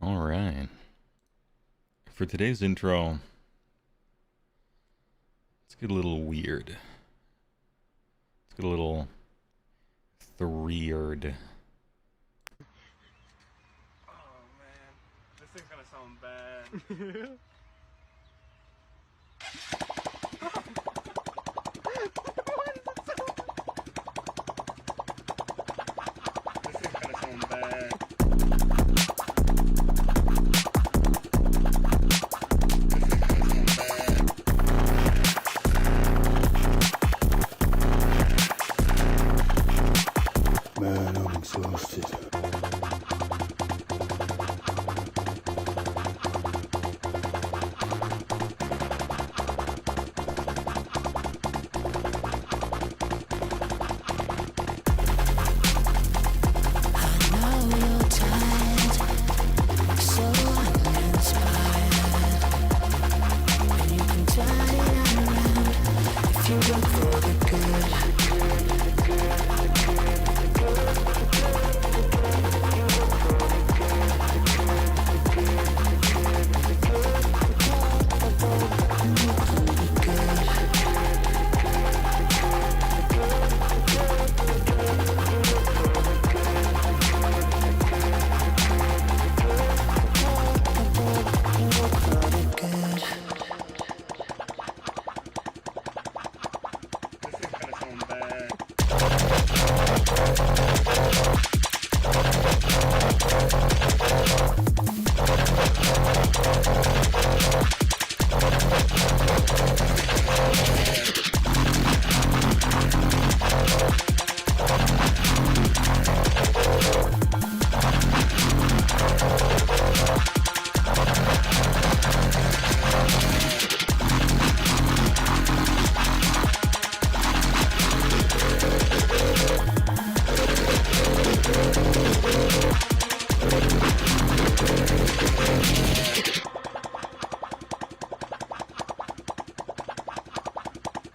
Alright. For today's intro, let's get a little weird. Let's get a little three-erd. Oh man, this thing's gonna sound bad. This thing's gonna sound bad. Man, I'm exhausted.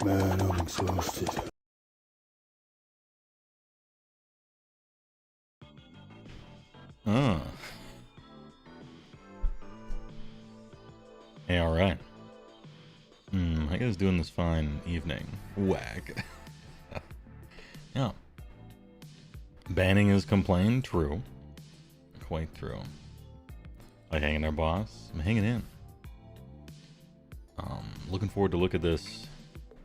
Man, I'm exhausted. Oh. Hey, alright. How you guys doing this fine evening? Whack. Yeah. Banning is complained, true. Quite true. Like hanging there, boss? I'm hanging in. Looking forward to look at this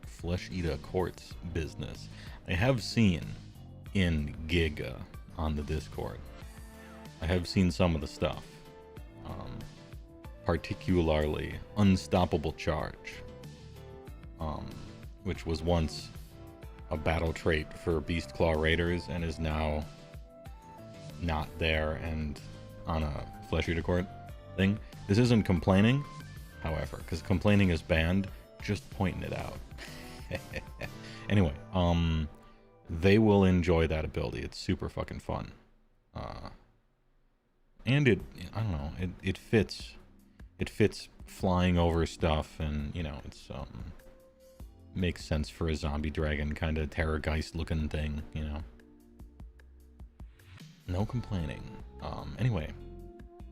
Flesh Eater Courts business. I have seen in Giga on the Discord. I have seen some of the stuff. Particularly Unstoppable Charge. Which was once a battle trait for Beastclaw Raiders and is now not there and on a Flesh Eater Court thing. This isn't complaining, however, because complaining is banned, just pointing it out. Anyway, they will enjoy that ability. It's super fucking fun. And I don't know, it fits flying over stuff, and, you know, it's, makes sense for a zombie dragon kind of terrorgeist looking thing, you know. No complaining. Anyway,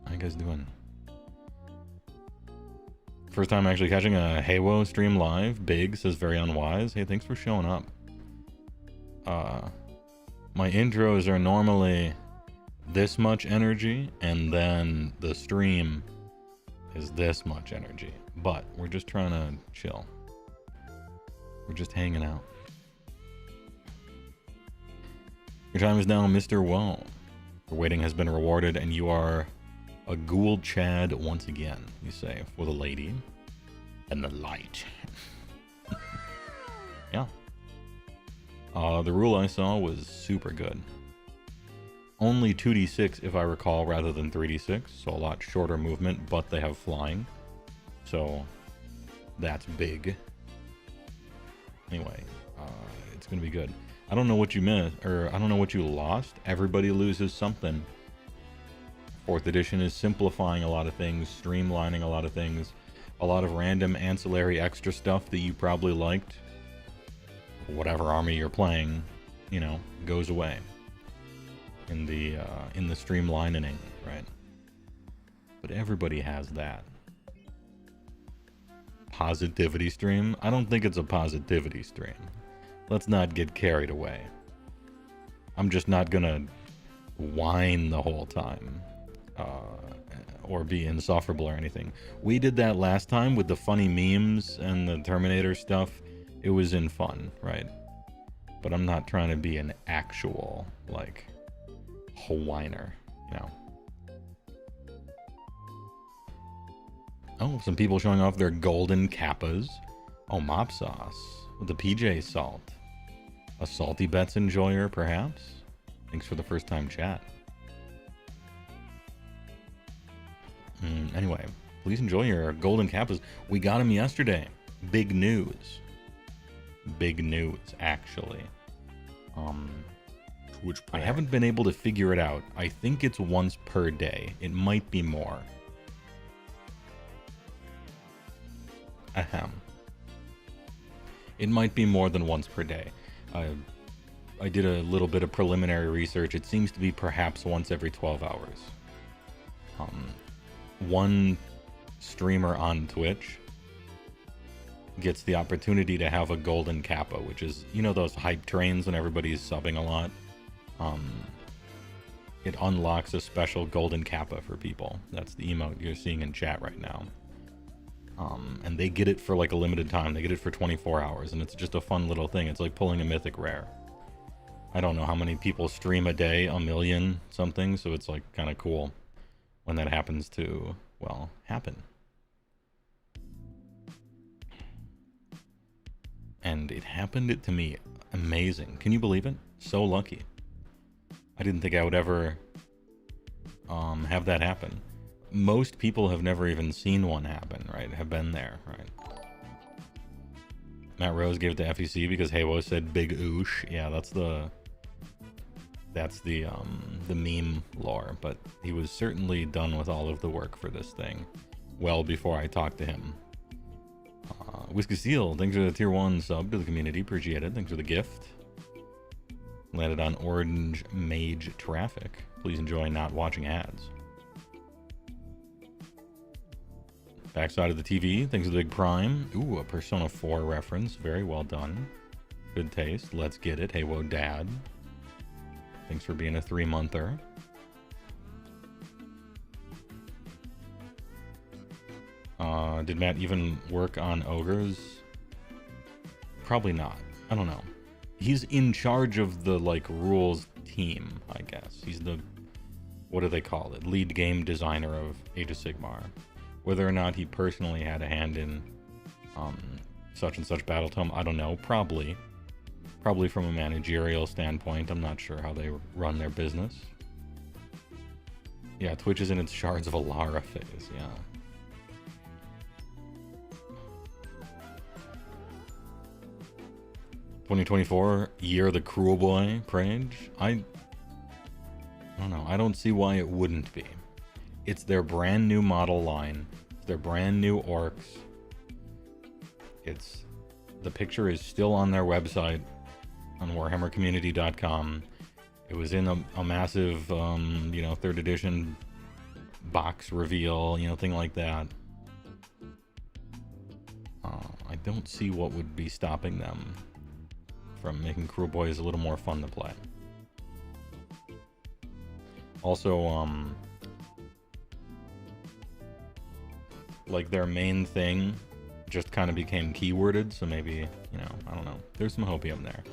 how you guys doing? First time actually catching a HeyWoah stream live. Big says very unwise. Hey, thanks for showing up. My intros are normally this much energy, and then the stream is this much energy. But we're just trying to chill. We're just hanging out. Your time is now, Mr. Woe. Your waiting has been rewarded, and you are a ghoul Chad once again, you say, for the lady and the light. Yeah. The rule I saw was super good. Only 2d6 if I recall, rather than 3d6, so a lot shorter movement, but they have flying. So that's big. Anyway, it's gonna be good. I don't know what you missed, or I don't know what you lost. Everybody loses something. 4th edition is simplifying a lot of things, streamlining a lot of things, a lot of random ancillary extra stuff that you probably liked. Whatever army you're playing, you know, goes away in the streamlining, right? but everybody has that. Positivity stream? I don't think it's a positivity stream. Let's not get carried away. I'm just not gonna whine the whole time. Or be insufferable or anything. We did that last time with the funny memes and the Terminator stuff. It was in fun, right? But I'm not trying to be an actual, like, whiner, you know? Oh, some people showing off their golden kappas. Oh, mop sauce with the PJ salt. A salty bets enjoyer, perhaps? Thanks for the first time chat. Anyway, please enjoy your golden kappas. We got them yesterday. Big news. Big news, actually. I haven't been able to figure it out. I think it's once per day. It might be more. Ahem. It might be more than once per day. I did a little bit of preliminary research. It seems to be perhaps once every 12 hours. One streamer on Twitch gets the opportunity to have a golden kappa, which is, you know, those hype trains when everybody's subbing a lot. It unlocks a special golden kappa for people. That's the emote you're seeing in chat right now. And they get it for like a limited time. They get it for 24 hours, and it's just a fun little thing. It's like pulling a mythic rare. I don't know how many people stream a day, 1 million something, so it's like kind of cool when that happens to, well, happen. And it happened to me. Amazing. Can you believe it? So lucky. I didn't think I would ever have that happen. Most people have never even seen one happen, right? Have been there, right? Matt Rose gave it to FEC because HeyWoah said big oosh. Yeah, that's the meme lore, but he was certainly done with all of the work for this thing well before I talked to him. Whiskey Seal, thanks for the tier 1 sub to the community. Appreciate it. Thanks for the gift. Landed on Orange Mage Traffic. Please enjoy not watching ads. Backside of the TV, thanks for the big prime. Ooh, a Persona 4 reference. Very well done. Good taste. Let's get it. HeyWoah Dad. Thanks for being a 3-monther. Did Matt even work on Ogres? Probably not. I don't know. He's in charge of the, like, rules team, I guess. He's the, what do they call it? Lead game designer of Age of Sigmar. Whether or not he personally had a hand in such and such battle tome, I don't know. Probably from a managerial standpoint. I'm not sure how they run their business. Yeah, Twitch is in its Shards of Alara phase, yeah. $2024 year of the Cruel Boy Prage. I don't know. I don't see why it wouldn't be. It's their brand new model line. It's their brand new orcs. The picture is still on their website on warhammercommunity.com. It was in a massive, 3rd edition box reveal, thing like that. I don't see what would be stopping them from making Cruel Boys a little more fun to play. Also, like their main thing just kind of became keyworded, so maybe, I don't know. There's some hopium there.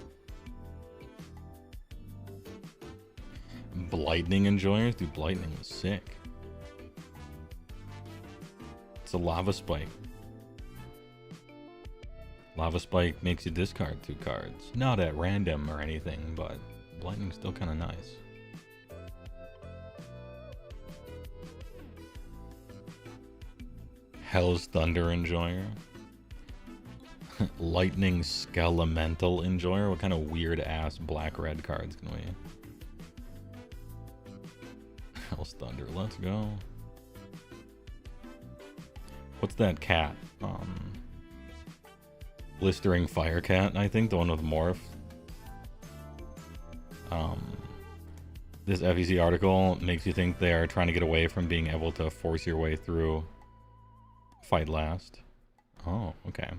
Blightning enjoyers? Dude, Blightning was sick. It's a lava spike. Lava Spike makes you discard 2 cards. Not at random or anything, but Lightning's still kind of nice. Hell's Thunder Enjoyer. Lightning Skelemental Enjoyer. What kind of weird ass black-red cards can we... Hell's Thunder, let's go. What's that cat? Blistering Firecat, I think, the one with Morph. this FEC article makes you think they are trying to get away from being able to force your way through fight last. Oh, okay.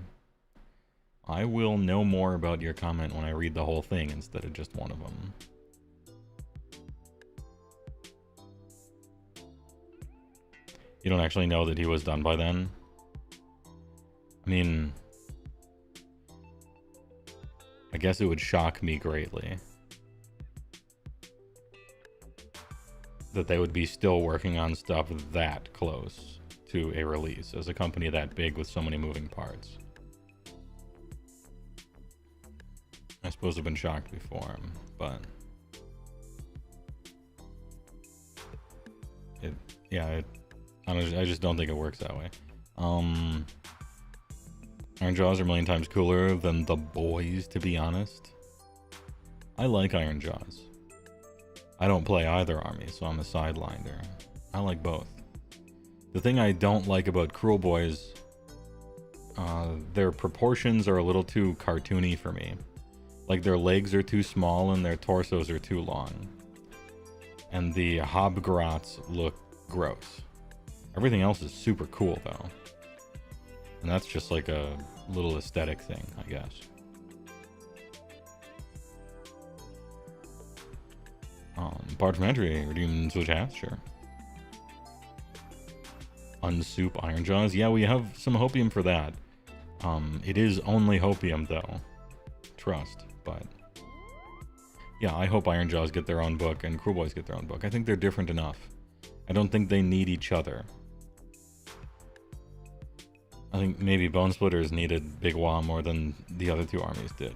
I will know more about your comment when I read the whole thing instead of just one of them. You don't actually know that he was done by then? I mean, I guess it would shock me greatly that they would be still working on stuff that close to a release as a company that big with so many moving parts. I suppose I've been shocked before, but I just don't think it works that way. Iron Jaws are a million times cooler than the boys, to be honest. I like Iron Jaws. I don't play either army, so I'm a sideliner. I like both. The thing I don't like about Cruel Boys, their proportions are a little too cartoony for me. Like, their legs are too small and their torsos are too long. And the Hobgrots look gross. Everything else is super cool, though. And that's just like a little aesthetic thing, I guess. Parchmentary, redeem switch hats, sure. Unsoup Iron Jaws, yeah, we have some hopium for that. It is only hopium, though. Trust, but... yeah, I hope Iron Jaws get their own book and Cruel Boys get their own book. I think they're different enough. I don't think they need each other. I think maybe Bone Splitters needed Big Wah more than the other two armies did.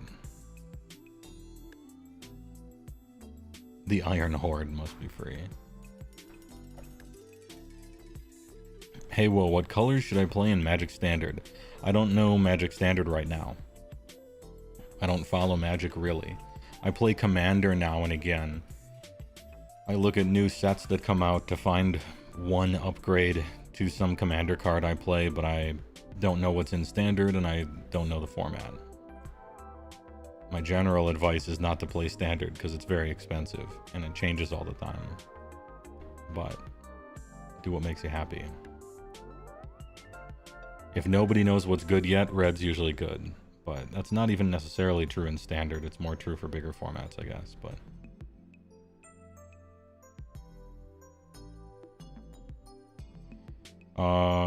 The Iron Horde must be free. HeyWoah, what colors should I play in Magic Standard? I don't know Magic Standard right now. I don't follow Magic really. I play Commander now and again. I look at new sets that come out to find one upgrade to some Commander card I play, but I don't know what's in Standard and I don't know the format. My general advice is not to play Standard because it's very expensive and it changes all the time. But do what makes you happy. If nobody knows what's good yet, Red's usually good. But that's not even necessarily true in Standard. It's more true for bigger formats, I guess. But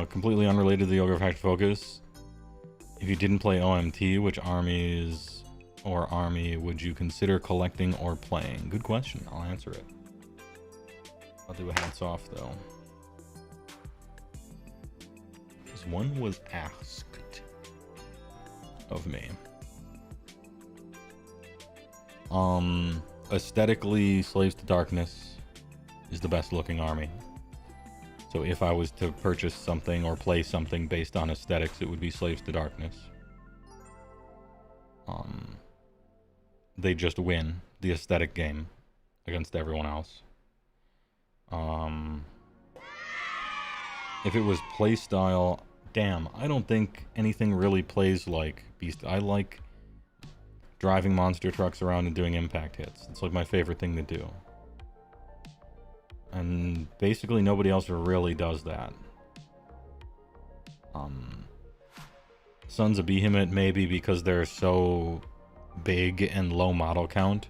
completely unrelated to the Ogre Faction Focus. If you didn't play OMT, which armies or army would you consider collecting or playing? Good question. I'll answer it. I'll do a hats off though. Because one was asked of me. Aesthetically, Slaves to Darkness is the best looking army. So if I was to purchase something or play something based on aesthetics, it would be Slaves to Darkness. They just win the aesthetic game against everyone else. If it was playstyle, damn, I don't think anything really plays like Beast. I like driving monster trucks around and doing impact hits. It's like my favorite thing to do. And basically nobody else really does that. Sons of Behemoth maybe because they're so big and low model count,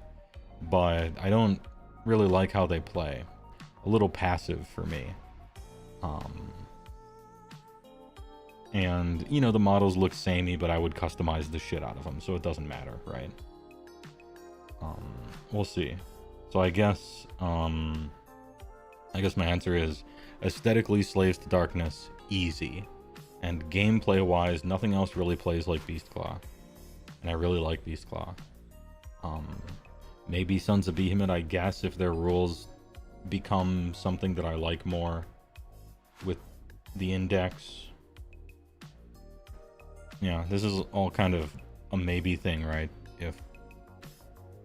but I don't really like how they play. A little passive for me. And, you know, the models look samey, but I would customize the shit out of them, so it doesn't matter, right? We'll see. So I guess my answer is aesthetically Slaves to Darkness, easy. And gameplay-wise, nothing else really plays like Beastclaw. And I really like Beastclaw. Maybe Sons of Behemoth, I guess, if their rules become something that I like more with the index. Yeah, this is all kind of a maybe thing, right? If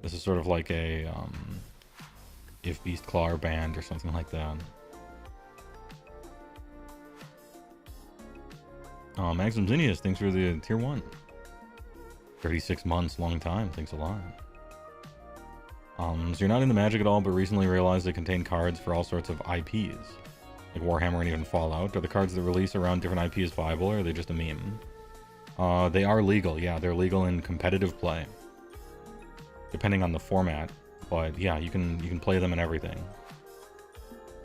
this is sort of like a if Beastclaw are banned or something like that. Maxim Zinnius, thanks for the tier 1. 36 months, long time. Thanks a lot. So you're not into Magic at all, but recently realized they contain cards for all sorts of IPs, like Warhammer and even Fallout. Are the cards that release around different IPs viable, or are they just a meme? They are legal, yeah, they're legal in competitive play, depending on the format. But yeah, you can play them in everything,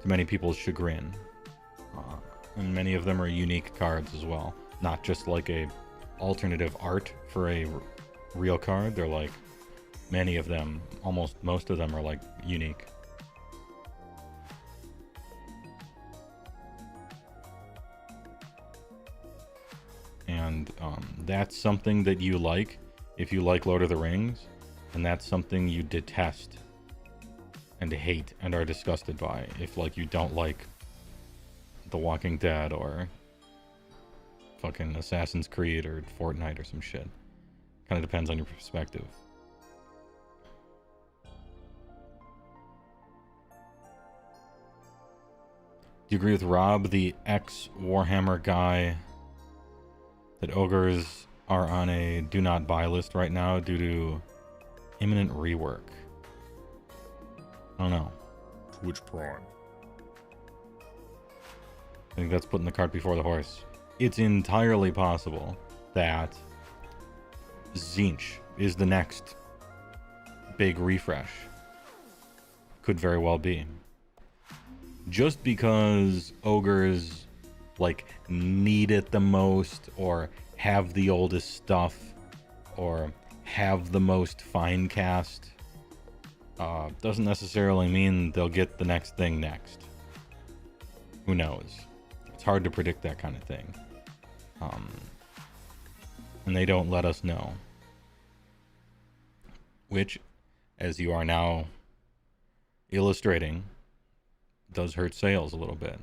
to many people's chagrin. And many of them are unique cards as well, not just like a alternative art for a real card. They're like, many of them, almost most of them are like unique. And that's something that you like if you like Lord of the Rings, and that's something you detest and hate and are disgusted by if, like, you don't like The Walking Dead or fucking Assassin's Creed or Fortnite or some shit. Kind of depends on your perspective. Do you agree with Rob, the ex-Warhammer guy, that Ogres are on a do not buy list right now due to imminent rework? I don't know. Twitch Prime. I think that's putting the cart before the horse. It's entirely possible that Tzeentch is the next big refresh. Could very well be. Just because Ogres, like, need it the most, or have the oldest stuff, or have the most Finecast, doesn't necessarily mean they'll get the next thing next. Who knows? It's hard to predict that kind of thing. And they don't let us know. Which, as you are now illustrating, does hurt sales a little bit.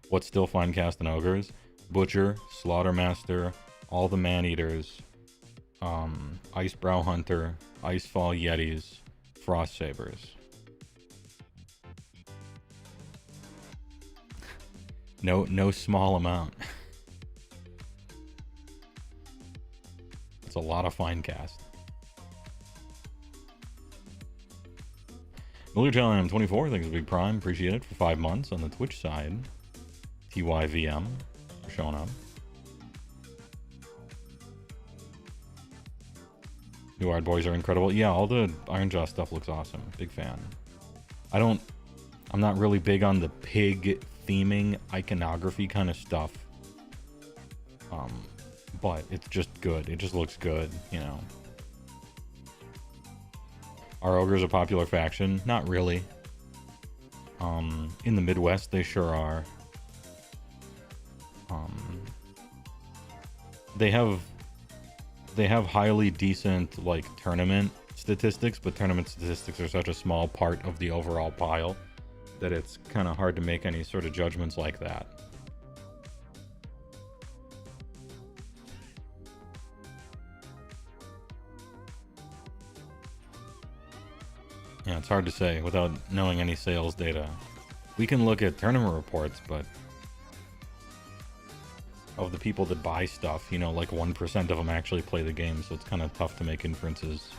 What's still Finecast and Ogres? Butcher, Slaughtermaster, all the Man-Eaters, Icebrow Hunter, Icefall Yetis, Frost Sabers. No small amount. It's a lot of Finecast. Miller Time 24, thanks for Big Prime. Appreciate it for 5 months on the Twitch side. TYVM for showing up. New Art Boys are incredible. Yeah, all the Ironjaw stuff looks awesome. Big fan. I'm not really big on the pig theming iconography kind of stuff. But it's just good. It just looks good, you know. Are Ogres a popular faction? Not really. In the Midwest, they sure are. They have highly decent, like, tournament statistics, but tournament statistics are such a small part of the overall pile that it's kind of hard to make any sort of judgments like that. Yeah, it's hard to say without knowing any sales data. We can look at tournament reports, but of the people that buy stuff, you know, like 1% of them actually play the game, so it's kind of tough to make inferences.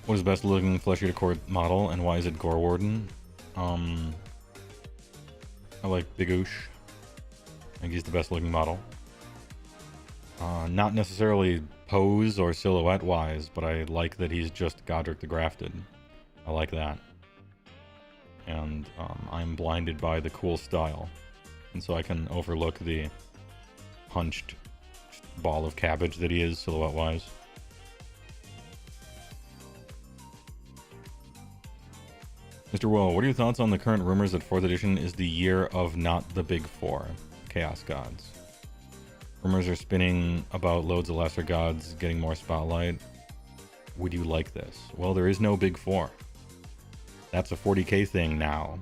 What is the best looking Flesh Eater Court model, and why is it Gore Warden? I like Big Oosh. I think he's the best looking model. Not necessarily pose or silhouette wise, but I like that he's just Godric the Grafted. I like that. And I'm blinded by the cool style, and so I can overlook the hunched ball of cabbage that he is silhouette wise. Mr. Will, what are your thoughts on the current rumors that 4th edition is the year of not the big four, Chaos Gods? Rumors are spinning about loads of lesser gods getting more spotlight. Would you like this? Well, there is no big four. That's a 40k thing now.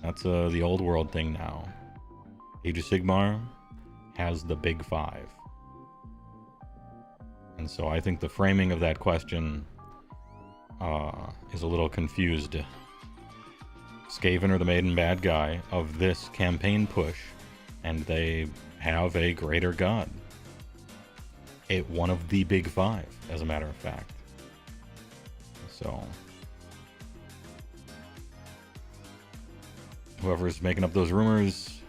That's the old world thing now. Age of Sigmar has the big five. And so I think the framing of that question is a little confused. Skaven are the maiden bad guy of this campaign push, and they have a greater god. One of the big five, as a matter of fact. So, whoever's making up those rumors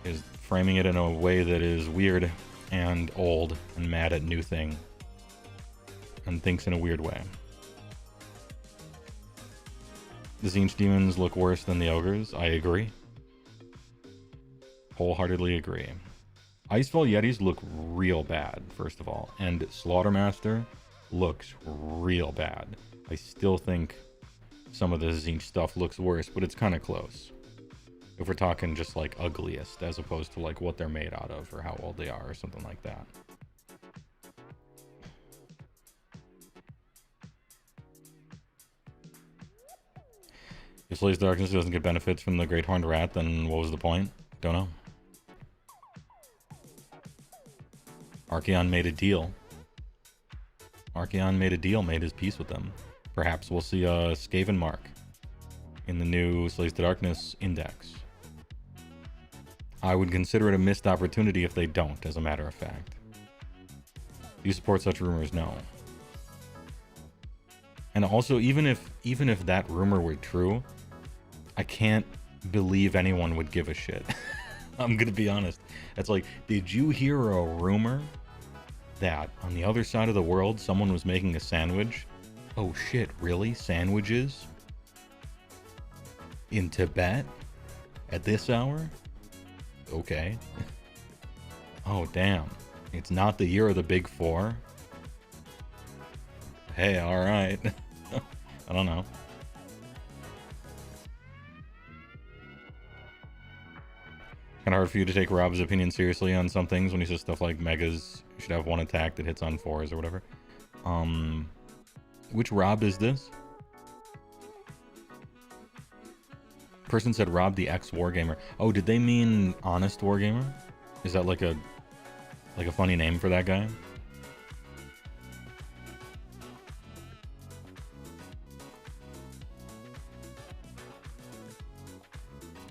is framing it in a way that is weird and old and mad at new thing, and thinks in a weird way. The Tzeentch demons look worse than the ogres. I agree. Wholeheartedly agree. Icefall Yetis look real bad, first of all, and Slaughtermaster looks real bad. I still think some of the Tzeentch stuff looks worse, but it's kind of close. If we're talking just like ugliest, as opposed to like what they're made out of or how old they are or something like that. If Slays Darkness doesn't get benefits from the Great Horned Rat, then what was the point? Don't know. Archaon made a deal. Made his peace with them. Perhaps we'll see a Skaven mark in the new Slays to Darkness index. I would consider it a missed opportunity if they don't, as a matter of fact. Do you support such rumors? No. And also, even if that rumor were true, I can't believe anyone would give a shit. I'm gonna be honest. It's like, did you hear a rumor that on the other side of the world someone was making a sandwich? Oh shit, really? Sandwiches? In Tibet? At this hour? Okay. Oh damn. It's not the year of the big four? Hey, alright. I don't know. Kind of hard for you to take Rob's opinion seriously on some things when he says stuff like Megas should have one attack that hits on 4s or whatever. Which Rob is this? Person said Rob the ex-wargamer. Oh, did they mean honest wargamer? Is that like a funny name for that guy?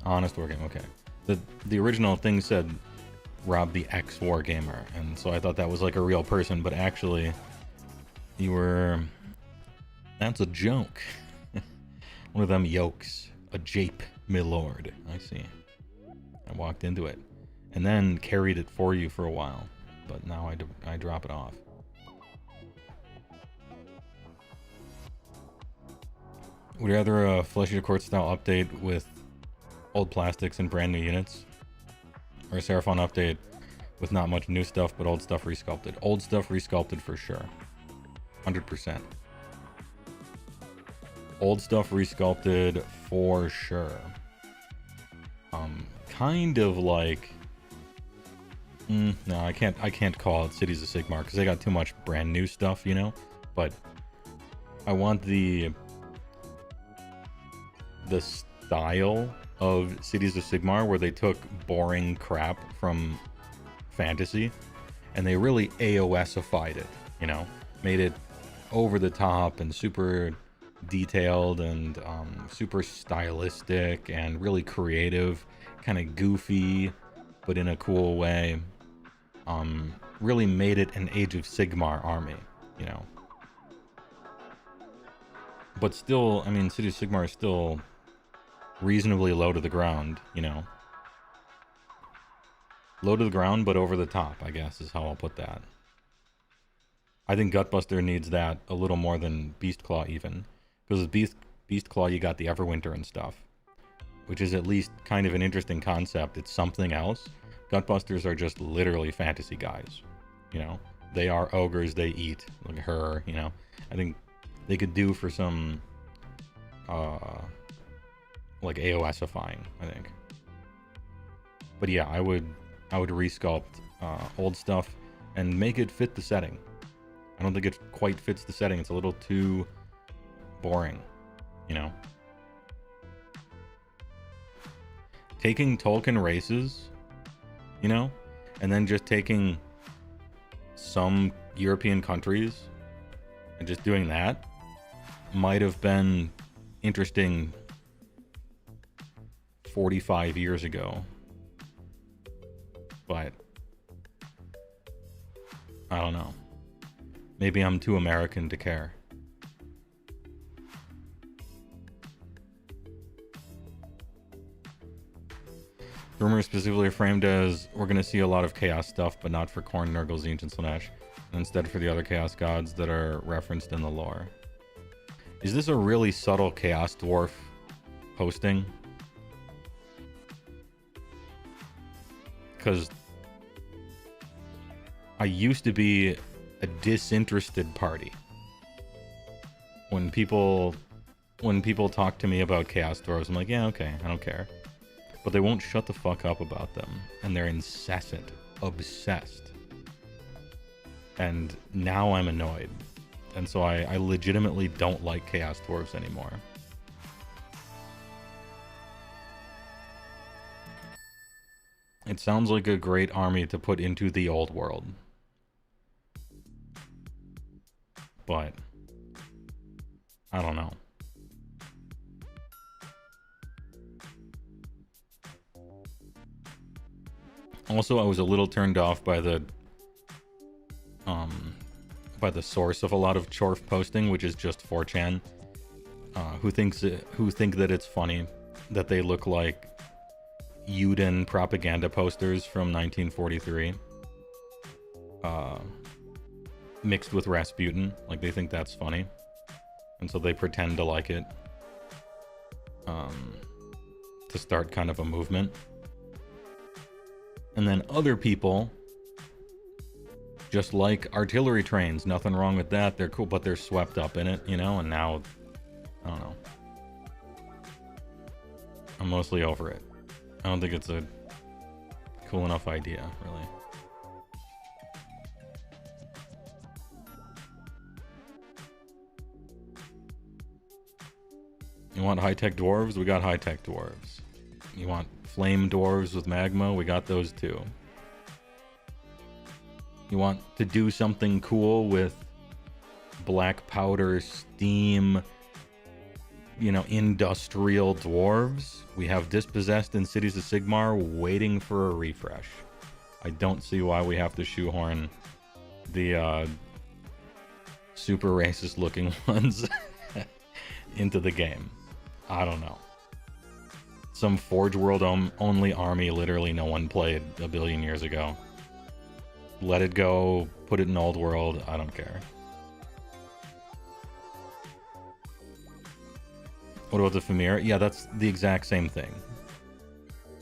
Honest wargamer, okay. The original thing said Rob the ex-wargamer, and so I thought that was like a real person, but actually you were... That's a joke. One of them yokes. A jape, milord. I see. I walked into it. And then carried it for you for a while. But now I drop it off. Would you rather a Fleshy to Court style update with old plastics and brand new units? Or a Seraphon update with not much new stuff, but old stuff resculpted? Old stuff resculpted for sure. 100%. Old stuff resculpted for sure. Kind of like... no, I can't call it Cities of Sigmar because they got too much brand new stuff, you know? But I want the style of Cities of Sigmar where they took boring crap from fantasy and they really AOS-ified it, you know? Made it over the top and super detailed and super stylistic and really creative, kind of goofy, but in a cool way. Really made it an Age of Sigmar army, you know? But still, I mean, City of Sigmar is still reasonably low to the ground, you know? Low to the ground, but over the top, I guess, is how I'll put that. I think Gutbuster needs that a little more than Beastclaw even. Because with Beastclaw, you got the Everwinter and stuff. Which is at least kind of an interesting concept. It's something else. Gutbusters are just literally fantasy guys. You know? They are ogres, they eat. Like her, you know? I think they could do for some... like AOS-ifying, I think. But yeah, I would resculpt old stuff and make it fit the setting. I don't think it quite fits the setting. It's a little too boring, you know? Taking Tolkien races, you know? And then just taking some European countries and just doing that might have been interesting 45 years ago. But I don't know. Maybe I'm too American to care. Rumor specifically framed as, we're going to see a lot of chaos stuff, but not for Khorne, Nurgle, Tzeentch, and Slaanesh, and instead for the other chaos gods that are referenced in the lore. Is this a really subtle Chaos Dwarf posting? Because I used to be a disinterested party. When people talk to me about Chaos Dwarves, I'm like, yeah, okay, I don't care. But they won't shut the fuck up about them, and they're incessant, obsessed. And now I'm annoyed. And so I legitimately don't like Chaos Dwarves anymore. It sounds like a great army to put into the old world. But I don't know. Also, I was a little turned off by the source of a lot of Chorf posting, which is just 4chan, who think that it's funny that they look like Yuden propaganda posters from 1943, mixed with Rasputin. Like, they think that's funny, and so they pretend to like it, to start kind of a movement. And then other people just like artillery trains. Nothing wrong with that. They're cool, but they're swept up in it, you know? And now, I don't know. I'm mostly over it. I don't think it's a cool enough idea, really. You want high-tech dwarves? We got high-tech dwarves. You want flame dwarves with magma? We got those too. You want to do something cool with black powder, steam, you know, industrial dwarves? We have Dispossessed and Cities of Sigmar waiting for a refresh. I don't see why we have to shoehorn the super racist looking ones into the game. I don't know. Some Forge World only army literally no one played a billion years ago. Let it go, put it in Old World, I don't care. What about the Fimir? Yeah, that's the exact same thing.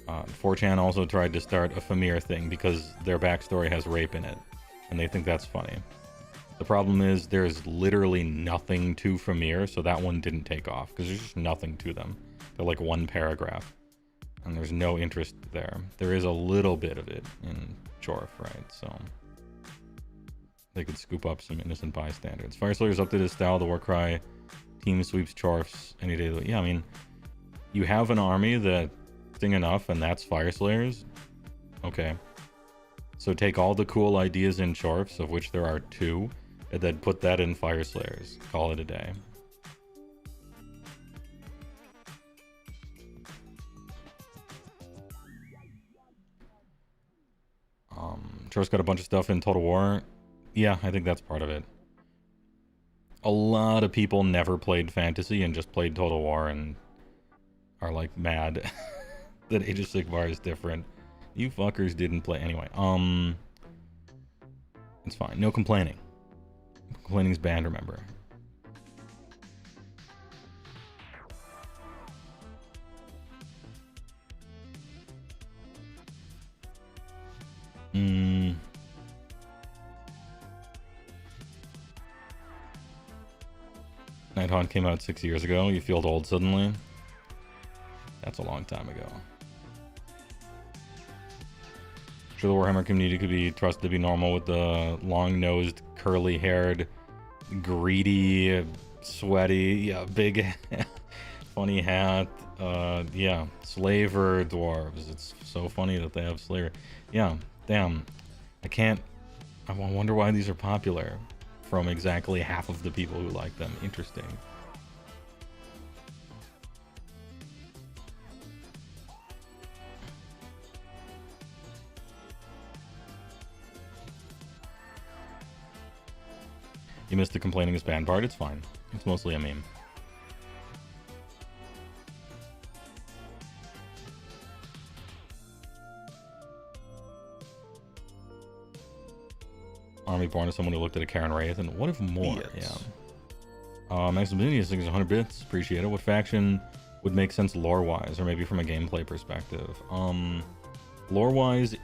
4chan also tried to start a Fimir thing because their backstory has rape in it, and they think that's funny. The problem is there's literally nothing to Fimir, so that one didn't take off, because there's just nothing to them. They're like one paragraph, and there's no interest there. There is a little bit of it in Chorf, right? So they could scoop up some innocent bystanders. Fireslayer's updated his style. The Warcry team sweeps Chorfs any day. Yeah, I mean, you have an army that's thing enough, and that's Fireslayers. Okay. So take all the cool ideas in Chorfs, of which there are 2, and then put that in Fireslayers. Call it a day. Chorf's got a bunch of stuff in Total War. Yeah, I think that's part of it. A lot of people never played Fantasy and just played Total War and are like mad that Age of Sigmar is different. You fuckers didn't play anyway. It's fine. No complaining. Complaining's banned, remember. Nighthawk came out 6 years ago. You feel old suddenly? That's a long time ago. Sure, the Warhammer community could be trusted to be normal with the long-nosed, curly-haired, greedy, sweaty, yeah, big, funny hat, yeah, slaver dwarves. It's so funny that they have slaver. Yeah, damn. I wonder why these are popular from exactly half of the people who like them. Interesting. You missed the complaining is bad part. It's fine. It's mostly a meme. Army born as someone who looked at a Karen Wraith, and what if more? Yes. Yeah. Maximilian is 100 bits. Appreciate it. What faction would make sense lore-wise, or maybe from a gameplay perspective? Lore-wise,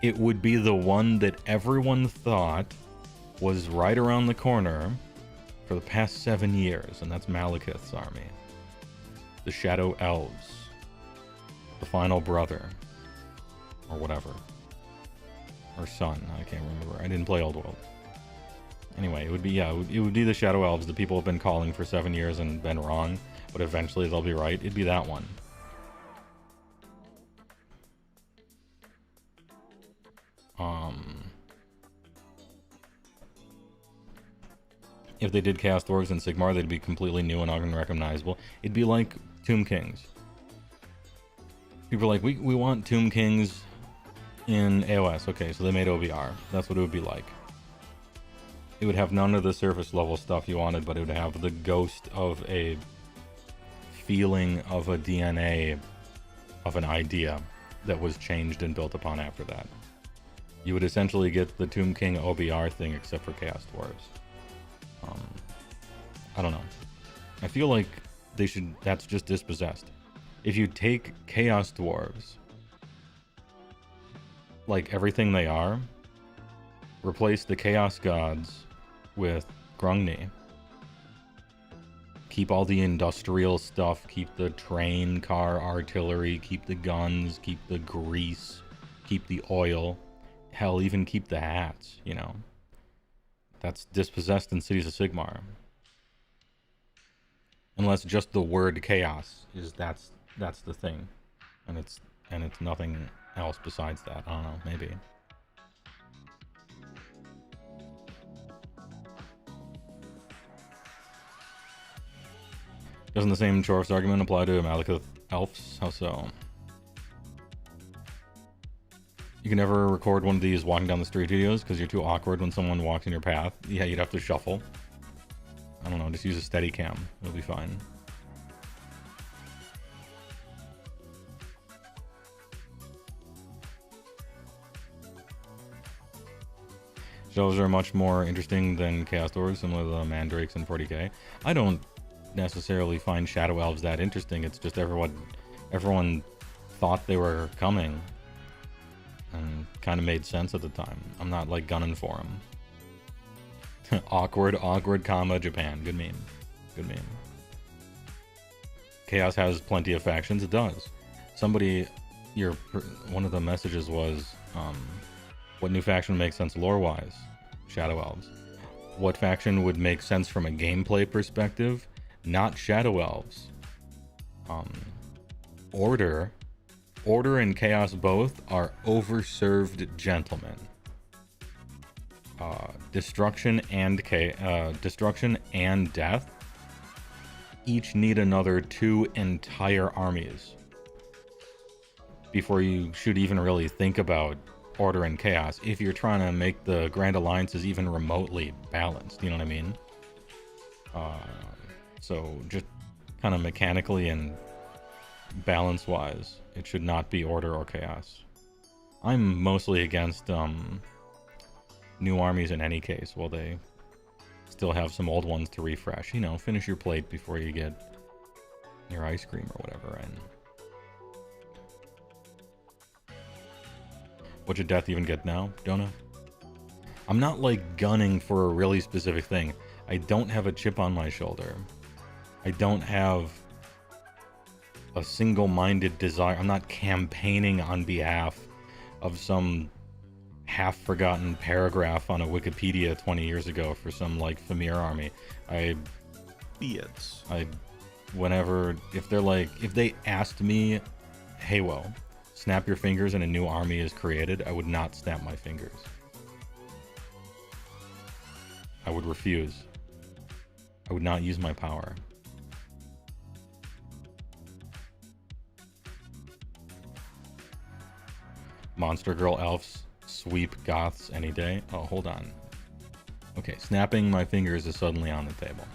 it would be the one that everyone thought was right around the corner for the past 7 years, and that's Malekith's army. The Shadow Elves. The Final Brother. Or whatever. Or Son, I can't remember. I didn't play Old World. Anyway, it would be, yeah, it would be the Shadow Elves that people have been calling for 7 years and been wrong, but eventually they'll be right. It'd be that one. If they did Chaos Dwarves and Sigmar, they'd be completely new and unrecognizable. It'd be like Tomb Kings. People are like, we want Tomb Kings in AOS. Okay, so they made OBR. That's what it would be like. It would have none of the surface level stuff you wanted, but it would have the ghost of a feeling of a DNA of an idea that was changed and built upon after that. You would essentially get the Tomb King OBR thing except for Chaos Dwarves. I don't know. I feel like they should, that's just dispossessed. If you take Chaos Dwarves, like everything they are, replace the Chaos Gods with Grungni. Keep all the industrial stuff, keep the train car artillery, keep the guns, keep the grease, keep the oil, hell, even keep the hats, you know. That's dispossessed in Cities of Sigmar. Unless just the word chaos is that's the thing. And it's nothing else besides that. I don't know, maybe. Doesn't the same Chorf's argument apply to Malekith elves? How so? You can never record one of these walking down the street videos because you're too awkward when someone walks in your path. Yeah, you'd have to shuffle. I don't know, just use a steady cam. It'll be fine. Shows are much more interesting than Chaos Dwarves, similar to the Mandrakes in 40k. I don't necessarily find Shadow Elves that interesting. It's just everyone thought they were coming and kind of made sense at the time. I'm not like gunning for them. awkward, comma, Japan. Good meme. Good meme. Chaos has plenty of factions. It does. Somebody, one of the messages was, what new faction makes sense lore-wise? Shadow Elves. What faction would make sense from a gameplay perspective? Not Shadow Elves. Order and Chaos both are overserved gentlemen. Destruction and Death each need another 2 entire armies before you should even really think about Order and Chaos, if you're trying to make the Grand Alliances even remotely balanced, you know what I mean? So just kind of mechanically and balance-wise, it should not be Order or Chaos. I'm mostly against new armies in any case, while they still have some old ones to refresh. You know, finish your plate before you get your ice cream or whatever, and what should Death even get now? Don't know. I'm not like gunning for a really specific thing. I don't have a chip on my shoulder. I don't have a single-minded desire. I'm not campaigning on behalf of some half-forgotten paragraph on a Wikipedia 20 years ago for some like Fimir army. If they asked me, HeyWoah, snap your fingers and a new army is created, I would not snap my fingers. I would refuse. I would not use my power. Monster Girl Elves sweep Goths any day. Oh, hold on. Okay, snapping my fingers is suddenly on the table.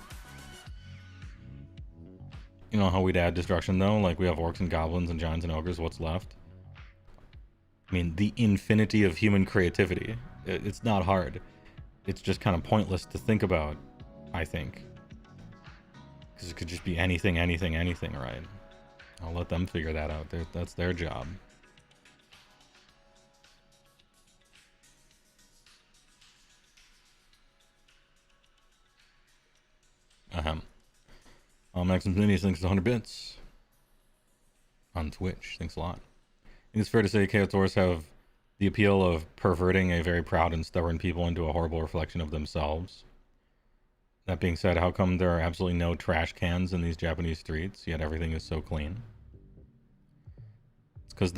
You know how we'd add destruction though? Like we have orcs and goblins and giants and ogres, what's left? I mean, the infinity of human creativity. It's not hard. It's just kind of pointless to think about, I think. Because it could just be anything, anything, anything, right? I'll let them figure that out. That's their job. Ahem. Maximum Minis, thanks to 100 bits. On Twitch, thanks a lot. I think it's fair to say Chaos Dwarfs have the appeal of perverting a very proud and stubborn people into a horrible reflection of themselves. That being said, how come there are absolutely no trash cans in these Japanese streets, yet everything is so clean? It's because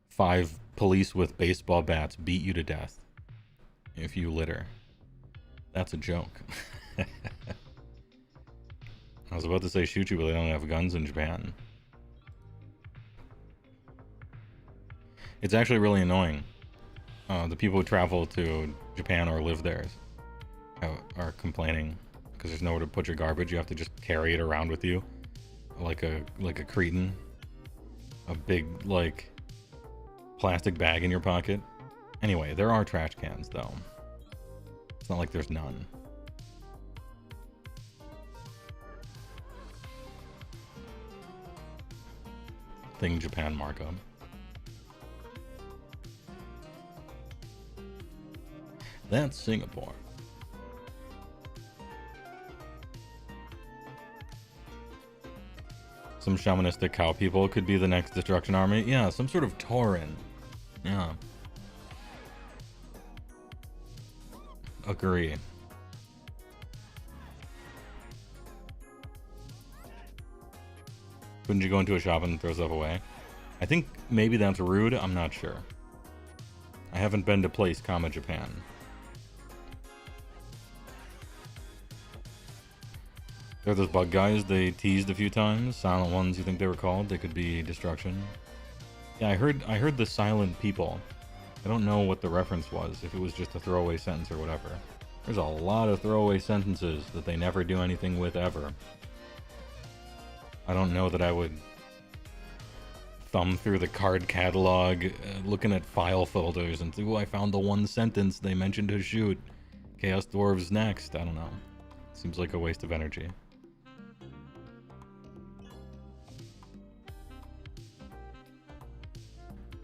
5 police with baseball bats beat you to death if you litter. That's a joke. I was about to say shoot you, but they don't have guns in Japan. It's actually really annoying. The people who travel to Japan or live there are complaining because there's nowhere to put your garbage. You have to just carry it around with you like a cretin. A big, like, plastic bag in your pocket. Anyway, there are trash cans, though. It's not like there's none. Thing Japan markup. That's Singapore. Some shamanistic cow people could be the next destruction army. Yeah, some sort of Tauren. Yeah. Agree. Couldn't you go into a shop and throw stuff away? I think maybe that's rude. I'm not sure. I haven't been to Place, Japan. They're those bug guys they teased a few times. Silent ones, you think they were called? They could be destruction. Yeah, I heard the silent people. I don't know what the reference was, if it was just a throwaway sentence or whatever. There's a lot of throwaway sentences that they never do anything with ever. I don't know that I would thumb through the card catalog, looking at file folders and think, oh, I found the one sentence they mentioned to shoot. Chaos Dwarves next. I don't know. Seems like a waste of energy.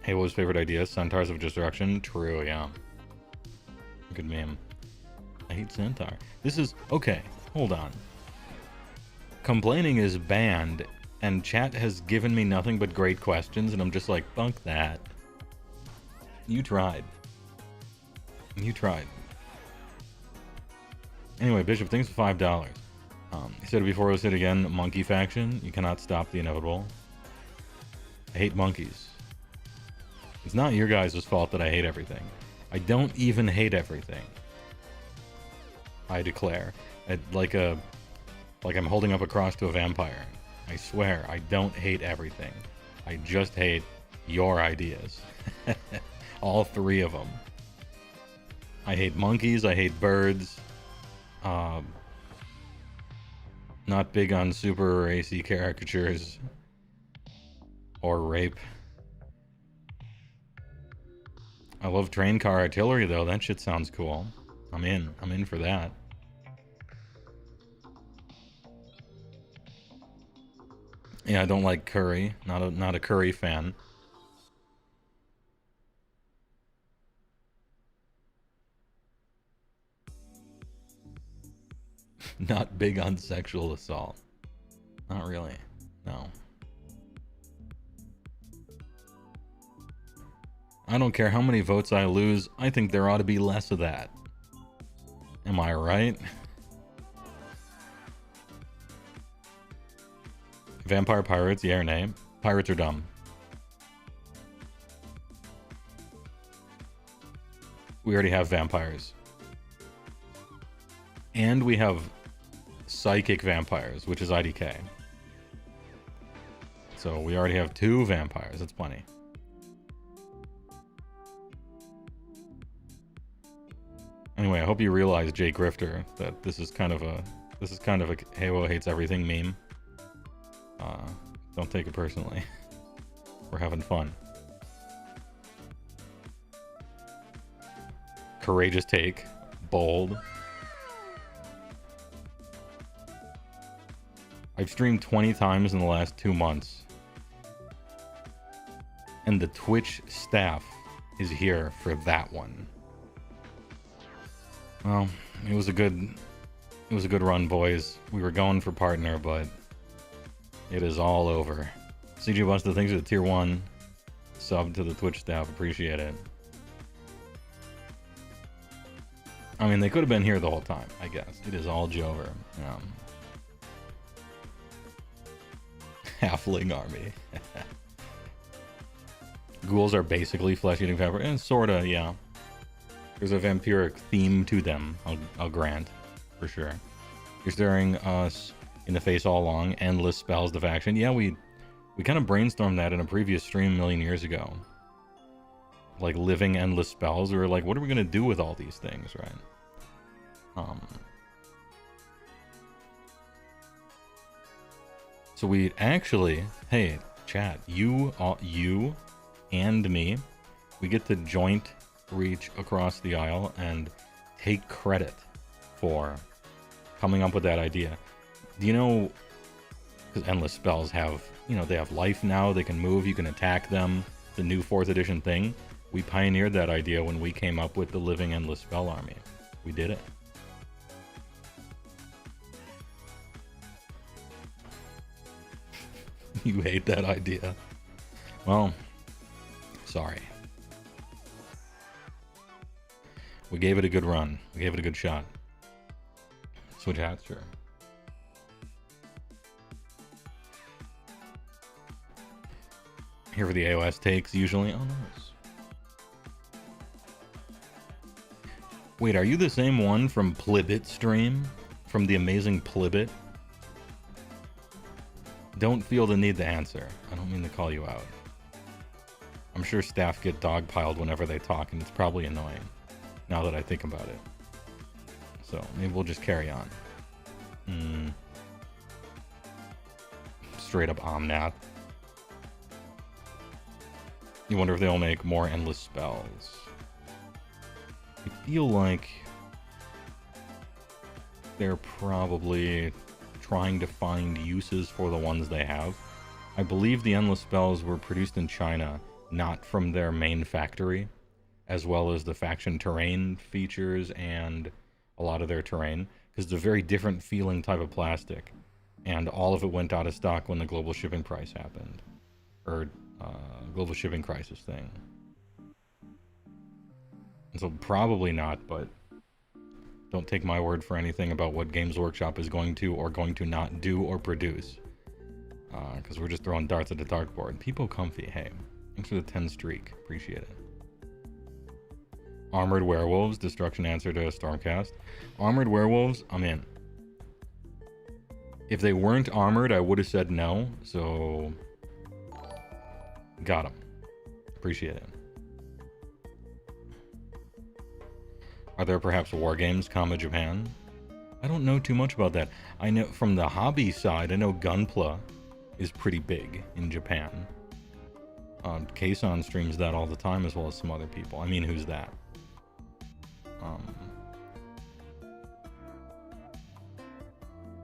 HeyWoah's favorite idea, Centaurs of Destruction. True, yeah. Good meme. I hate Centaur. This is... Okay, hold on. Complaining is banned, and chat has given me nothing but great questions, and I'm just like, fuck that. You tried. You tried. Anyway, Bishop, thanks for $5. He said it before, I'll say it again, Monkey Faction, you cannot stop the inevitable. I hate monkeys. It's not your guys' fault that I hate everything. I don't even hate everything. I declare. Like I'm holding up a cross to a vampire. I swear, I don't hate everything. I just hate your ideas. All 3 of them. I hate monkeys, I hate birds. Not big on super racy caricatures. Or rape. I love train car artillery though, that shit sounds cool. I'm in for that. Yeah, I don't like curry. Not a curry fan. Not big on sexual assault. Not really. No. I don't care how many votes I lose. I think there ought to be less of that. Am I right? Vampire pirates, yeah or nay? Pirates are dumb. We already have vampires. And we have psychic vampires, which is IDK. So we already have 2 vampires. That's plenty. Anyway, I hope you realize, Jay Grifter, that this is kind of a HeyWoah hates everything meme. Don't take it personally. We're having fun. Courageous take. Bold. I've streamed 20 times in the last 2 months. And the Twitch staff is here for that one. Well, it was a good run, boys. We were going for partner, but it is all over. CG Buster, thanks for the tier 1 sub to the Twitch staff. Appreciate it. I mean, they could have been here the whole time, I guess. It is all Jover. Halfling army. Ghouls are basically flesh-eating fabric, and sorta, yeah. There's a vampiric theme to them, I'll grant, for sure. You're staring us in the face all along. Endless spells to faction. Yeah, we kind of brainstormed that in a previous stream a million years ago. Like, living endless spells. We were like, what are we gonna do with all these things, right? So we actually, hey, chat, you and me, we get to joint reach across the aisle and take credit for coming up with that idea. Do you know, because endless spells have, you know, they have life now, they can move, you can attack them, the new 4th edition thing. We pioneered that idea when we came up with the living endless spell army. We did it. You hate that idea. Well, sorry. We gave it a good run. We gave it a good shot. Switch hats, sure. Here for the AOS takes, usually. Oh, nice. Wait, are you the same one from Plibbit stream? From the amazing Plibbit? Don't feel the need to answer. I don't mean to call you out. I'm sure staff get dogpiled whenever they talk, and it's probably annoying, now that I think about it. So, maybe we'll just carry on. Straight up Omnath. You wonder if they'll make more endless spells. I feel like they're probably trying to find uses for the ones they have. I believe the endless spells were produced in China, not from their main factory, as well as the faction terrain features and a lot of their terrain, because it's a very different feeling type of plastic, and all of it went out of stock when the global shipping price happened, or global shipping crisis thing. And so probably not, but don't take my word for anything about what Games Workshop is going to or going to not do or produce, because we're just throwing darts at the dartboard. People comfy, hey, thanks for the 10 streak, appreciate it. Armored werewolves, destruction answer to a Stormcast. Armored werewolves, I'm in. If they weren't armored, I would have said no, so got them. Appreciate it. Are there perhaps war games, comma Japan? I don't know too much about that. I know from the hobby side, I know Gunpla is pretty big in Japan. Kason streams that all the time, as well as some other people. I mean, who's that?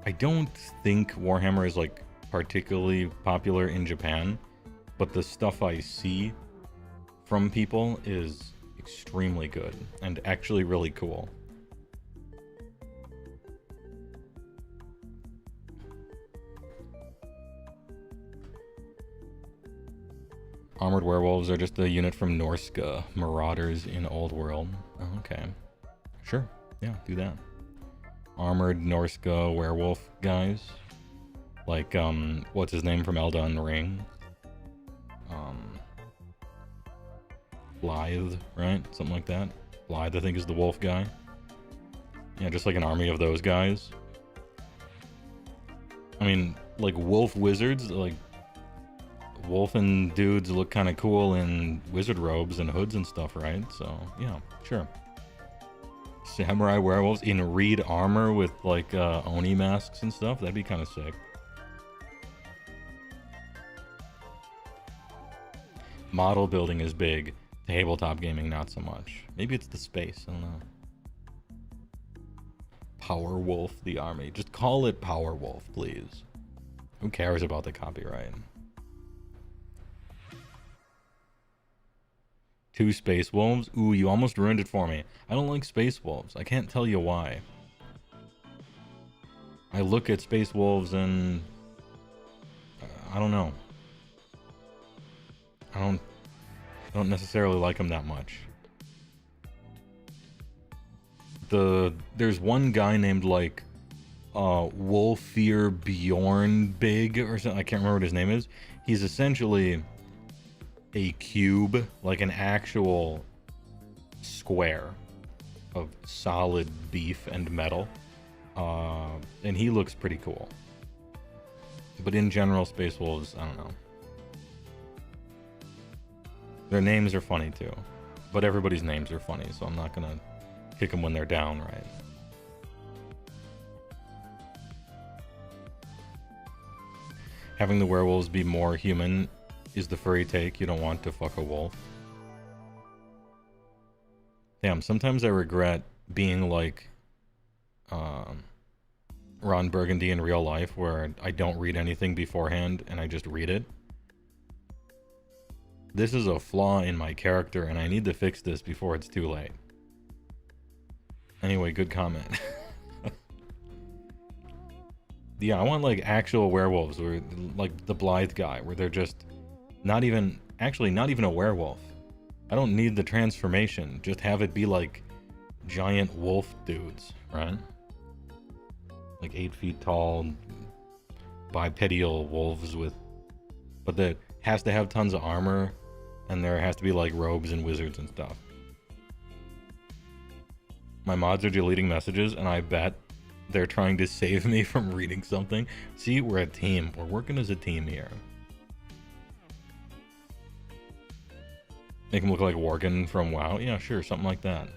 I don't think Warhammer is like particularly popular in Japan, but the stuff I see from people is extremely good and actually really cool. Armored werewolves are just a unit from Norska Marauders in Old World. Oh, okay. Sure. Yeah, do that. Armored Norska werewolf guys. Like, what's his name from Elden Ring? Blythe, right? Something like that. Blythe, I think, is the wolf guy. Yeah, just like an army of those guys. I mean, like wolf wizards, like wolfen dudes look kind of cool in wizard robes and hoods and stuff, right? So, yeah, sure. Samurai werewolves in reed armor with like Oni masks and stuff. That'd be kind of sick. Model building is big. Tabletop gaming, not so much. Maybe it's the space. I don't know. Power Wolf the army. Just call it Power Wolf, please. Who cares about the copyright? 2 Space Wolves? Ooh, you almost ruined it for me. I don't like Space Wolves. I can't tell you why. I look at Space Wolves and... I don't know. I don't necessarily like them that much. There's one guy named like Wolfir Bjorn Big or something. I can't remember what his name is. He's essentially a cube, like an actual square of solid beef and metal. And he looks pretty cool. But in general, Space Wolves, I don't know. Their names are funny too. But everybody's names are funny, so I'm not gonna kick them when they're down, right? Having the werewolves be more human is the furry take. You don't want to fuck a wolf. Damn, sometimes I regret being like Ron Burgundy in real life, where I don't read anything beforehand and I just read it. This is a flaw in my character and I need to fix this before it's too late. Anyway, good comment. Yeah, I want like actual werewolves, or like the Blythe guy, where they're just not even a werewolf. I don't need the transformation. Just have it be like giant wolf dudes, right? Like 8 feet tall, bipedal wolves but that has to have tons of armor, and there has to be like robes and wizards and stuff. My mods are deleting messages, and I bet they're trying to save me from reading something. See, we're a team. We're working as a team here. Make him look like Worgen from WoW. Yeah, sure, something like that.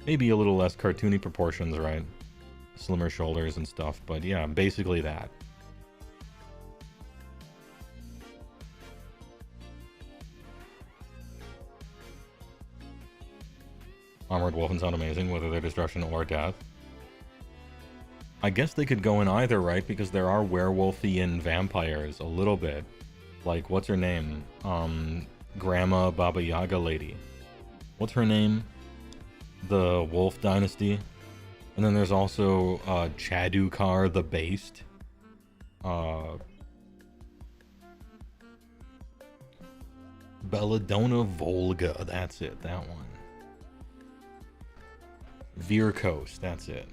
Maybe a little less cartoony proportions, right? Slimmer shoulders and stuff, but yeah, basically that. Armored Wolfen sound amazing, whether they're destruction or death. I guess they could go in either, right? Because there are werewolfian vampires, a little bit. Like, what's her name? Grandma Baba Yaga lady. What's her name? The Wolf Dynasty. And then there's also Chadukar the Based. Belladonna Volga, that's it, that one. Virkos, that's it.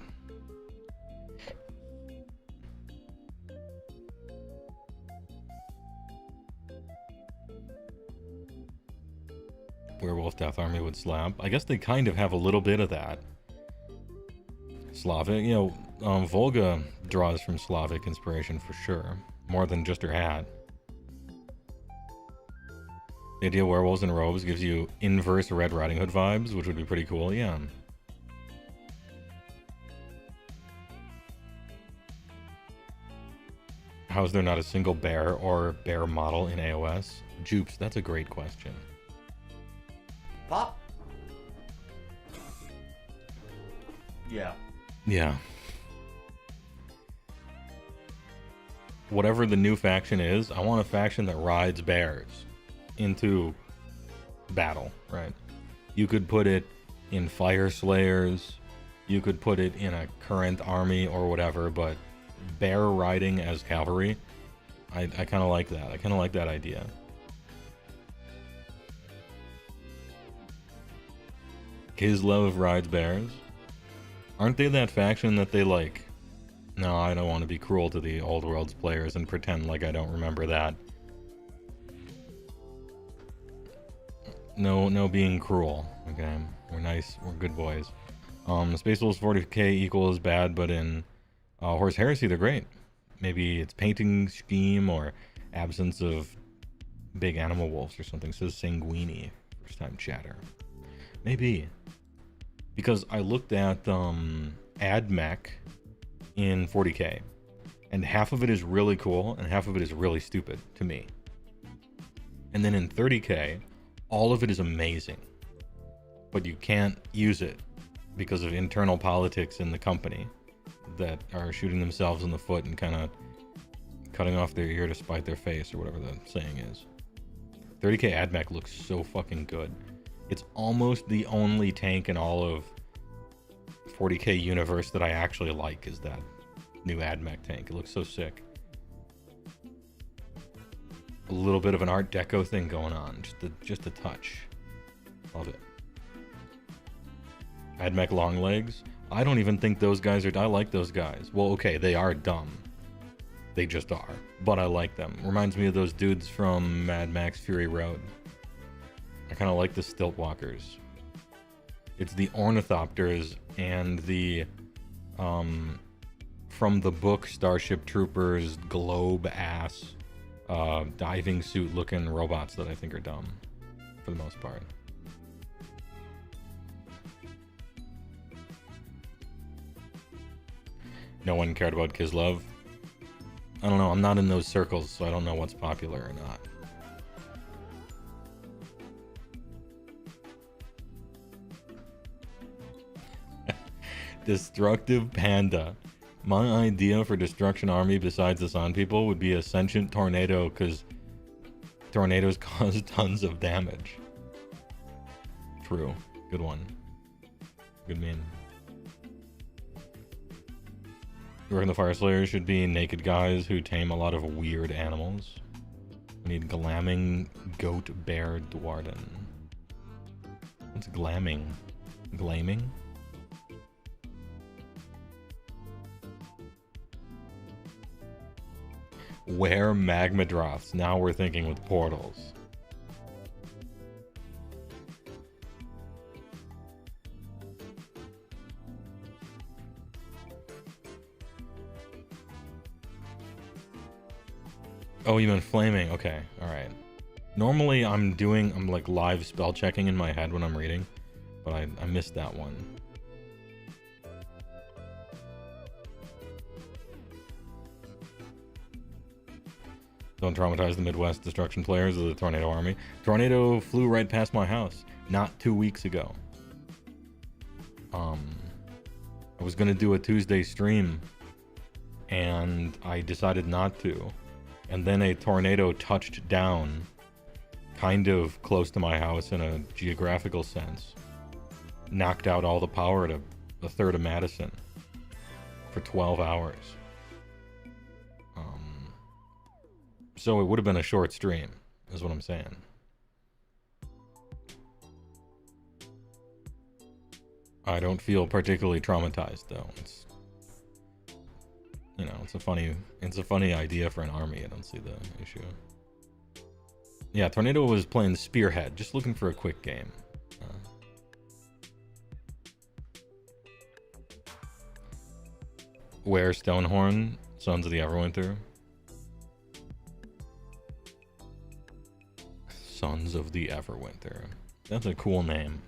Werewolf Death Army would slap. I guess they kind of have a little bit of that. Slavic, you know, Volga draws from Slavic inspiration for sure. More than just her hat. The idea of werewolves in robes gives you inverse Red Riding Hood vibes, which would be pretty cool, yeah. How is there not a single bear or bear model in AOS? Jupes, that's a great question. Pop? Yeah. Yeah. Whatever the new faction is, I want a faction that rides bears into battle, right? You could put it in Fire Slayers, you could put it in a current army or whatever, but bear riding as cavalry, I kind of like that. I kind of like that idea. Kislev rides bears. Aren't they that faction that they like, no, I don't want to be cruel to the Old Worlds players and pretend like I don't remember that. No being cruel, okay? We're nice, we're good boys. Space Wolves 40k equals bad, but in Horse Heresy they're great. Maybe it's painting scheme or absence of big animal wolves or something. Says Sanguini, first time chatter. Maybe. Because I looked at AdMech in 40k, and half of it is really cool and half of it is really stupid to me. And then in 30k, all of it is amazing, but you can't use it because of internal politics in the company that are shooting themselves in the foot and kind of cutting off their ear to spite their face, or whatever the saying is. 30k AdMech looks so fucking good. It's almost the only tank in all of 40k universe that I actually like, is that new AdMech tank. It looks so sick. A little bit of an Art Deco thing going on, just a touch. Love it. AdMech long legs. I don't even think those guys are. I like those guys. Well, okay, they are dumb. They just are. But I like them. Reminds me of those dudes from Mad Max Fury Road. I kind of like the stilt walkers. It's the ornithopters and the from the book Starship Troopers globe ass diving suit looking robots that I think are dumb for the most part. No one cared about Kislev. I don't know, I'm not in those circles, so I don't know what's popular or not. Destructive Panda. My idea for Destruction Army besides the Sun People would be a sentient tornado, because tornadoes cause tons of damage. True. Good one. Good meme. You reckon the Fire Slayers should be naked guys who tame a lot of weird animals? We need glamming goat bear dwarden. What's glamming? Glaming? Where magma drops. Now we're thinking with portals. Oh, you meant flaming. Okay, alright. Normally I'm like live spell checking in my head when I'm reading, but I missed that one. Don't traumatize the Midwest destruction players of the Tornado Army. Tornado flew right past my house not 2 weeks ago. I was gonna do a Tuesday stream and I decided not to. And then a tornado touched down kind of close to my house in a geographical sense. Knocked out all the power to a third of Madison for 12 hours. So it would have been a short stream, is what I'm saying. I don't feel particularly traumatized though. It's, you know, it's a funny idea for an army. I don't see the issue. Yeah, Tornado was playing Spearhead, just looking for a quick game. Where Stonehorn, Sons of the Everwinter. Sons of the Everwinter. That's a cool name.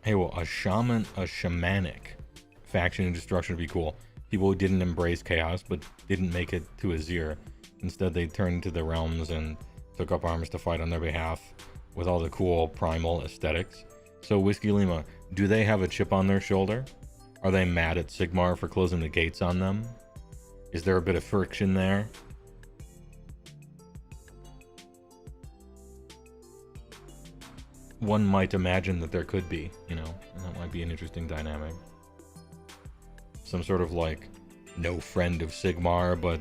Hey, well, a shamanic faction in destruction would be cool. People who didn't embrace chaos but didn't make it to Azir. Instead, they turned to the realms and took up arms to fight on their behalf with all the cool primal aesthetics. So, Whiskey Lima, do they have a chip on their shoulder? Are they mad at Sigmar for closing the gates on them? Is there a bit of friction there? One might imagine that there could be, you know, and that might be an interesting dynamic. Some sort of like, no friend of Sigmar, but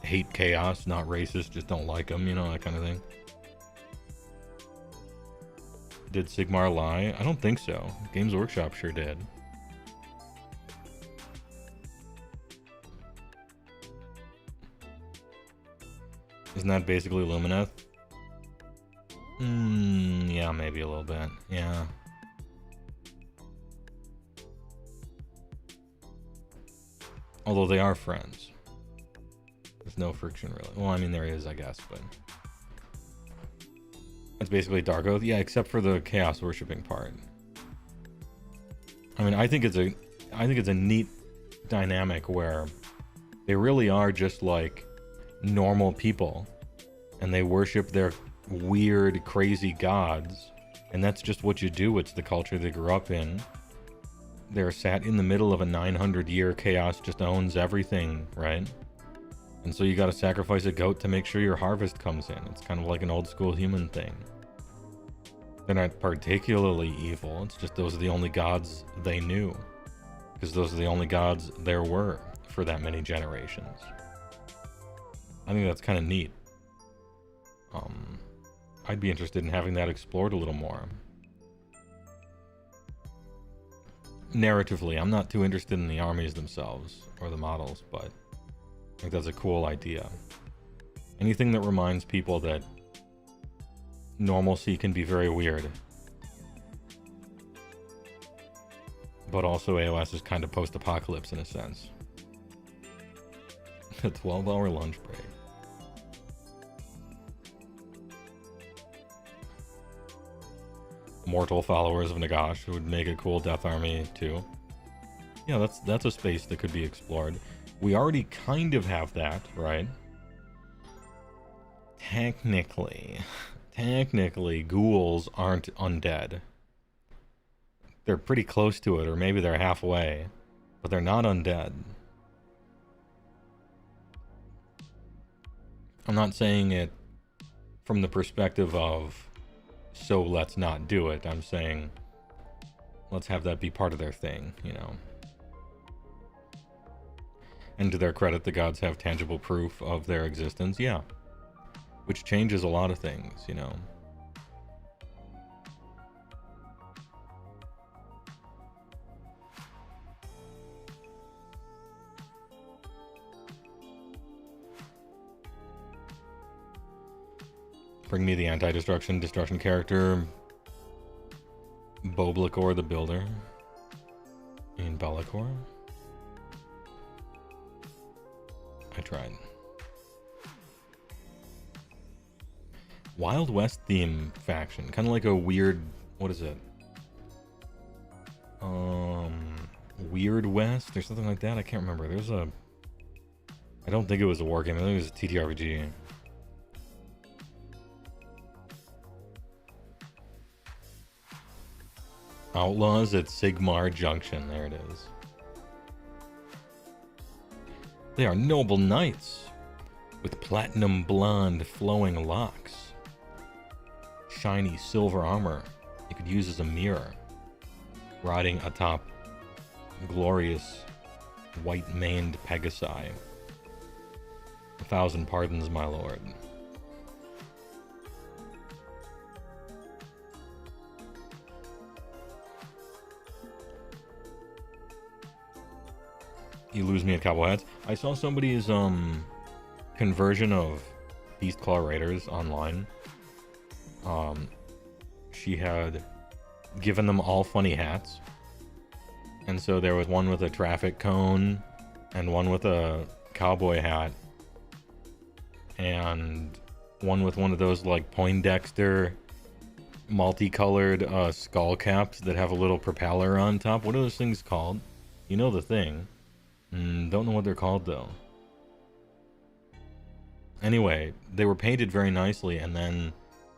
hate chaos, not racist, just don't like him, you know, that kind of thing. Did Sigmar lie? I don't think so. Games Workshop sure did. Isn't that basically Lumineth? Yeah, maybe a little bit. Yeah. Although they are friends. There's no friction really. Well, I mean there is, I guess, but It's basically Dark Oath. Yeah, except for the chaos worshipping part. I mean, I think it's a neat dynamic where they really are just like normal people and they worship their weird, crazy gods, and that's just what you do. It's the culture they grew up in. They're sat in the middle of a 900-year chaos just owns everything, right? And so you gotta sacrifice a goat to make sure your harvest comes in. It's kind of like an old school human thing. They're not particularly evil, it's just those are the only gods they knew. Because those are the only gods there were for that many generations. I think that's kind of neat. I'd be interested in having that explored a little more. Narratively, I'm not too interested in the armies themselves, or the models, but I think that's a cool idea. Anything that reminds people that normalcy can be very weird. But also AOS is kind of post-apocalypse in a sense. A 12-hour lunch break. Mortal followers of Nagash would make a cool death army too. Yeah, that's a space that could be explored. We already kind of have that, right? Technically, ghouls aren't undead. They're pretty close to it, or maybe they're halfway, but they're not undead. I'm not saying it from the perspective of, so let's not do it. I'm saying, let's have that be part of their thing, you know. And to their credit, the gods have tangible proof of their existence, yeah. Which changes a lot of things, you know. Bring me the anti-destruction, destruction character. Boblicor the Builder. In Bellicor. I tried. Wild West theme faction. Kind of like a weird... What is it? Weird West or something like that? I can't remember. There's a... I don't think it was a wargame. I think it was a TTRPG. Outlaws at Sigmar Junction. There it is. They are noble knights with platinum blonde flowing locks. Shiny silver armor you could use as a mirror. Riding atop glorious white-maned Pegasi. 1,000 pardons, my lord. You lose me at cowboy hats. I saw somebody's conversion of Beastclaw Raiders online. She had given them all funny hats. And so there was one with a traffic cone and one with a cowboy hat and one with one of those like Poindexter multicolored skull caps that have a little propeller on top. What are those things called? You know the thing. Don't know what they're called though. Anyway, they were painted very nicely, and then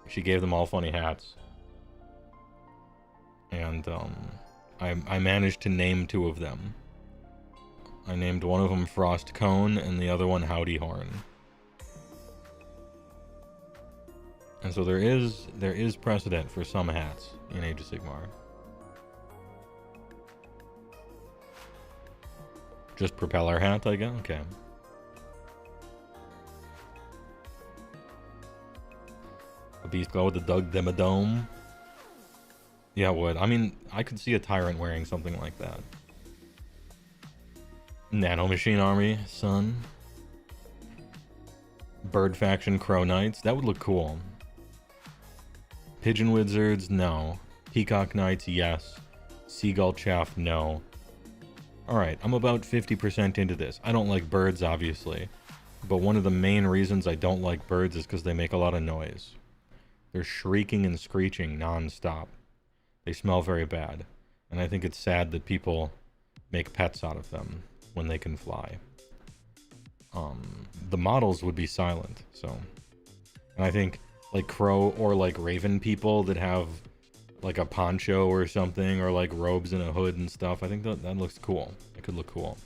she gave them all funny hats. And I managed to name 2 of them. I named one of them Frost Cone and the other one Howdy Horn. And so there is precedent for some hats in Age of Sigmar. Just propeller hat, I guess? Okay. A beast glow with the Doug Demodome. Yeah, it would. I mean, I could see a tyrant wearing something like that. Nano Machine Army, son. Bird Faction Crow Knights. That would look cool. Pigeon Wizards, no. Peacock Knights, yes. Seagull Chaff, no. Alright, I'm about 50% into this. I don't like birds, obviously. But one of the main reasons I don't like birds is because they make a lot of noise. They're shrieking and screeching non-stop. They smell very bad. And I think it's sad that people make pets out of them when they can fly. The models would be silent, so. And I think like crow or like raven people that have like a poncho or something, or like robes and a hood and stuff, I think that looks cool. It could look cool.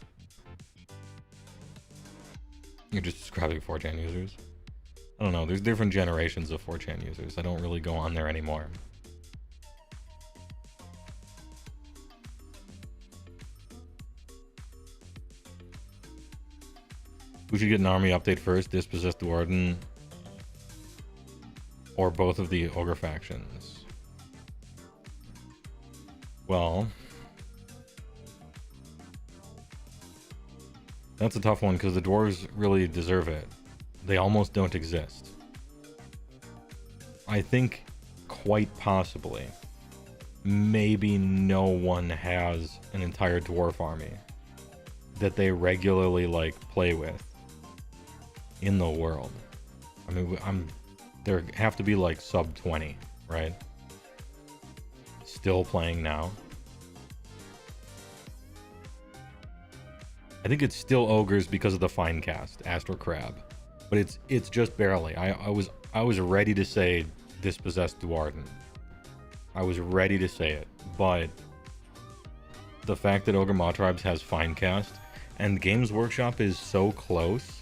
You're just describing 4chan users? I don't know, there's different generations of 4chan users. I don't really go on there anymore. Who should get an army update first? Dispossessed Warden or both of the Ogre factions? Well, that's a tough one because the dwarves really deserve it. They almost don't exist. I think quite possibly maybe no one has an entire dwarf army that they regularly like play with in the world. I mean, there have to be like sub 20, right? Still playing now. I think it's still ogres because of the Finecast, Astral Crab, but it's just barely. I was ready to say Dispossessed Dwarden. I was ready to say it, but the fact that Ogre Mawtribes has Finecast and Games Workshop is so close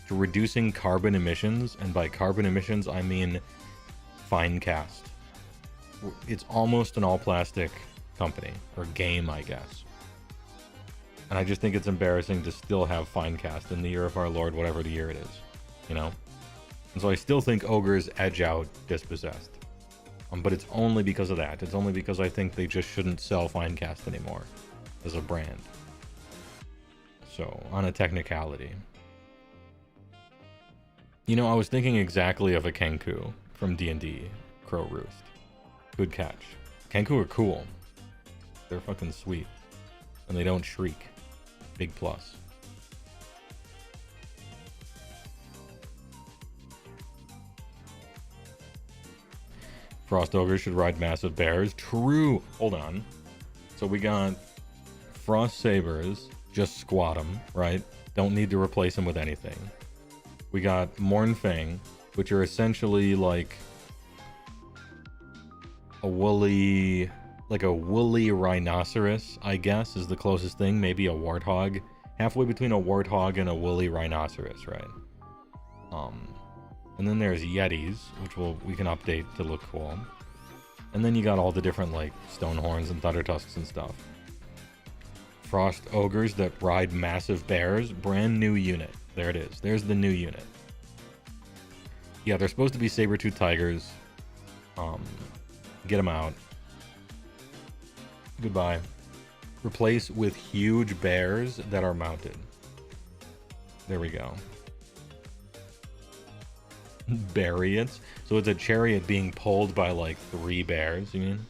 to reducing carbon emissions, and by carbon emissions I mean Finecast. It's almost an all-plastic company, or game, I guess. And I just think it's embarrassing to still have Finecast in the year of our Lord, whatever the year it is, you know? And so I still think Ogres edge out Dispossessed. But it's only because of that. It's only because I think they just shouldn't sell Finecast anymore as a brand. So, on a technicality. You know, I was thinking exactly of a Kenku from D&D, Crow Roost. Good catch. Kenku are cool. They're fucking sweet. And they don't shriek. Big plus. Frost Ogres should ride massive bears. True. Hold on. So we got Frost Sabers. Just squat them, right? Don't need to replace them with anything. We got Mournfang, which are essentially like a woolly rhinoceros, I guess, is the closest thing. Maybe a warthog. Halfway between a warthog and a woolly rhinoceros, right? And then there's Yetis, which we can update to look cool. And then you got all the different like Stonehorns and Thundertusks and stuff. Frost Ogres that ride massive bears, brand new unit. There it is. There's the new unit. Yeah, they're supposed to be saber-tooth tigers. Get them out. Goodbye. Replace with huge bears that are mounted. There we go. Bariots. So it's a chariot being pulled by like 3 bears, you mean?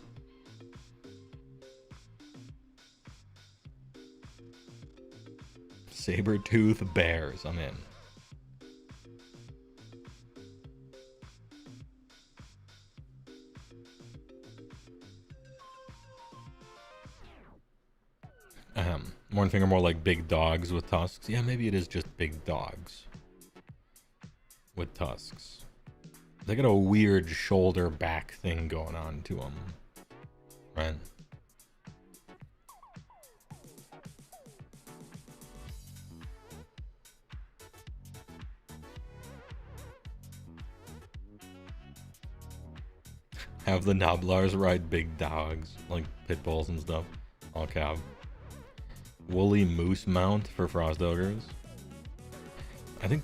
Saber-tooth bears. I'm in. Mournfang are more like big dogs with tusks. Yeah, maybe it is just big dogs with tusks. They got a weird shoulder back thing going on to them, right? Have the Noblars ride big dogs, like pit bulls and stuff. All cab. Woolly moose mount for Frost Ogres. I think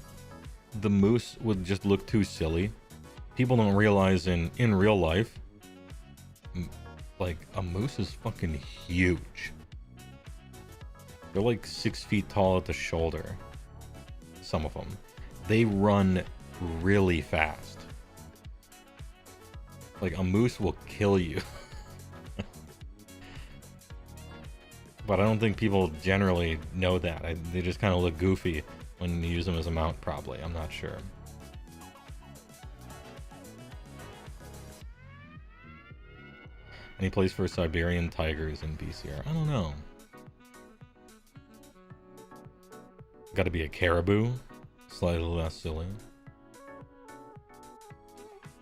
the moose would just look too silly. People don't realize in real life, like, a moose is fucking huge. They're like 6 feet tall at the shoulder. Some of them. They run really fast. Like, a moose will kill you. But I don't think people generally know that. They just kind of look goofy when you use them as a mount, probably. I'm not sure. Any place for Siberian tigers in BCR? I don't know. Got to be a caribou. Slightly less silly.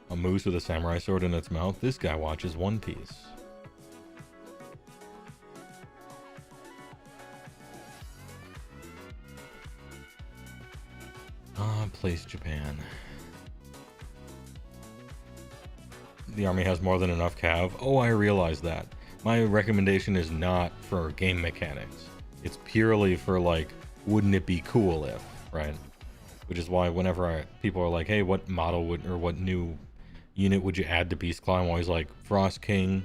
A moose with a samurai sword in its mouth. This guy watches One Piece. Place Japan. The army has more than enough cav. Oh, I realize that. My recommendation is not for game mechanics. It's purely for, like, wouldn't it be cool if, right? Which is why whenever people are like, hey, what model would, or what new unit would you add to Beast Claw? I'm always like, Frost King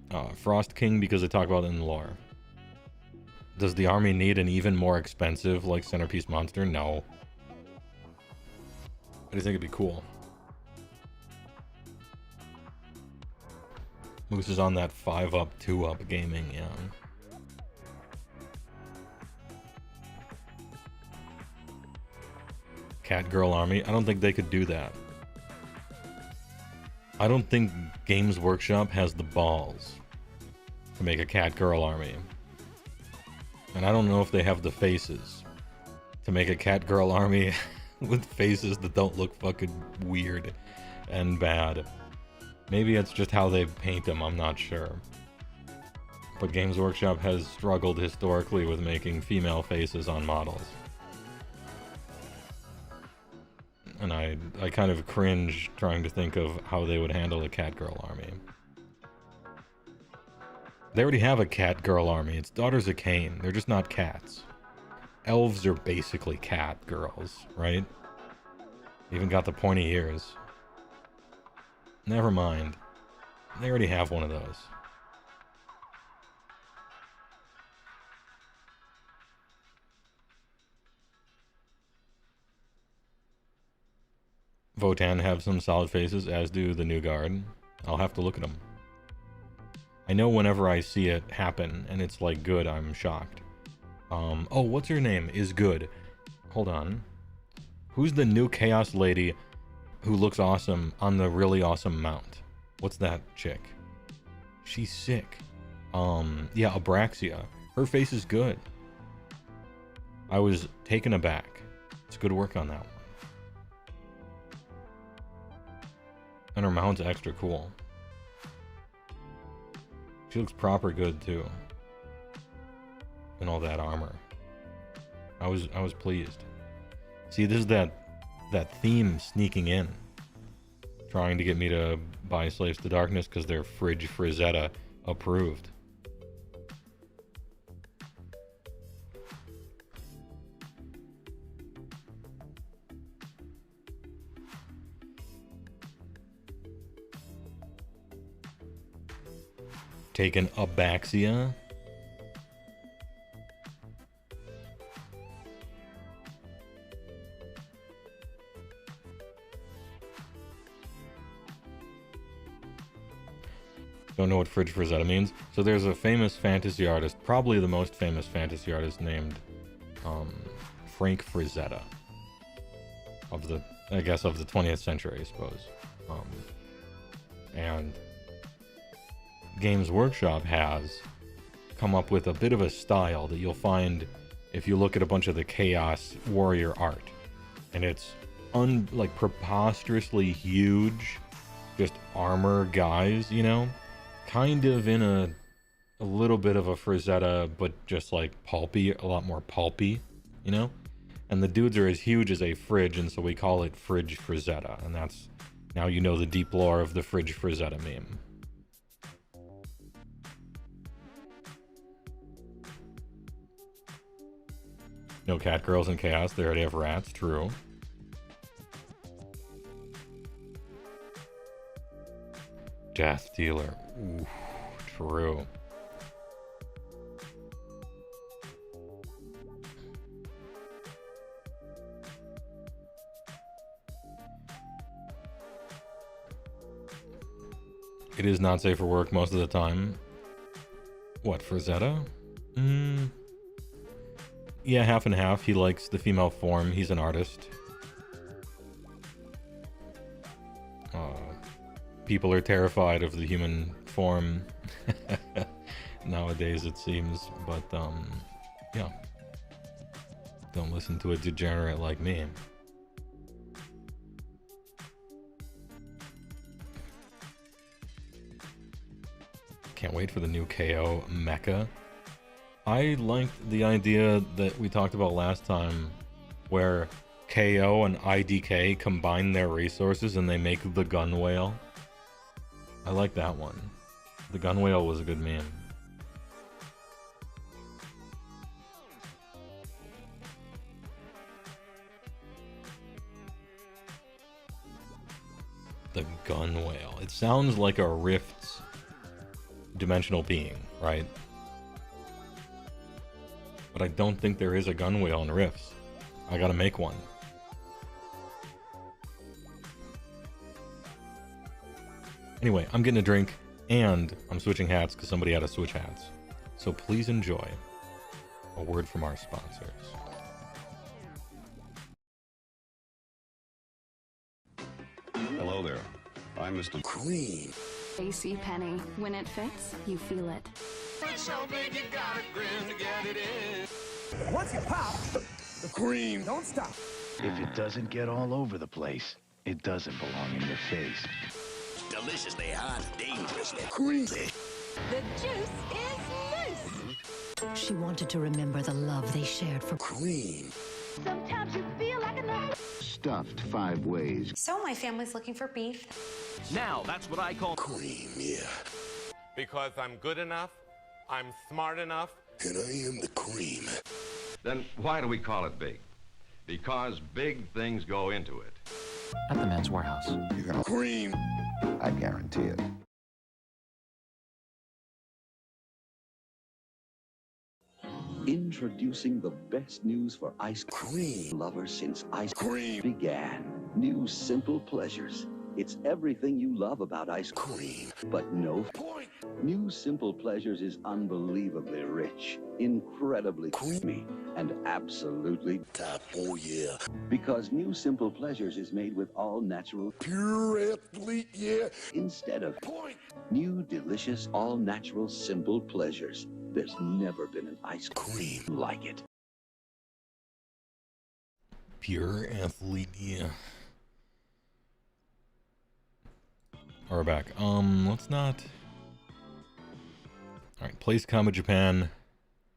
because they talk about it in the lore. Does the army need an even more expensive, like, centerpiece monster? No. I just think it'd be cool. Moose is on that 5-up, 2-up gaming, yeah. Cat Girl Army. I don't think they could do that. I don't think Games Workshop has the balls to make a Cat Girl Army. And I don't know if they have the faces to make a Cat Girl Army with faces that don't look fucking weird and bad. Maybe it's just how they paint them, I'm not sure. But Games Workshop has struggled historically with making female faces on models. And I kind of cringe trying to think of how they would handle a Cat Girl Army. They already have a Cat Girl Army. It's Daughters of Cain. They're just not cats. Elves are basically cat girls, right? Even got the pointy ears. Never mind. They already have one of those. Votan have some solid faces, as do the new guard. I'll have to look at them. I know whenever I see it happen, and it's like good, I'm shocked. Oh, what's her name? Is good. Hold on. Who's the new Chaos lady who looks awesome on the really awesome mount? What's that chick? She's sick. Yeah, Abraxia. Her face is good. I was taken aback. It's good work on that one. And her mount's extra cool. She looks proper good too. And all that armor. I was pleased. See, this is that theme sneaking in. Trying to get me to buy Slaves to Darkness because they're Frazetta approved. Taken Abaxia. Don't know what Fridge Frazetta means. So there's a famous fantasy artist, probably the most famous fantasy artist, named Frank Frazetta. Of the 20th century, I suppose. And Games Workshop has come up with a bit of a style that you'll find if you look at a bunch of the Chaos Warrior art. And it's like preposterously huge, just armor guys, you know? Kind of in a little bit of a Frazetta, but just like pulpy, a lot more pulpy, you know? And the dudes are as huge as a fridge, and so we call it Fridge Frazetta. And that's, now you know the deep lore of the Fridge Frazetta meme. No cat girls in Chaos, they already have rats, true. Death Dealer, ooh, true. It is not safe for work most of the time. What, Frazetta? Yeah, half and half. He likes the female form. He's an artist. People are terrified of the human form nowadays, it seems. But yeah, don't listen to a degenerate like me. Can't wait for the new KO mecha. I liked the idea that we talked about last time, where KO and IDK combine their resources and they make the gun whale. I like that one. The gun whale was a good meme. The gun whale. It sounds like a Rift's dimensional being, right? But I don't think there is a gun whale in Rifts. I gotta make one. Anyway, I'm getting a drink, and I'm switching hats because somebody had to switch hats. So please enjoy a word from our sponsors. Hello there. I'm Mr. Cream. AC Penny. When it fits, you feel it. Once you pop, the cream don't stop. If it doesn't get all over the place, it doesn't belong in your face. Deliciously hot, dangerously creamy. The juice is loose. She wanted to remember the love they shared for Cream. Sometimes you feel like a Stuffed 5 ways. So my family's looking for beef. Now, that's what I call Cream, yeah. Because I'm good enough, I'm smart enough. And I am the cream. Then why do we call it big? Because big things go into it. at the Men's Warehouse. You're gonna cream. I guarantee it. Introducing the best news for ice cream lovers since ice cream began. New simple pleasures. It's everything you love about ice cream, but no point. New Simple Pleasures is unbelievably rich, incredibly creamy, and absolutely top. Oh yeah. Because New Simple Pleasures is made with all natural Pure athlete, yeah. instead of Point. new delicious all natural simple pleasures. There's never been an ice cream like it. Pure athlete, yeah. We're back. Let's not. Alright, place combat Japan.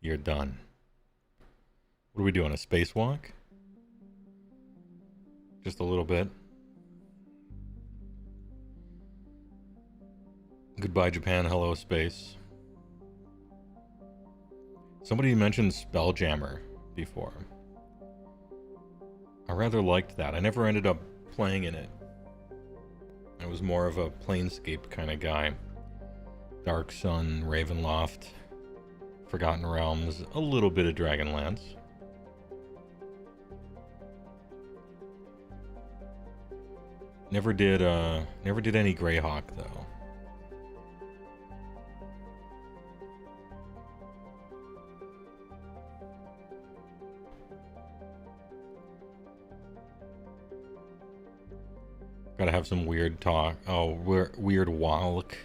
You're done. What are we doing? A spacewalk? Just a little bit. Goodbye, Japan. Hello, space. Somebody mentioned Spelljammer before. I rather liked that. I never ended up playing in it. I was more of a Planescape kind of guy. Dark Sun, Ravenloft, Forgotten Realms, a little bit of Dragonlance. Never did any Greyhawk though. Gotta have some weird talk. Oh, weird walk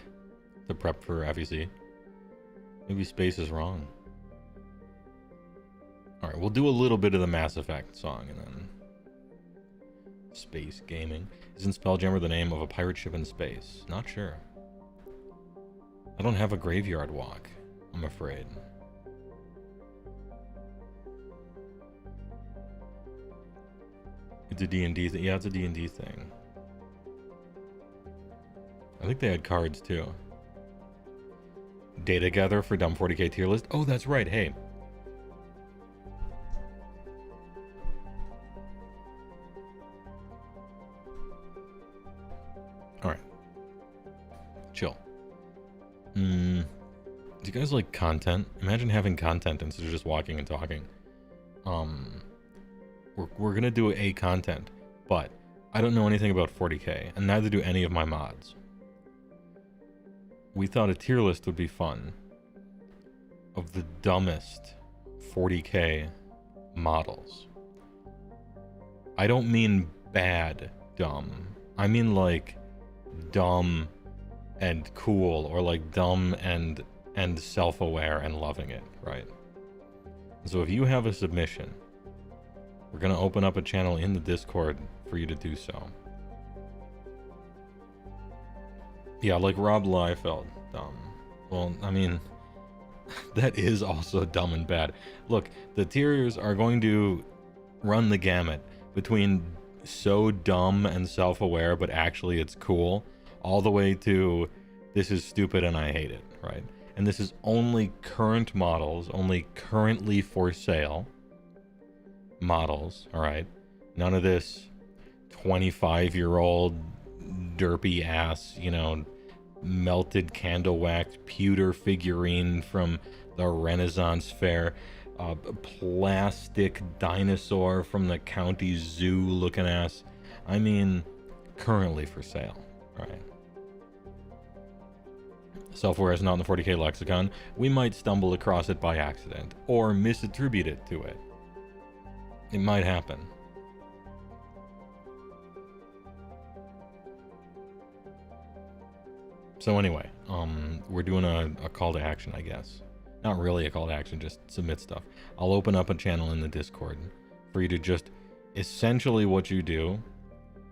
to prep for FEC. Maybe space is wrong. Alright, we'll do a little bit of the Mass Effect song and then... Space gaming. Isn't Spelljammer the name of a pirate ship in space? Not sure. I don't have a graveyard walk, I'm afraid. It's a D&D thing. Yeah, it's a D&D thing. I think they had cards too. Data gather for dumb 40k tier list. Oh, that's right. Hey. Alright. Chill. Do you guys like content? Imagine having content instead of just walking and talking. We're gonna do a content, but I don't know anything about 40k, and neither do any of my mods. We thought a tier list would be fun of the dumbest 40k models. I don't mean bad dumb. I mean like dumb and cool, or like dumb and self-aware and loving it, right? So if you have a submission, we're gonna open up a channel in the Discord for you to do so. Yeah, like Rob Liefeld, dumb. Well, I mean, that is also dumb and bad. Look, the tiers are going to run the gamut between so dumb and self-aware, but actually it's cool, all the way to this is stupid and I hate it, right? And this is only current models, only currently for sale models, all right? None of this 25-year-old derpy ass, you know, melted candle wax pewter figurine from the Renaissance Fair, plastic dinosaur from the county zoo looking ass. I mean, currently for sale, right? Self-aware is not in the 40k lexicon. We might stumble across it by accident or misattribute it to it. It might happen. So anyway, we're doing a call to action, I guess. Not really a call to action, just submit stuff. I'll open up a channel in the Discord for you to just, essentially what you do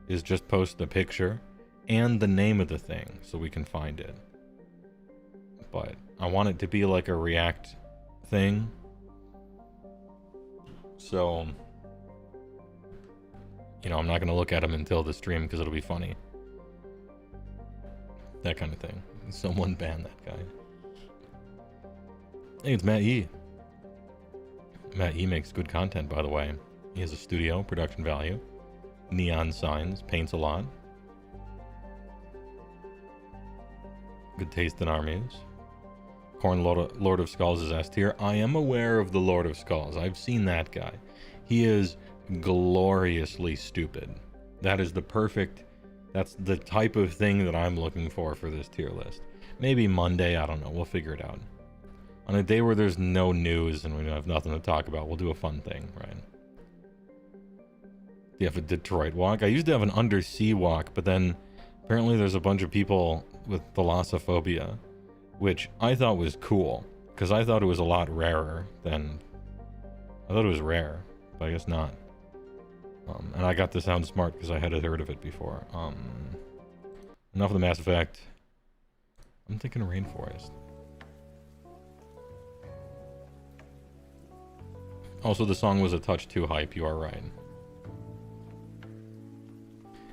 is just post the picture and the name of the thing so we can find it. But I want it to be like a React thing. So, you know, I'm not going to look at them until the stream because it'll be funny. That kind of thing. Someone ban that guy. Hey, it's Matt E. Matt E makes good content, by the way. He has a studio, production value, neon signs, paints a lot. Good taste in armies. Corn Lord of Skulls is S tier. I am aware of the Lord of Skulls. I've seen that guy. He is gloriously stupid. That is the perfect... That's the type of thing that I'm looking for this tier list. Maybe Monday, I don't know. We'll figure it out. On a day where there's no news and we have nothing to talk about, we'll do a fun thing, right? Do you have a Detroit walk? I used to have an undersea walk, but then apparently there's a bunch of people with thalassophobia, which I thought was cool, because I thought it was a lot rarer than... I thought it was rare, but I guess not. And I got to sound smart because I had heard of it before. Enough of the Mass Effect. I'm thinking Rainforest. Also, the song was a touch too hype, you are right.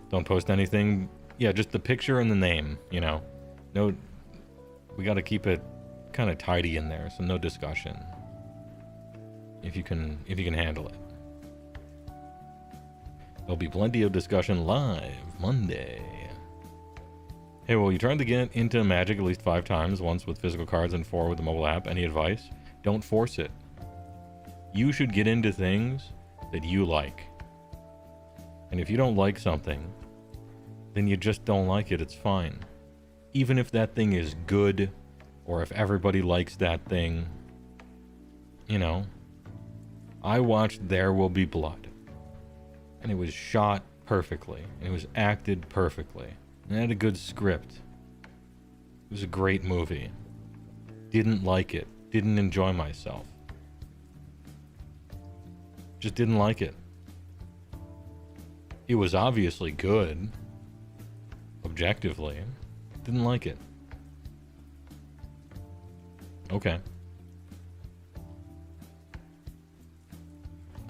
Don't post anything. Yeah, just the picture and the name, you know. No, we got to keep it kind of tidy in there, so no discussion. If you can handle it. There'll be plenty of discussion live Monday. Hey, well, you tried to get into Magic at least 5 times, once with physical cards and 4 with the mobile app. Any advice? Don't force it. You should get into things that you like. And if you don't like something, then you just don't like it. It's fine. Even if that thing is good, or if everybody likes that thing, you know. I watched There Will Be Blood. And it was shot perfectly. And it was acted perfectly. And it had a good script. It was a great movie. Didn't like it. Didn't enjoy myself. Just didn't like it. It was obviously good. Objectively. Didn't like it. Okay.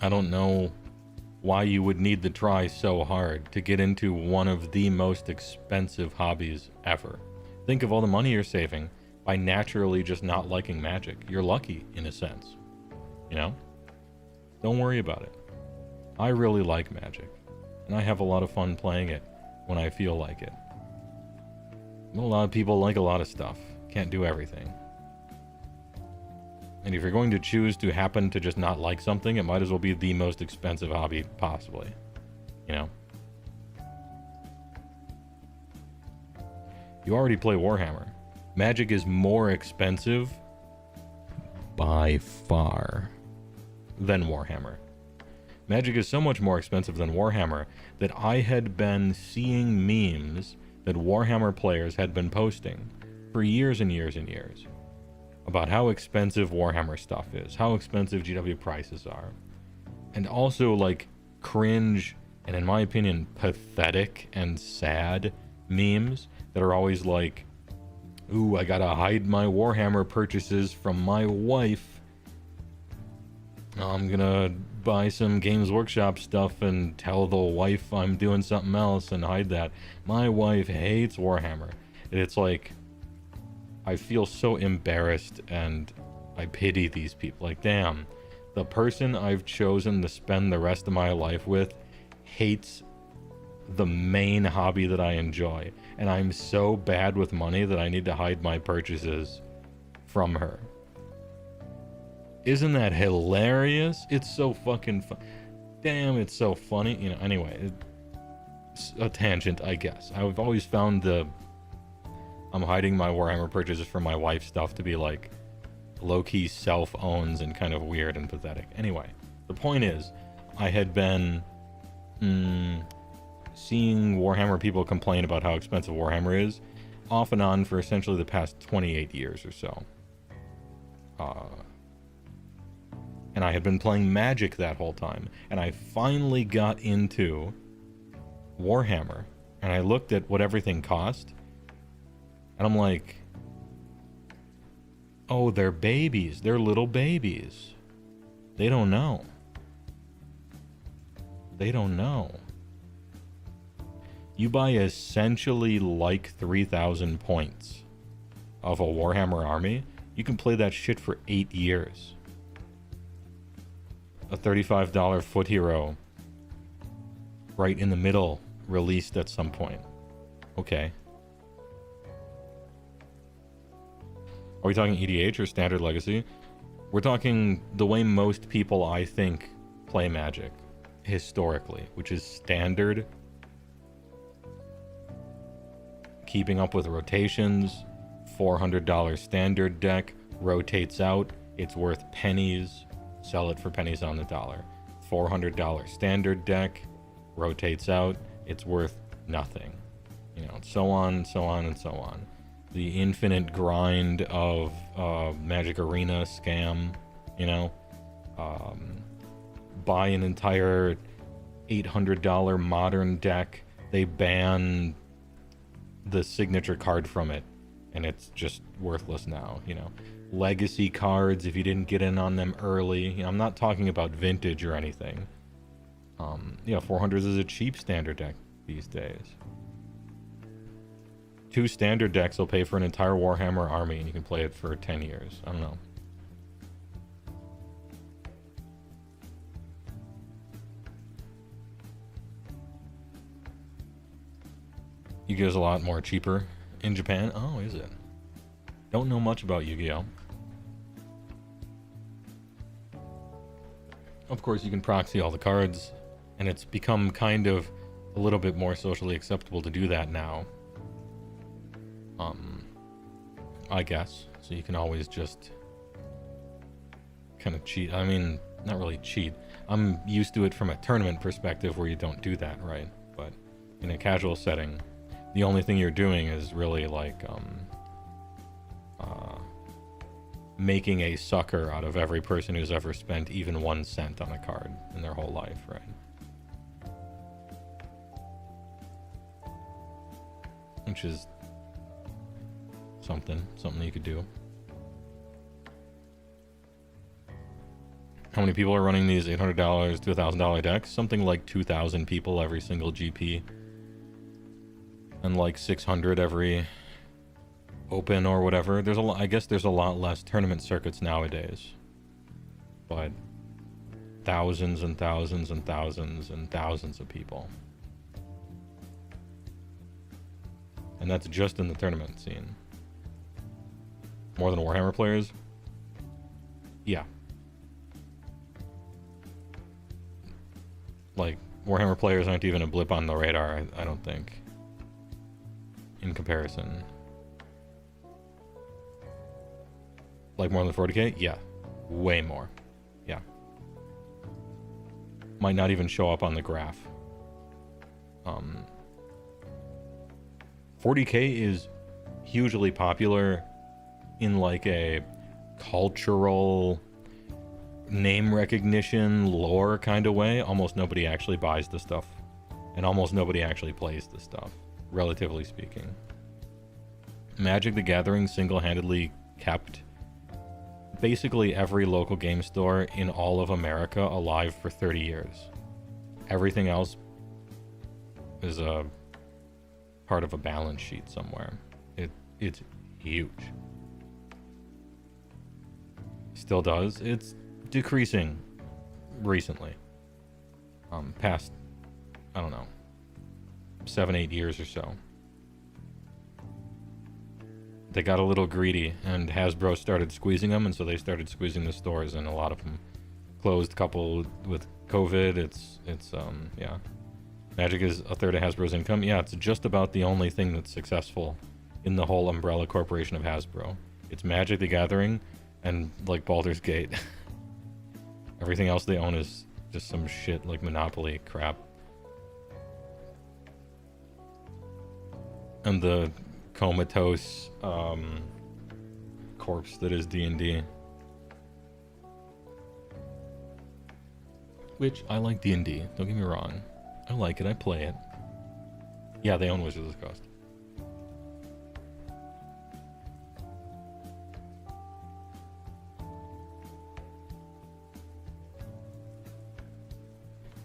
I don't know why you would need to try so hard to get into one of the most expensive hobbies ever. Think of all the money you're saving by naturally just not liking Magic. You're lucky, in a sense. You know? Don't worry about it. I really like Magic, and I have a lot of fun playing it when I feel like it. A lot of people like a lot of stuff. Can't do everything. And if you're going to choose to happen to just not like something, it might as well be the most expensive hobby possibly. You know? You already play Warhammer. Magic is more expensive by far than Warhammer. Magic is so much more expensive than Warhammer that I had been seeing memes that Warhammer players had been posting for years and years and years about how expensive Warhammer stuff is, how expensive GW prices are, and also like cringe and, in my opinion, pathetic and sad memes that are always like, ooh, I gotta hide my Warhammer purchases from my wife. I'm gonna buy some Games Workshop stuff and tell the wife I'm doing something else and hide that. My wife hates Warhammer. And it's like, I feel so embarrassed and I pity these people. Like, damn, the person I've chosen to spend the rest of my life with hates the main hobby that I enjoy. And I'm so bad with money that I need to hide my purchases from her. Isn't that hilarious? It's so fucking fun. Damn, it's so funny. You know, anyway, it's a tangent, I guess. I've always found I'm hiding my Warhammer purchases from my wife's stuff to be like low-key self-owns and kind of weird and pathetic. Anyway, the point is, I had been seeing Warhammer people complain about how expensive Warhammer is off and on for essentially the past 28 years or so. And I had been playing Magic that whole time, and I finally got into Warhammer, and I looked at what everything cost, and I'm like, oh, they're babies. They're little babies. They don't know. They don't know. You buy essentially like 3,000 points of a Warhammer army. You can play that shit for 8 years. A $35 foot hero right in the middle, released at some point. Okay. Are we talking EDH or standard legacy? We're talking the way most people, I think, play Magic historically, which is standard, keeping up with rotations, $400 standard deck, rotates out, it's worth pennies, sell it for pennies on the dollar. $400 standard deck, rotates out, it's worth nothing. You know, so on, so on, and so on. The infinite grind of Magic Arena scam, you know. Buy an entire $800 modern deck, they ban the signature card from it, and it's just worthless now, you know. Legacy cards, if you didn't get in on them early, you know, I'm not talking about vintage or anything. Yeah, 400s is a cheap standard deck these days. 2 standard decks will pay for an entire Warhammer army, and you can play it for 10 years. I don't know. Yu-Gi-Oh's a lot more cheaper in Japan. Oh, is it? Don't know much about Yu-Gi-Oh. Of course, you can proxy all the cards, and it's become kind of a little bit more socially acceptable to do that now. I guess. So you can always just kind of cheat. I mean, not really cheat. I'm used to it from a tournament perspective where you don't do that, right? But in a casual setting, the only thing you're doing is really like making a sucker out of every person who's ever spent even 1 cent on a card in their whole life, right? Which is something you could do. How many people are running these $800 to $1,000 decks? Something like 2,000 people every single GP. And like 600 every open or whatever. There's a lot, I guess there's a lot less tournament circuits nowadays. But thousands and thousands and thousands and thousands of people. And that's just in the tournament scene. More than Warhammer players? Yeah. Like, Warhammer players aren't even a blip on the radar, I don't think. In comparison. Like more than 40k? Yeah. Way more. Yeah. Might not even show up on the graph. 40K is hugely popular in like a cultural name recognition lore kind of way. Almost nobody actually buys the stuff, and almost nobody actually plays the stuff, relatively speaking. Magic the Gathering single-handedly kept basically every local game store in all of America alive for 30 years. Everything else is a part of a balance sheet somewhere. It's huge. Still does. It's decreasing recently. Past, I don't know, 7-8 years or so. They got a little greedy, and Hasbro started squeezing them, and so they started squeezing the stores, and a lot of them closed. Coupled with COVID, it's yeah. Magic is a third of Hasbro's income. Yeah, it's just about the only thing that's successful in the whole umbrella corporation of Hasbro. It's Magic the Gathering and like Baldur's Gate. Everything else they own is just some shit like Monopoly crap. And the comatose corpse that is D&D. Which, I like D&D, don't get me wrong. I like it, I play it. Yeah, they own Wizards of the Coast.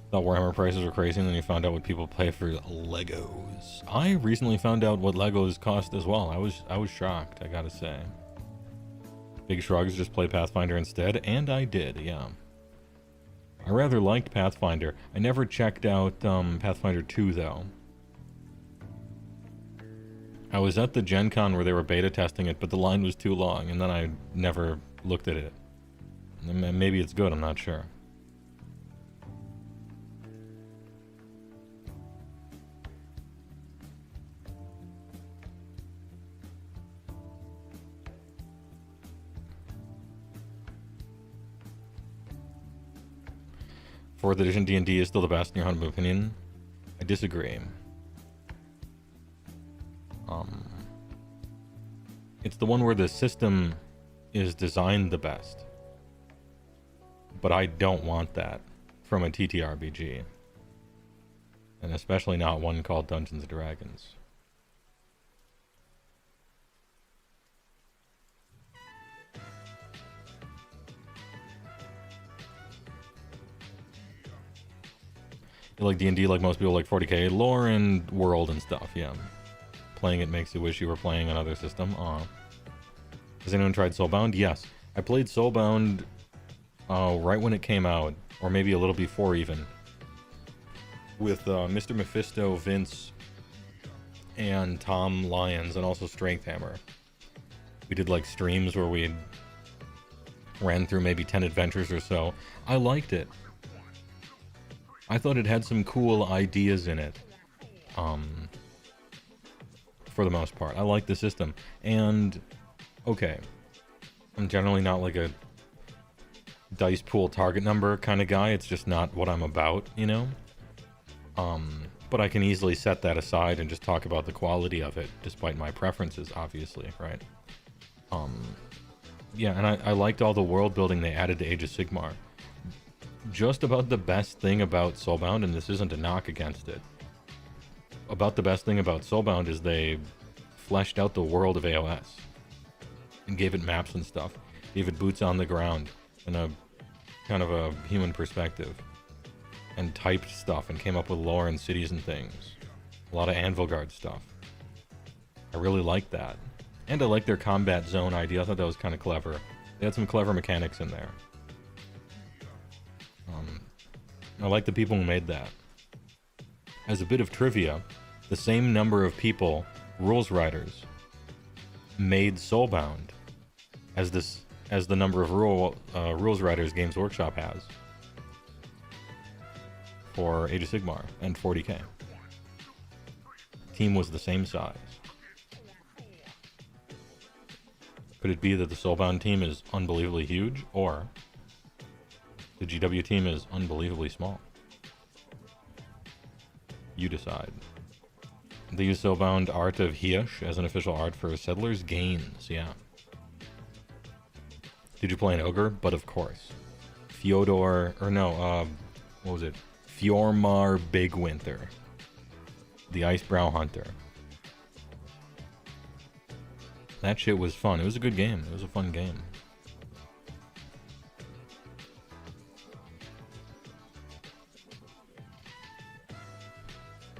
Thought Warhammer prices were crazy, and then you found out what people pay for Legos. I recently found out what Legos cost as well. I was shocked, I gotta say. Big shrugs, just play Pathfinder instead, and I did, yeah. I rather liked Pathfinder. I never checked out Pathfinder 2 though. I was at the Gen Con where they were beta testing it, but the line was too long, and then I never looked at it. Maybe it's good, I'm not sure. Fourth edition D&D is still the best in your humble opinion? I disagree. It's the one where the system is designed the best. But I don't want that from a TTRPG. And especially not one called Dungeons & Dragons. You like D&D like most people like 40K lore and world and stuff, yeah. Playing it makes you wish you were playing another system. Aw. Has anyone tried Soulbound? Yes. I played Soulbound right when it came out, or maybe a little before even. With Mr. Mephisto, Vince, and Tom Lyons, and also Strengthhammer. We did like streams where we ran through maybe 10 adventures or so. I liked it. I thought it had some cool ideas in it. For the most part. I like the system. And, okay. I'm generally not like a dice pool target number kind of guy. It's just not what I'm about, you know? But I can easily set that aside and just talk about the quality of it, despite my preferences, obviously, right? Yeah, and I liked all the world building they added to Age of Sigmar. Just about the best thing about Soulbound, and this isn't a knock against it, about the best thing about Soulbound is they fleshed out the world of AOS and gave it maps and stuff, gave it boots on the ground and a kind of a human perspective, and typed stuff and came up with lore and cities and things. A lot of Anvilgard stuff. I really liked that. And I liked their combat zone idea. I thought that was kind of clever. They had some clever mechanics in there. I like the people who made that. As a bit of trivia, the same number of people, rules writers, made Soulbound as the number of rules writers Games Workshop has for Age of Sigmar and 40K. Team was the same size. Could it be that the Soulbound team is unbelievably huge, or the GW team is unbelievably small? You decide. They use Soulbound art of Hiosh as an official art for Settlers Gains, yeah. Did you play an ogre? But of course. Fyodor, or no, what was it? Fjormar Bigwinter. The Icebrow Hunter. That shit was fun. It was a good game. It was a fun game.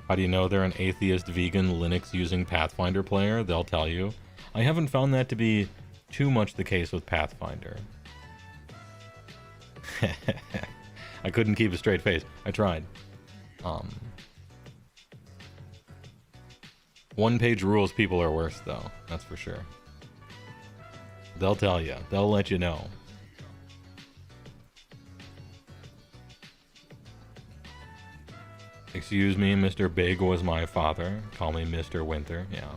How do you know they're an atheist, vegan, Linux-using Pathfinder player? They'll tell you. I haven't found that to be too much the case with Pathfinder. I couldn't keep a straight face. I tried. One-page rules people are worse, though. That's for sure. They'll tell you. They'll let you know. Excuse me, Mr. Big was my father. Call me Mr. Winter. Yeah.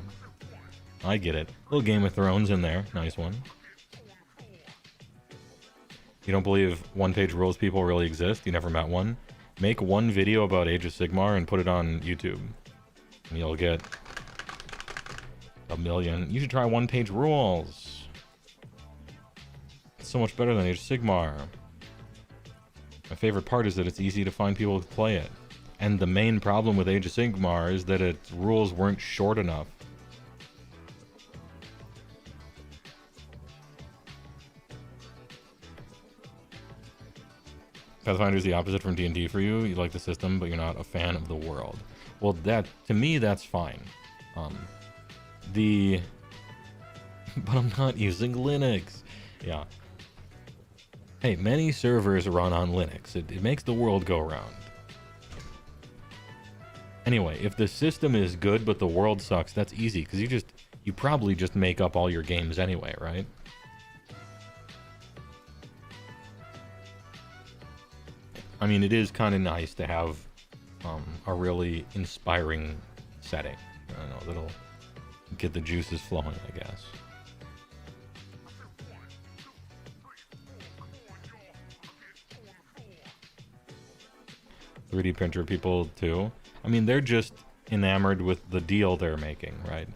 I get it. Little Game of Thrones in there. Nice one. You don't believe one-page rules people really exist? You never met one? Make one video about Age of Sigmar and put it on YouTube. And you'll get a million. You should try one-page rules. It's so much better than Age of Sigmar. My favorite part is that it's easy to find people to play it. And the main problem with Age of Sigmar is that its rules weren't short enough. Pathfinder is the opposite from D&D for you. You like the system, but you're not a fan of the world. Well, that, to me, that's fine. But I'm not using Linux. Yeah. Hey, many servers run on Linux. It makes the world go round. Anyway, if the system is good but the world sucks, that's easy, because you probably just make up all your games anyway, right? I mean, it is kind of nice to have a really inspiring setting. I don't know, that'll get the juices flowing, I guess. .3D printer people too. I mean, they're just enamored with the deal they're making, right?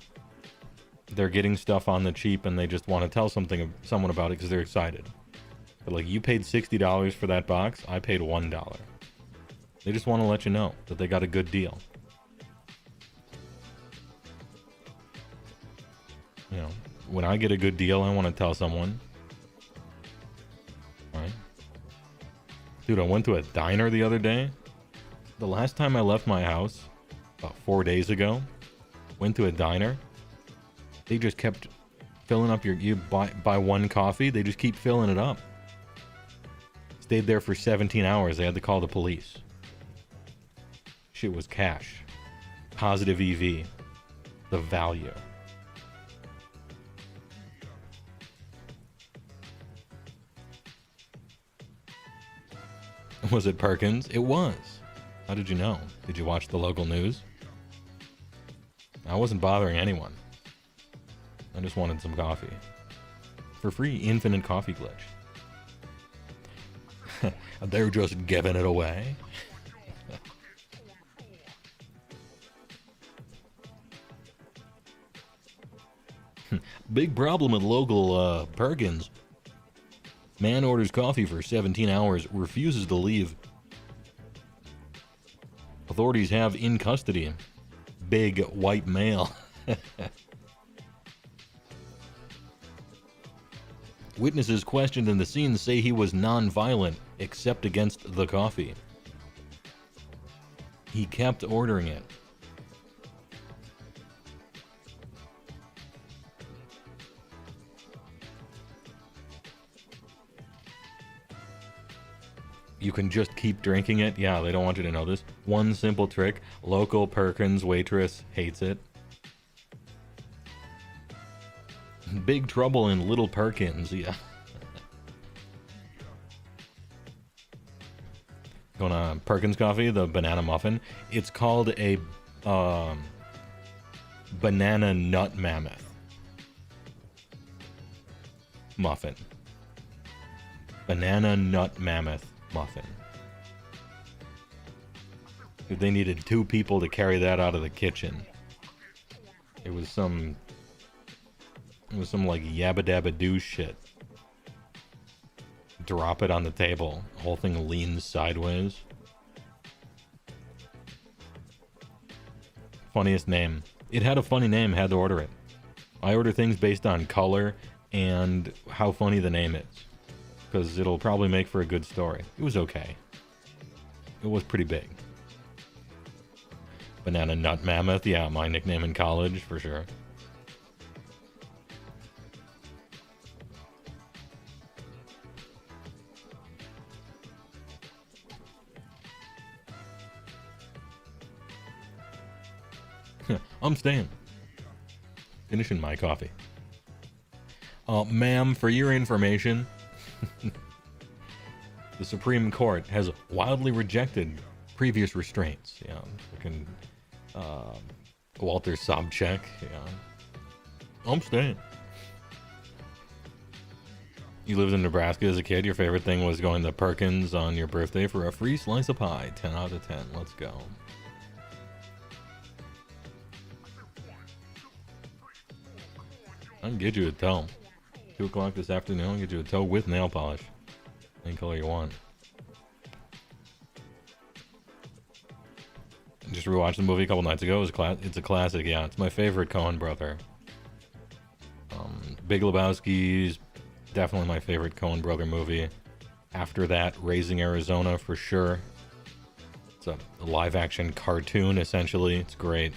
They're getting stuff on the cheap and they just want to tell someone about it because they're excited. But like, you paid $60 for that box, I paid $1. They just want to let you know that they got a good deal. You know, when I get a good deal, I want to tell someone. Right? Dude, I went to a diner the other day. The last time I left my house, about 4 days ago, went to a diner. They just kept filling up you buy one coffee, they just keep filling it up. Stayed there for 17 hours. They had to call the police. Shit was cash. Positive EV. The value. Was it Perkins? It was. How did you know? Did you watch the local news? I wasn't bothering anyone. I just wanted some coffee. For free, infinite coffee glitch. They're just giving it away. Big problem at local Perkins. Man orders coffee for 17 hours, refuses to leave. Authorities have in custody. Big white male. Witnesses questioned in the scene say he was non-violent, except against the coffee. He kept ordering it. You can just keep drinking it? Yeah, they don't want you to know this. One simple trick. Local Perkins waitress hates it. Big trouble in Little Perkins, yeah. Going on Perkins coffee, the banana muffin. It's called a banana nut mammoth muffin. Banana nut mammoth muffin. Dude, they needed 2 people to carry that out of the kitchen. It was some like yabba dabba doo shit. Drop it on the table. The whole thing leans sideways. Funniest name. It had a funny name, had to order it. I order things based on color and how funny the name is. Because it'll probably make for a good story. It was okay. It was pretty big. Banana Nut Mammoth, yeah, my nickname in college, for sure. I'm staying. Finishing my coffee. Ma'am, for your information, the Supreme Court has wildly rejected previous restraints. Yeah, fucking Walter Sobchak. Yeah, I'm staying. You lived in Nebraska as a kid. Your favorite thing was going to Perkins on your birthday for a free slice of pie. 10 out of 10. Let's go. I can get you a toe. 2 o'clock this afternoon, I'll get you a toe with nail polish. Any color you want. Just rewatched the movie a couple nights ago. It's a classic, yeah. It's my favorite Coen brother. Big Lebowski's definitely my favorite Coen brother movie. After that, Raising Arizona for sure. It's a live action cartoon essentially. It's great.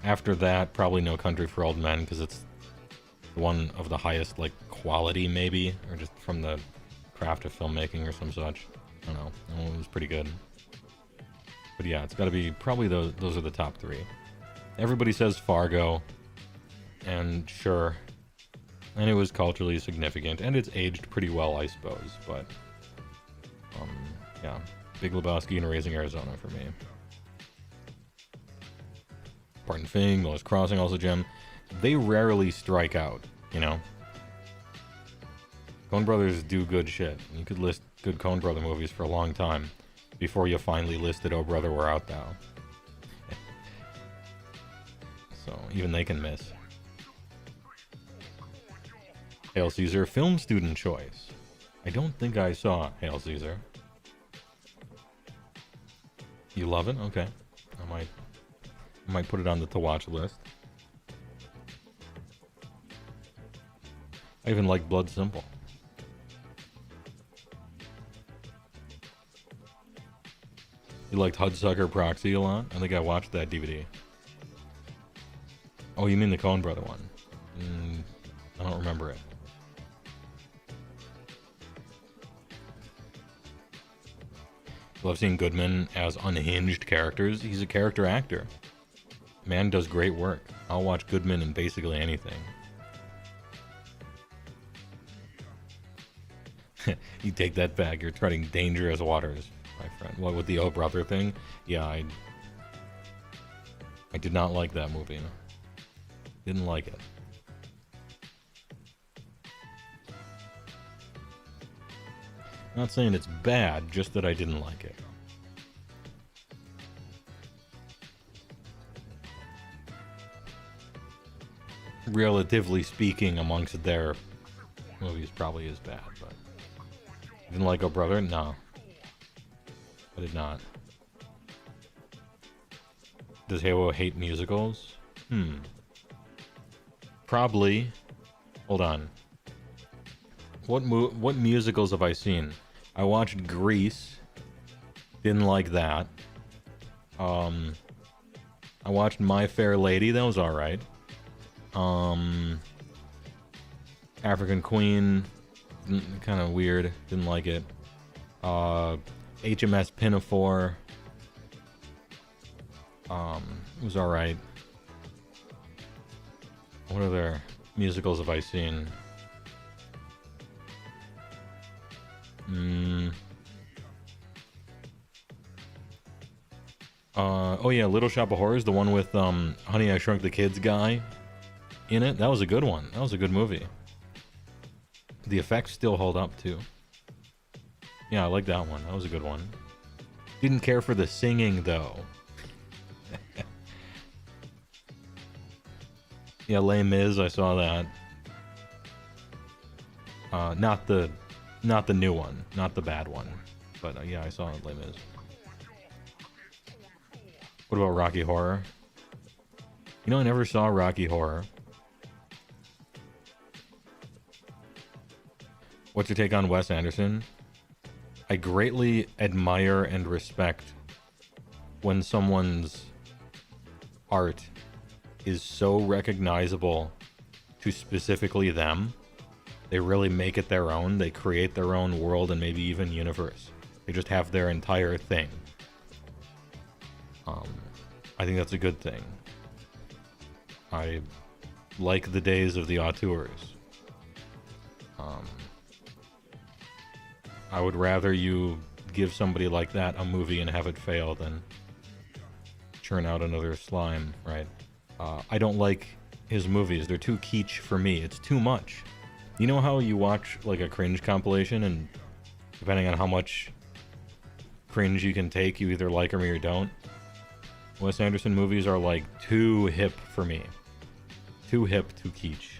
After that, probably No Country for Old Men, because it's one of the highest, like, quality, maybe, or just from the craft of filmmaking or some such. I don't know. It was pretty good. But yeah, it's got to be probably those are the top 3. Everybody says Fargo, and sure, and it was culturally significant, and it's aged pretty well, I suppose. But yeah, Big Lebowski and Raising Arizona for me. Barton Fink, Miller's Crossing, also Gem. They rarely strike out, you know? Coen Brothers do good shit. You could list good Coen Brother movies for a long time before you finally listed Oh Brother, Where Art Thou? So, even they can miss. Hail Caesar, film student choice. I don't think I saw Hail Caesar. You love it? Okay. I might put it on the to-watch list. I even like Blood Simple. You liked Hudsucker Proxy a lot? I think I watched that DVD. Oh, you mean the Coen Brother one? I don't remember it. Love seeing Goodman as unhinged characters. He's a character actor. Man does great work. I'll watch Goodman in basically anything. You take that back. You're treading dangerous waters, my friend. What, with the Oh Brother thing? Yeah, I did not like that movie. Didn't like it. Not saying it's bad, just that I didn't like it. Relatively speaking, amongst their movies, probably is bad, but didn't like Oh Brother? No, I did not. Does HeyWoah hate musicals? Probably. Hold on. What musicals have I seen? I watched Grease. Didn't like that. I watched My Fair Lady. That was alright. African Queen, kind of weird, didn't like it. HMS Pinafore, it was alright. What other musicals have I seen? Oh yeah, Little Shop of Horrors, the one with Honey, I Shrunk the Kids guy in it. That was a good one. That was a good movie. The effects still hold up too. Yeah, I like that one. That was a good one. Didn't care for the singing though. Yeah, Les Mis, I saw that. Not the new one, not the bad one, but yeah, I saw Les Mis. What about Rocky Horror? You know, I never saw Rocky Horror. What's your take on Wes Anderson? I greatly admire and respect when someone's art is so recognizable to specifically them. They really make it their own. They create their own world and maybe even universe. They just have their entire thing. I think that's a good thing. I like the days of the auteurs. I would rather you give somebody like that a movie and have it fail than churn out another slime, right? I don't like his movies. They're too kitsch for me. It's too much. You know how you watch like a cringe compilation and depending on how much cringe you can take, you either like them or you don't? Wes Anderson movies are like too hip for me. Too hip, too kitsch.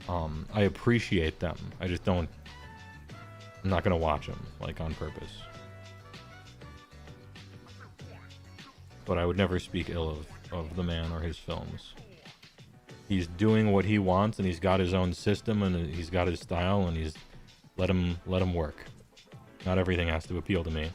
I appreciate them. I just don't... I'm not gonna watch them, like, on purpose. But I would never speak ill of the man or his films. He's doing what he wants, and he's got his own system, and he's got his style, and he's... Let him work. Not everything has to appeal to me.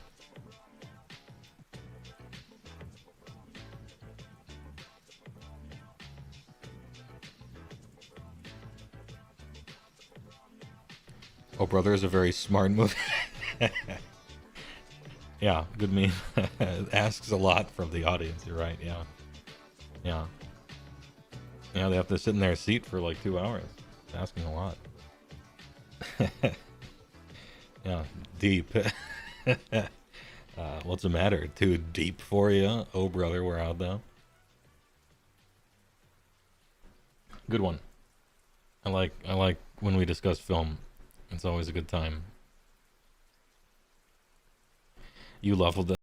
Oh, Brother is a very smart movie. Yeah, good meme. Asks a lot from the audience, you're right, yeah. Yeah. Yeah, they have to sit in their seat for like 2 hours. It's asking a lot. Yeah, deep. What's the matter? Too deep for you? Oh, brother, we're out though. Good one. I like when we discuss film. It's always a good time. You leveled it.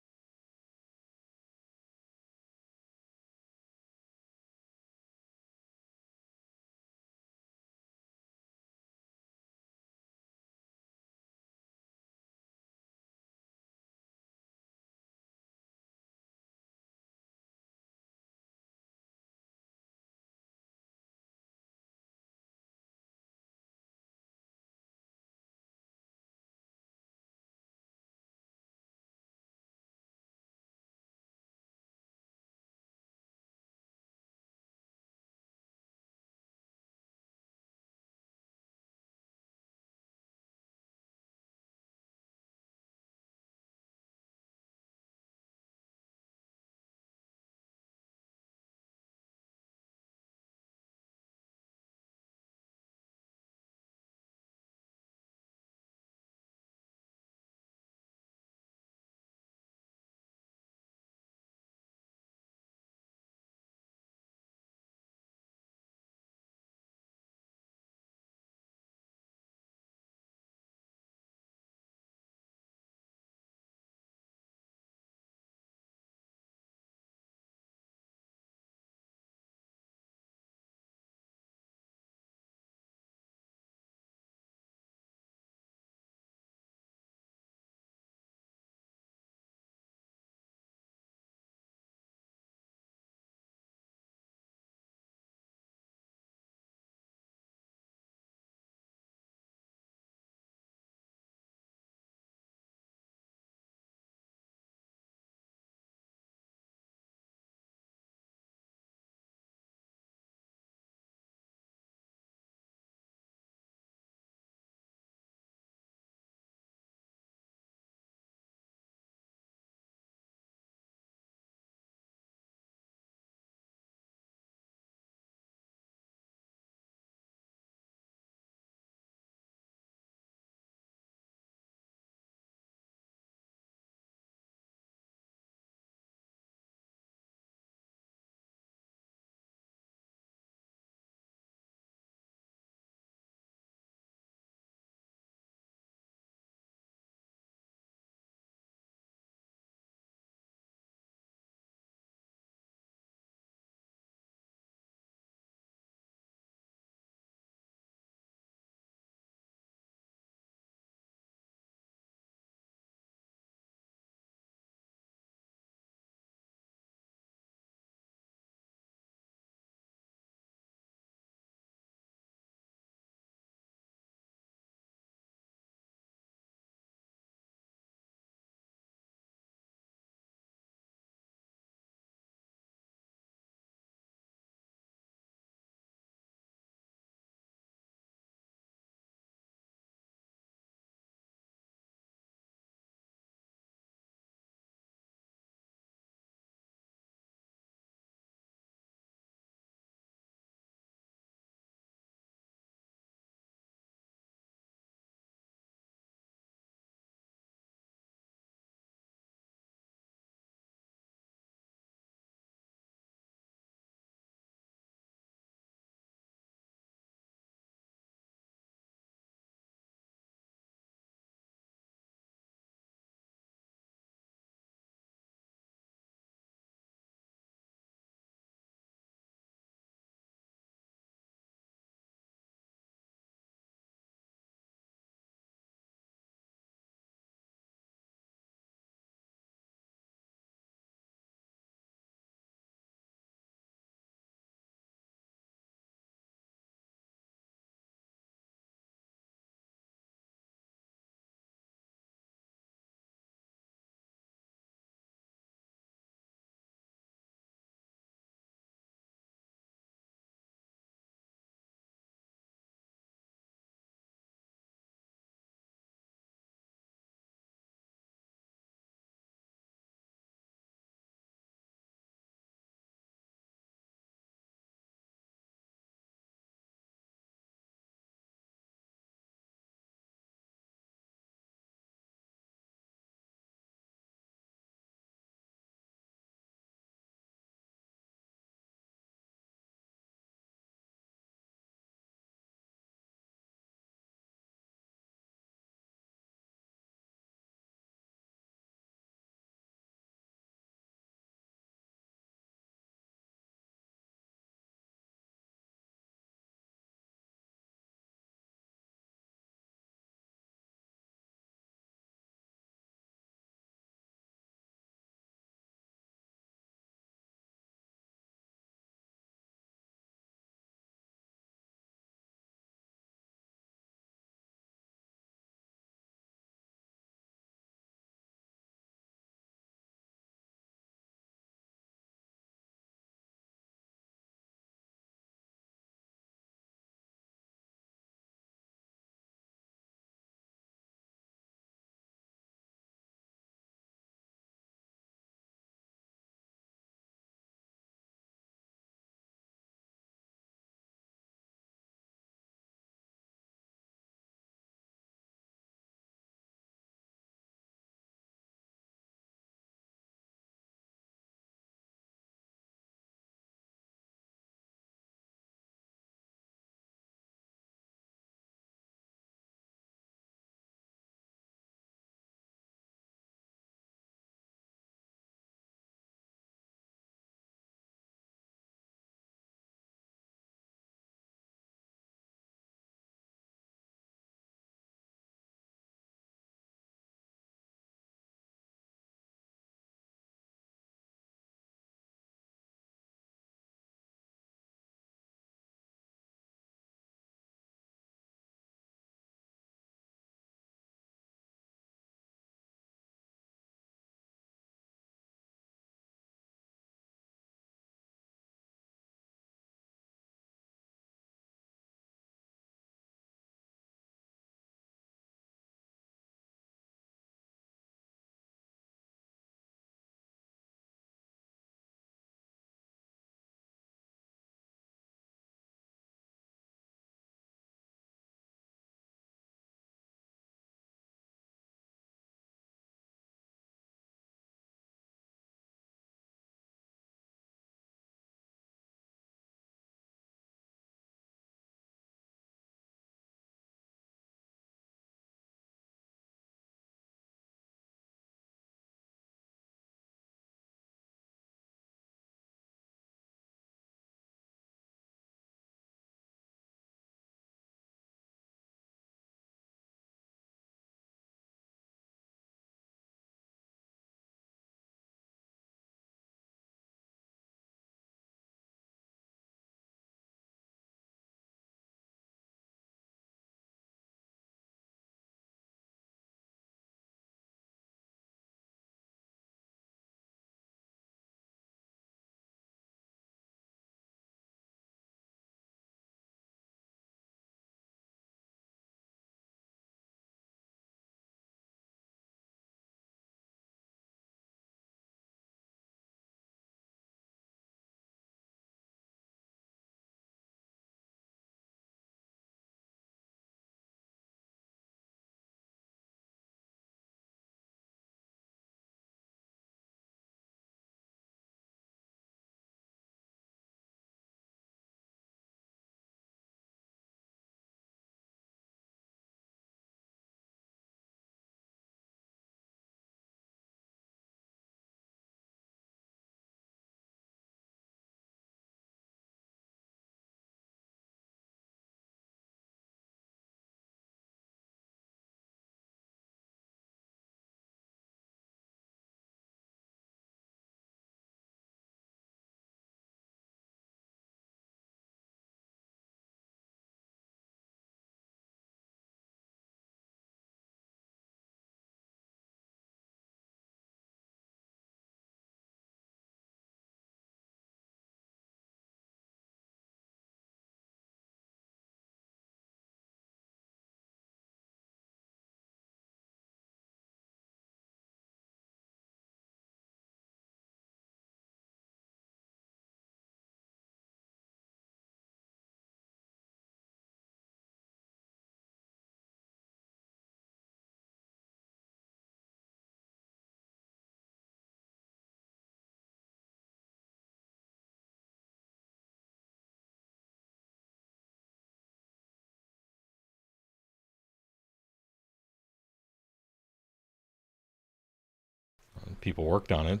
people worked on it.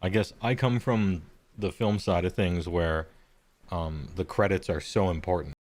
I guess I come from the film side of things where the credits are so important.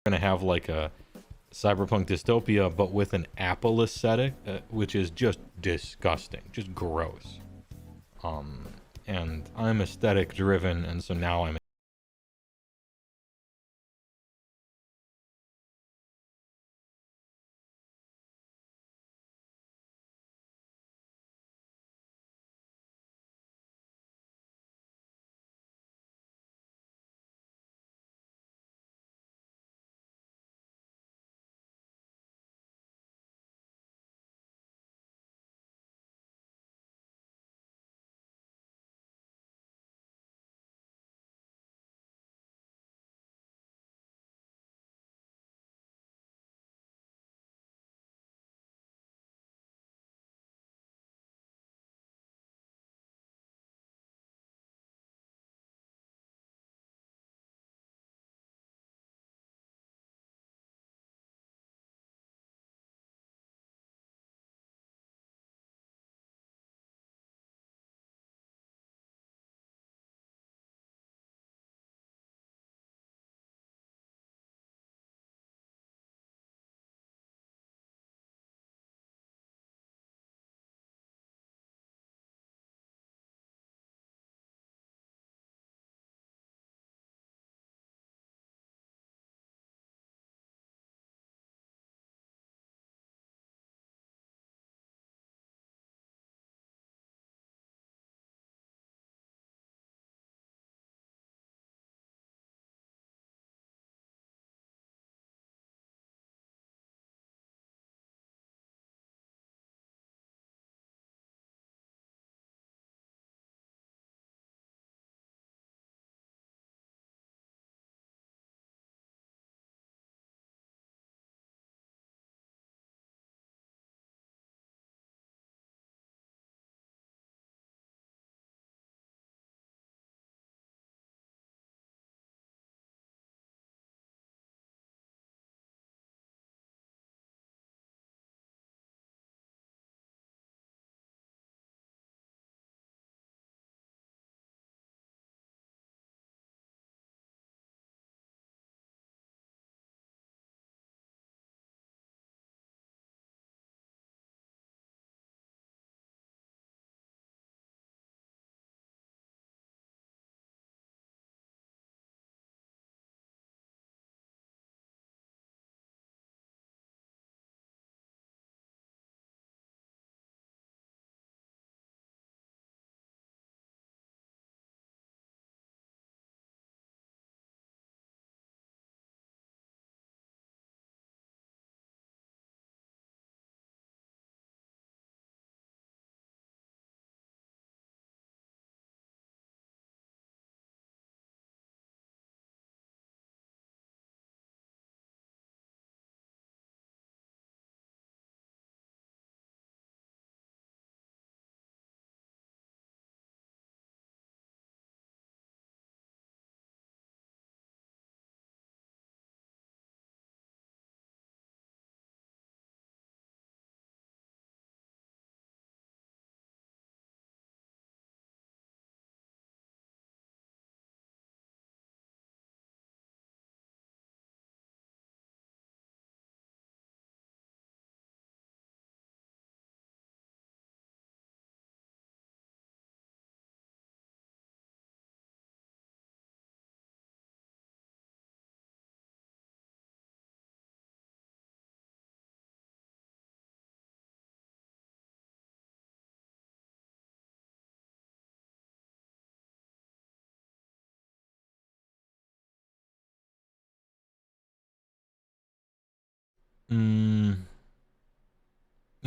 gonna have like a cyberpunk dystopia, but with an Apple aesthetic, which is just disgusting, just gross. And I'm aesthetic driven, and so now I'm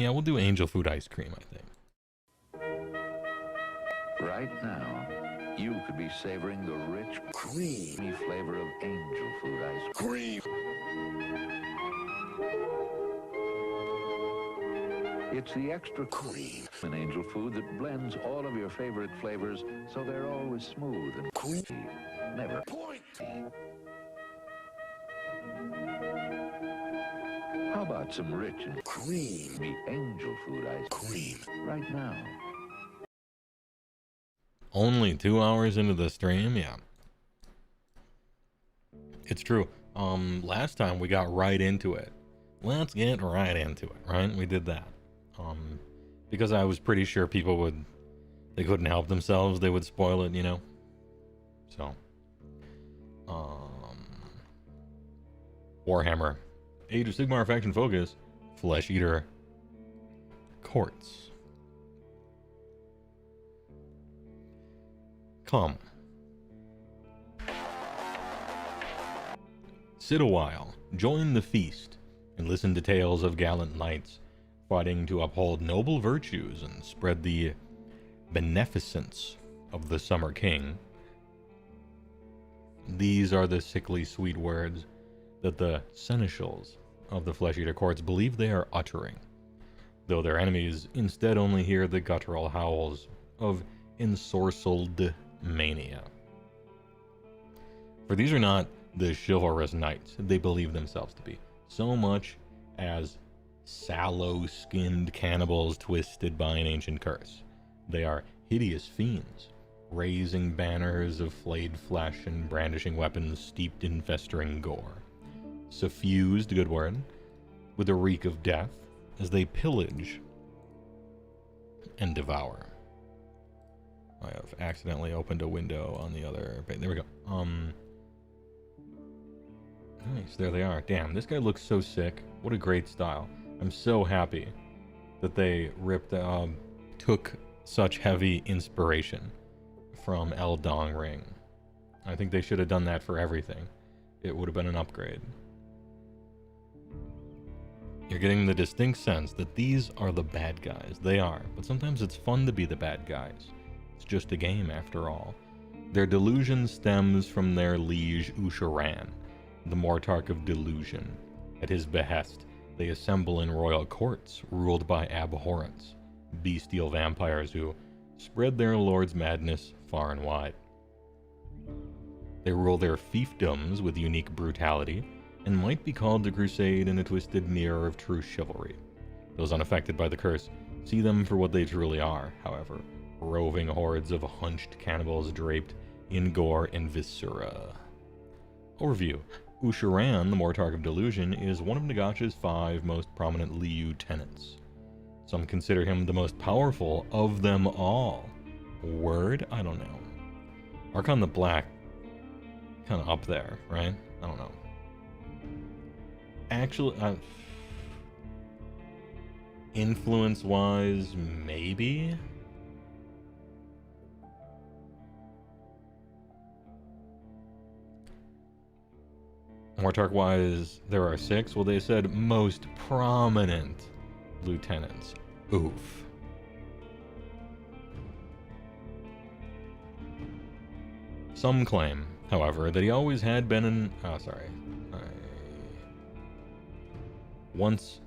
yeah, we'll do angel food ice cream, I think. Right now, you could be savoring the rich, creamy flavor of angel food ice cream. It's the extra cream in angel food that blends all of your favorite flavors so they're always smooth and creamy, never pointy. How about some rich and creamy angel food ice cream right now? Only 2 hours into the stream? Yeah. It's true. last time we got right into it. Let's get right into it, right? We did that. Because I was pretty sure people they couldn't help themselves, they would spoil it, you know? So, Warhammer, Age of Sigmar Faction Focus, Flesh Eater, Courts. Come. Sit a while, join the feast, and listen to tales of gallant knights fighting to uphold noble virtues and spread the beneficence of the Summer King. These are the sickly sweet words that the seneschals of the Flesh Eater Courts believe they are uttering, though their enemies instead only hear the guttural howls of ensorcelled mania. For these are not the chivalrous knights they believe themselves to be, so much as sallow-skinned cannibals twisted by an ancient curse. They are hideous fiends, raising banners of flayed flesh and brandishing weapons steeped in festering gore. Suffused, good word, with a reek of death as they pillage and devour. I have accidentally opened a window on the other page. There we go. Nice, there they are. Damn, this guy looks so sick. What a great style. I'm so happy that they took such heavy inspiration from Eldong Ring. I think they should have done that for everything. It would have been an upgrade. You're getting the distinct sense that these are the bad guys. They are, but sometimes it's fun to be the bad guys. It's just a game after all. Their delusion stems from their liege Ushoran, the Mortarch of Delusion. At his behest, they assemble in royal courts ruled by abhorrence, bestial vampires who spread their lord's madness far and wide. They rule their fiefdoms with unique brutality, and might be called to crusade in a twisted mirror of true chivalry. Those unaffected by the curse see them for what they truly are, however, roving hordes of hunched cannibals draped in gore and viscera. Overview. Ushoran, the Mortarch of Delusion, is one of Nagash's 5 most prominent lieutenants. Some consider him the most powerful of them all. Word? I don't know. Archon the Black, kind of up there, right? I don't know. Actually, influence-wise, maybe? Mortarch-wise, there are 6. Well, they said most prominent lieutenants. Oof. Some claim, however, that he always had been an... Once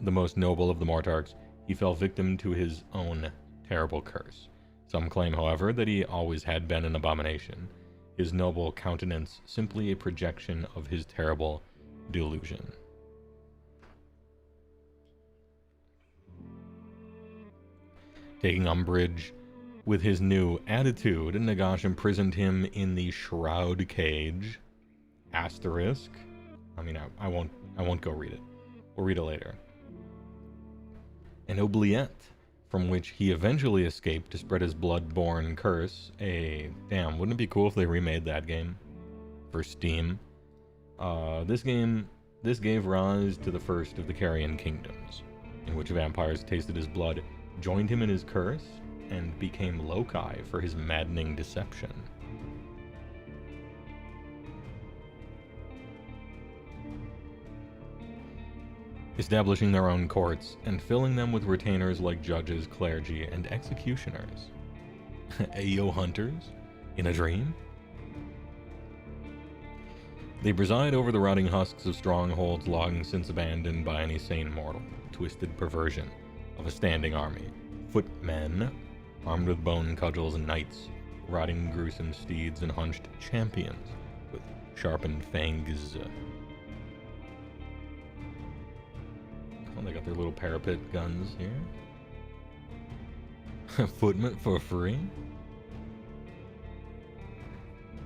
the most noble of the Mortarchs, he fell victim to his own terrible curse. Some claim, however, that he always had been an abomination, his noble countenance simply a projection of his terrible delusion. Taking umbrage with his new attitude, Nagash imprisoned him in the Shroud Cage. Asterisk. I mean, I won't go read it. We'll read it later. An oubliette, from which he eventually escaped to spread his blood-borne curse. Damn, wouldn't it be cool if they remade that game for Steam? This gave rise to the first of the Carrion Kingdoms, in which vampires tasted his blood, joined him in his curse, and became loci for his maddening deception. Establishing their own courts and filling them with retainers like judges, clergy, and executioners. Ayo hunters? In a dream? They preside over the rotting husks of strongholds long since abandoned by any sane mortal. Twisted perversion of a standing army. Footmen, armed with bone cudgels and knights, rotting gruesome steeds and hunched champions with sharpened fangs. Oh, they got their little parapet guns here. Footmen for free?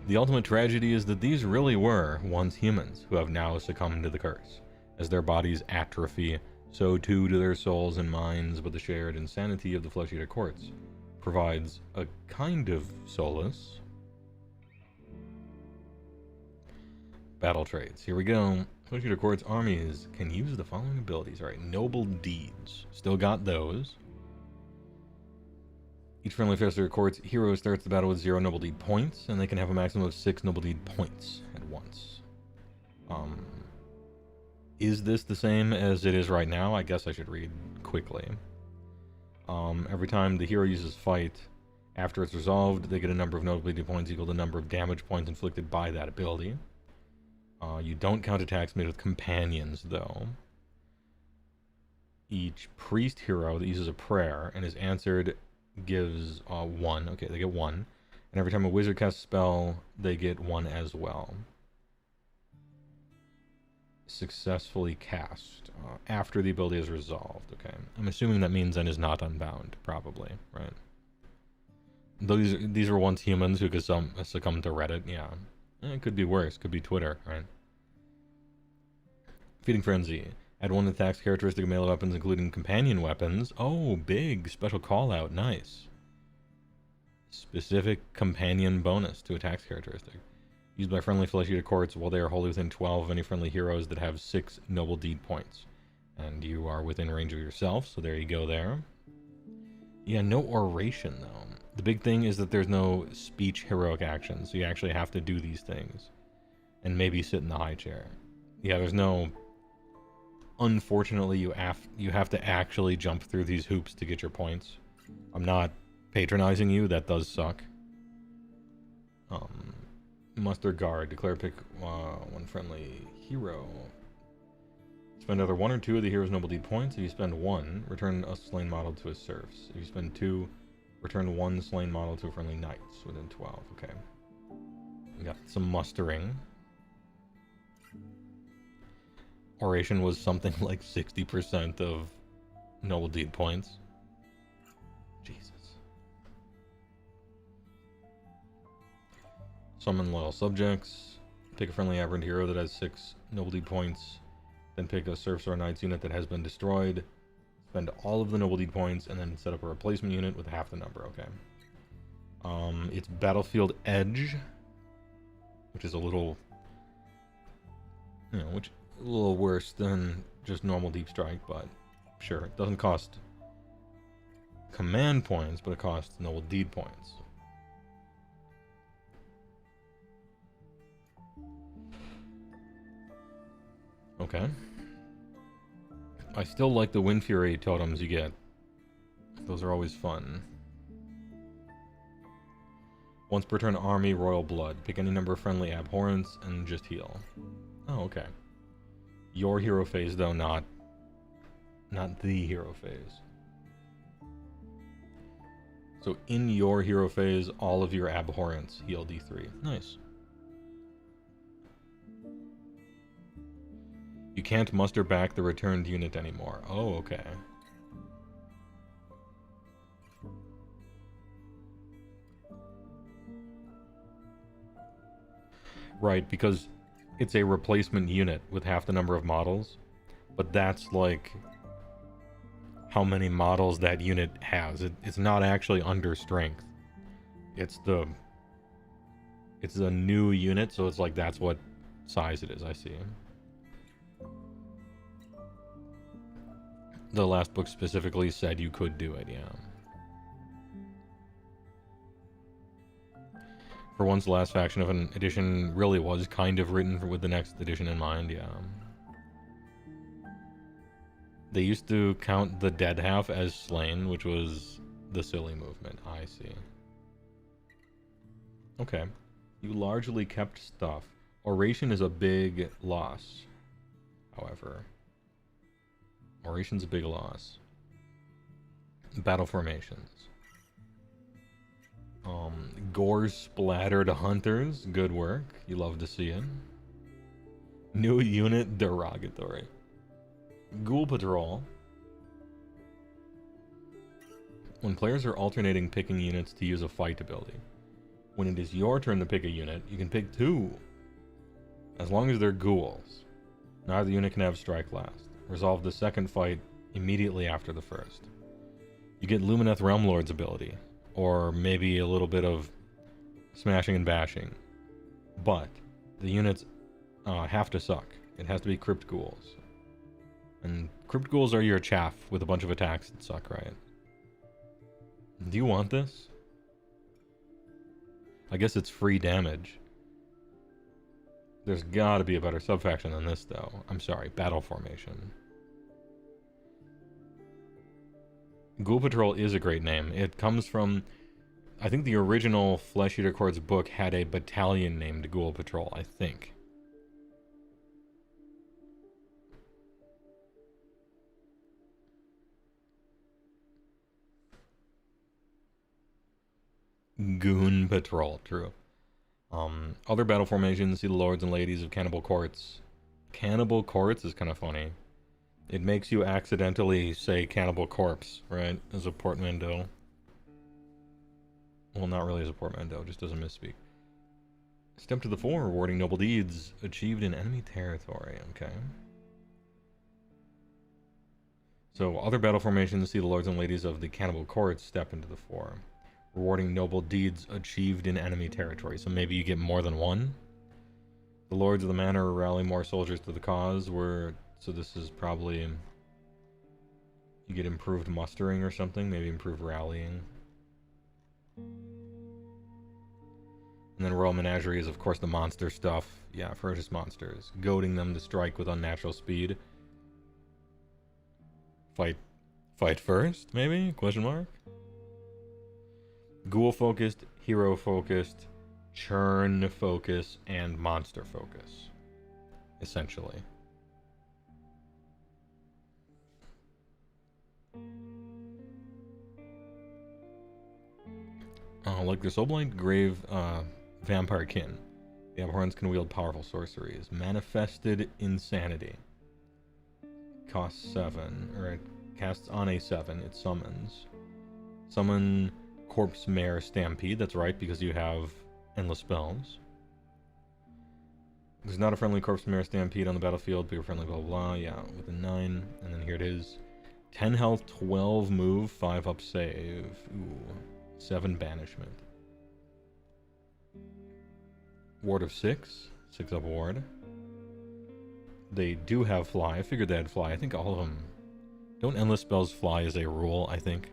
The ultimate tragedy is that these really were once humans who have now succumbed to the curse. As their bodies atrophy, so too do their souls and minds, but the shared insanity of the flesh-eater courts provides a kind of solace. Battle traits. Here we go. Flesh-eater courts armies can use the following abilities. Alright, noble deeds. Still got those. Each friendly flesh-eater courts hero starts the battle with 0 noble deed points, and they can have a maximum of 6 noble deed points at once. Is this the same as it is right now? I guess I should read quickly. Every time the hero uses fight, after it's resolved, they get a number of noble deed points equal to the number of damage points inflicted by that ability. You don't count attacks made with companions, though. Each priest hero that uses a prayer and is answered gives 1. Okay, they get 1. And every time a wizard casts a spell, they get 1 as well. Successfully cast after the ability is resolved. Okay, I'm assuming that means then is not unbound, probably, right? Though these were once humans who could succumb to Reddit. Yeah, it could be worse. Could be Twitter, right? Feeding Frenzy. Add 1 attacks characteristic of melee weapons, including companion weapons. Oh, big special call out. Nice. Specific companion bonus to attacks characteristic. Used by friendly flesh-eater courts while they are wholly within 12 of any friendly heroes that have 6 noble deed points. And you are within range of yourself, so there you go there. Yeah, no oration, though. The big thing is that there's no speech heroic action, so you actually have to do these things. And maybe sit in the high chair. Yeah, there's no... Unfortunately, you have to actually jump through these hoops to get your points. I'm not patronizing you, that does suck. Muster Guard. Declare pick 1 friendly hero. Spend either 1 or 2 of the hero's noble deed points. If you spend 1, return a slain model to his serfs. If you spend 2, return 1 slain model to a friendly knights within 12. Okay. We got some mustering. Oration was something like 60% of noble deed points. Jesus. Summon loyal subjects. Pick a friendly aberrant hero that has 6 noble deed points. Then pick a serfs or knights unit that has been destroyed. Spend all of the noble deed points and then set up a replacement unit with half the number. Okay. It's Battlefield Edge, which is a little, a little worse than just normal deep strike, but sure, it doesn't cost command points, but it costs noble deed points. Okay. I still like the Wind Fury totems you get. Those are always fun. Once per turn, army, royal blood. Pick any number of friendly abhorrents and just heal. Oh, okay. Your hero phase, though, not the hero phase. So in your hero phase, all of your abhorrents heal D3. Nice. You can't muster back the returned unit anymore. Oh, okay. Right, because it's a replacement unit with half the number of models, but that's like how many models that unit has. It's not actually under strength. It's a new unit, so it's like that's what size it is. I see. The last book specifically said you could do it, yeah. For once, the last faction of an edition really was kind of written with the next edition in mind, yeah. They used to count the dead half as slain, which was the silly movement. I see. Okay. You largely kept stuff. Oration is a big loss, however. Oration's a big loss. Battle formations. Gore splattered hunters. Good work. You love to see it. New unit derogatory. Ghoul Patrol. When players are alternating picking units to use a fight ability, When it is your turn to pick a unit, you can pick 2. As long as they're ghouls. Neither unit can have strike last. Resolve the second fight immediately after the first. You get Lumineth Realm Lord's ability, or maybe a little bit of smashing and bashing. But the units have to suck. It has to be Crypt Ghouls. And Crypt Ghouls are your chaff with a bunch of attacks that suck, right? Do you want this? I guess it's free damage. There's gotta be a better subfaction than this, though. I'm sorry, Battle Formation. Ghoul Patrol is a great name. It comes from... I think the original Flesh Eater Court's book had a battalion named Ghoul Patrol, I think. Goon Patrol, true. Other battle formations, see the lords and ladies of Cannibal Courts. Cannibal Courts is kind of funny. It makes you accidentally say Cannibal Corpse, right? As a portmanteau. Well, not really as a portmanteau, just as a misspeak. Step to the fore, rewarding noble deeds achieved in enemy territory, okay. So, other battle formations, see the lords and ladies of the Cannibal Courts step into the fore. Rewarding noble deeds achieved in enemy territory. So maybe you get more than one. The lords of the manor rally more soldiers to the cause. So this is probably... You get improved mustering or something. Maybe improved rallying. And then Royal Menagerie is, of course, the monster stuff. Yeah, ferocious monsters. Goading them to strike with unnatural speed. Fight first, maybe? Question mark? Ghoul focused, hero focused, churn focus, and monster focus. Essentially. Like the Soulblind Grave Vampire Kin. The abhorrents can wield powerful sorceries. Manifested Insanity. Costs 7. Or it casts on a 7. It summons. Summon Corpse Mare Stampede. That's right, because you have endless spells. There's not a friendly Corpse Mare Stampede on the battlefield. Be friendly, blah, blah, blah. Yeah, with a 9. And then here it is. 10 health, 12 move, 5 up save. Ooh. 7 banishment. Ward of 6. 6 up ward. They do have fly. I figured they had fly. I think all of them. Don't endless spells fly as a rule, I think.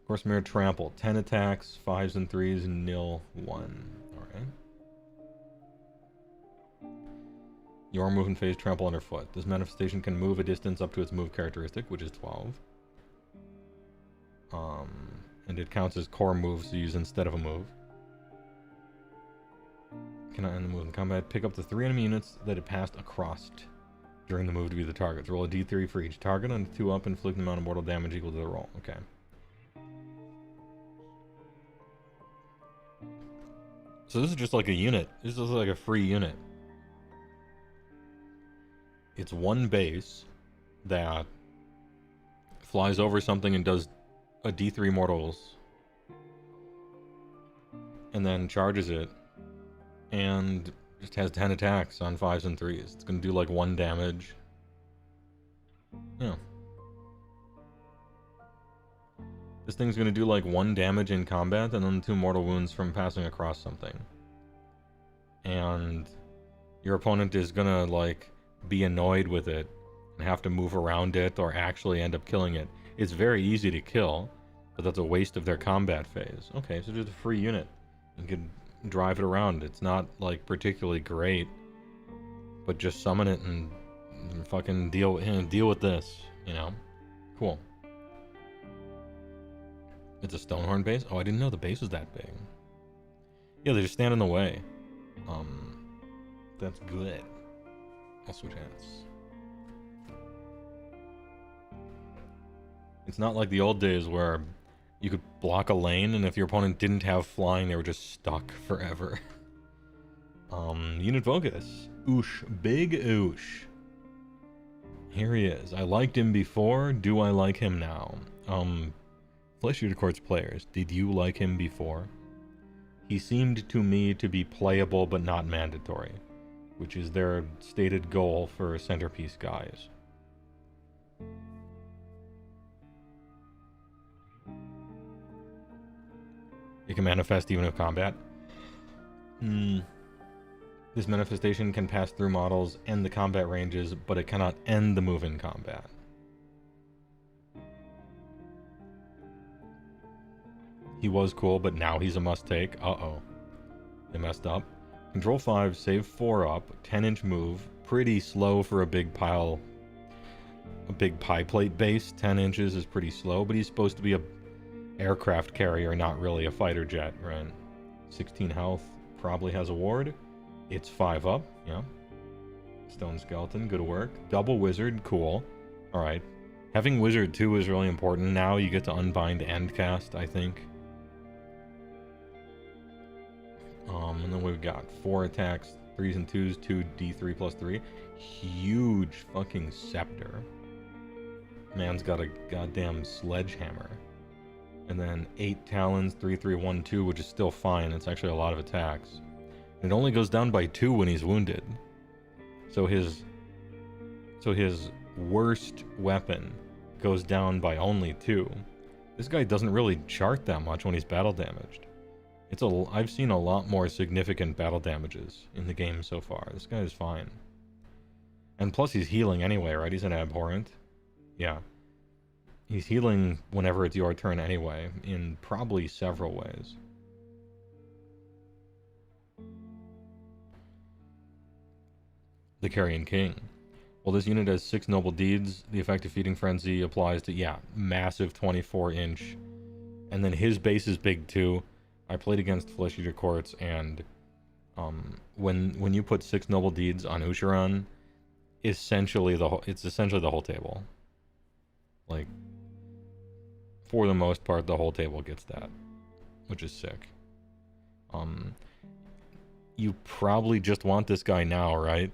Corpse Mare Trample. 10 attacks, 5s and 3s, nil 1. Alright. Your move and phase trample underfoot. This manifestation can move a distance up to its move characteristic, which is 12. And it counts as core moves to use instead of a move. Cannot end the move in combat. Pick up the 3 enemy units that it passed across during the move to be the targets. Roll a d3 for each target. On 2 up, inflict an amount of mortal damage equal to the roll. Okay. So this is just like a unit. This is like a free unit. It's one base that flies over something and does a d3 mortals. And then charges it. And just has 10 attacks on 5s and 3s. It's going to do like 1 damage. Yeah. This thing's going to do like 1 damage in combat and then 2 mortal wounds from passing across something. And your opponent is going to like be annoyed with it and have to move around it or actually end up killing it. It's very easy to kill, but that's a waste of their combat phase. Okay, so just a free unit. You can drive it around. It's not like particularly great, but just summon it and fucking deal with this, you know? Cool. It's a Stonehorn base? Oh, I didn't know the base was that big. Yeah, they just stand in the way. That's good. I'll switch hands. It's not like the old days where you could block a lane, and if your opponent didn't have flying, they were just stuck forever. Unit focus. Oosh. Big Oosh. Here he is. I liked him before. Do I like him now? Flesh Eater Court's players, did you like him before? He seemed to me to be playable but not mandatory, which is their stated goal for centerpiece guys. It can manifest even with combat. This manifestation can pass through models and the combat ranges, but it cannot end the move in combat. He was cool, but now he's a must-take. Uh-oh. They messed up. Control 5, save 4 up, 10-inch move. Pretty slow for a big pile... A big pie plate base. 10 inches is pretty slow, but he's supposed to be a aircraft carrier, not really a fighter jet, right? 16 health, probably has a ward. It's 5 up, yeah. Stone Skeleton, good work. Double Wizard, cool. Alright. Having Wizard 2 is really important. Now you get to unbind and cast, I think. And then we've got 4 attacks, 3s and 2s, 2 D3 plus 3. Huge fucking scepter. Man's got a goddamn sledgehammer. And then 8 talons, 3, 3, 1, 2, which is still fine. It's actually a lot of attacks. It only goes down by 2 when he's wounded. So his worst weapon goes down by only 2. This guy doesn't really chart that much when he's battle damaged. I've seen a lot more significant battle damages in the game so far. This guy is fine. And plus he's healing anyway, right? He's an abhorrent. Yeah. He's healing whenever it's your turn anyway, in probably several ways. The Carrion King. Well, this unit has 6 noble deeds. The effect of Feeding Frenzy applies to, yeah, massive 24-inch. And then his base is big too. I played against Flesh Eater Courts, and when you put 6 noble deeds on Ushoran, it's essentially the whole table. Like, for the most part, the whole table gets that, which is sick. You probably just want this guy now, right?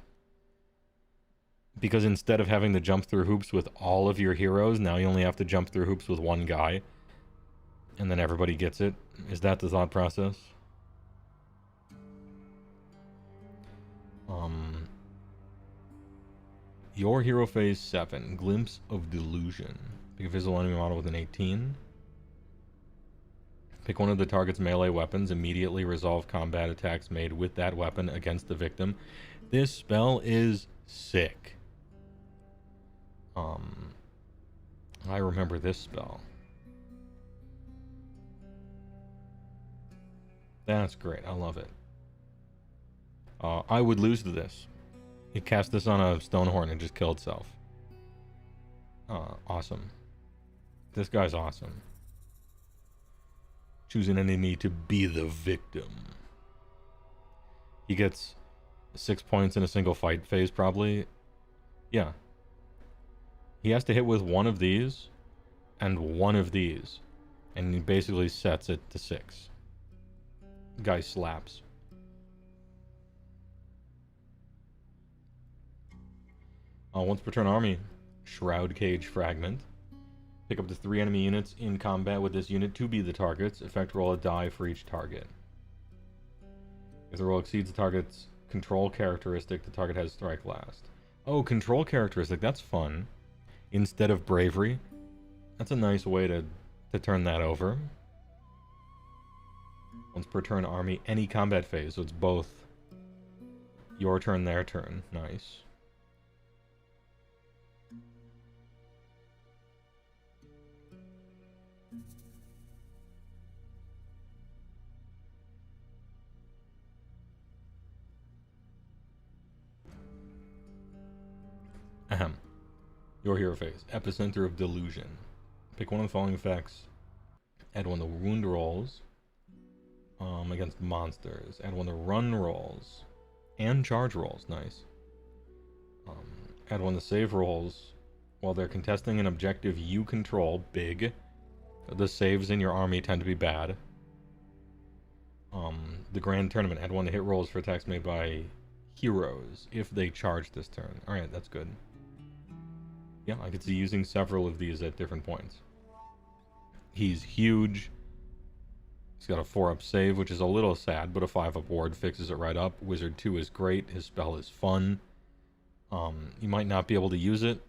Because instead of having to jump through hoops with all of your heroes, now you only have to jump through hoops with one guy. And then everybody gets it. Is that the thought process? Your hero phase 7. Glimpse of Delusion. Pick a visible enemy model with an 18. Pick one of the target's melee weapons. Immediately resolve combat attacks made with that weapon against the victim. This spell is sick. I remember this spell. That's great. I love it. I would lose to this. He cast this on a Stonehorn and just killed itself. Awesome. This guy's awesome. Choose an enemy to be the victim. He gets 6 points in a single fight phase, probably. Yeah. He has to hit with one of these and one of these. And he basically sets it to 6. Guy slaps. Once per turn army, Shroud Cage Fragment. Pick up to 3 enemy units in combat with this unit to be the targets. Effect, roll a die for each target. If the roll exceeds the target's control characteristic, the target has strike last. Oh, control characteristic, that's fun. Instead of bravery. That's a nice way to turn that over. Once per turn army, any combat phase, so it's both your turn, their turn. Nice. Ahem. Your hero phase. Epicenter of Delusion. Pick one of the following effects. Add one of the wound rolls. Against monsters. Add one of the run rolls. And charge rolls. Nice. Add one of the save rolls. While they're contesting an objective you control. Big. The saves in your army tend to be bad. The Grand Tournament. Add one of the hit rolls for attacks made by heroes. If they charge this turn. Alright, that's good. Yeah, I could see using several of these at different points. He's huge. He's got a 4-up save, which is a little sad, but a 5-up ward fixes it right up. Wizard 2 is great. His spell is fun. You might not be able to use it,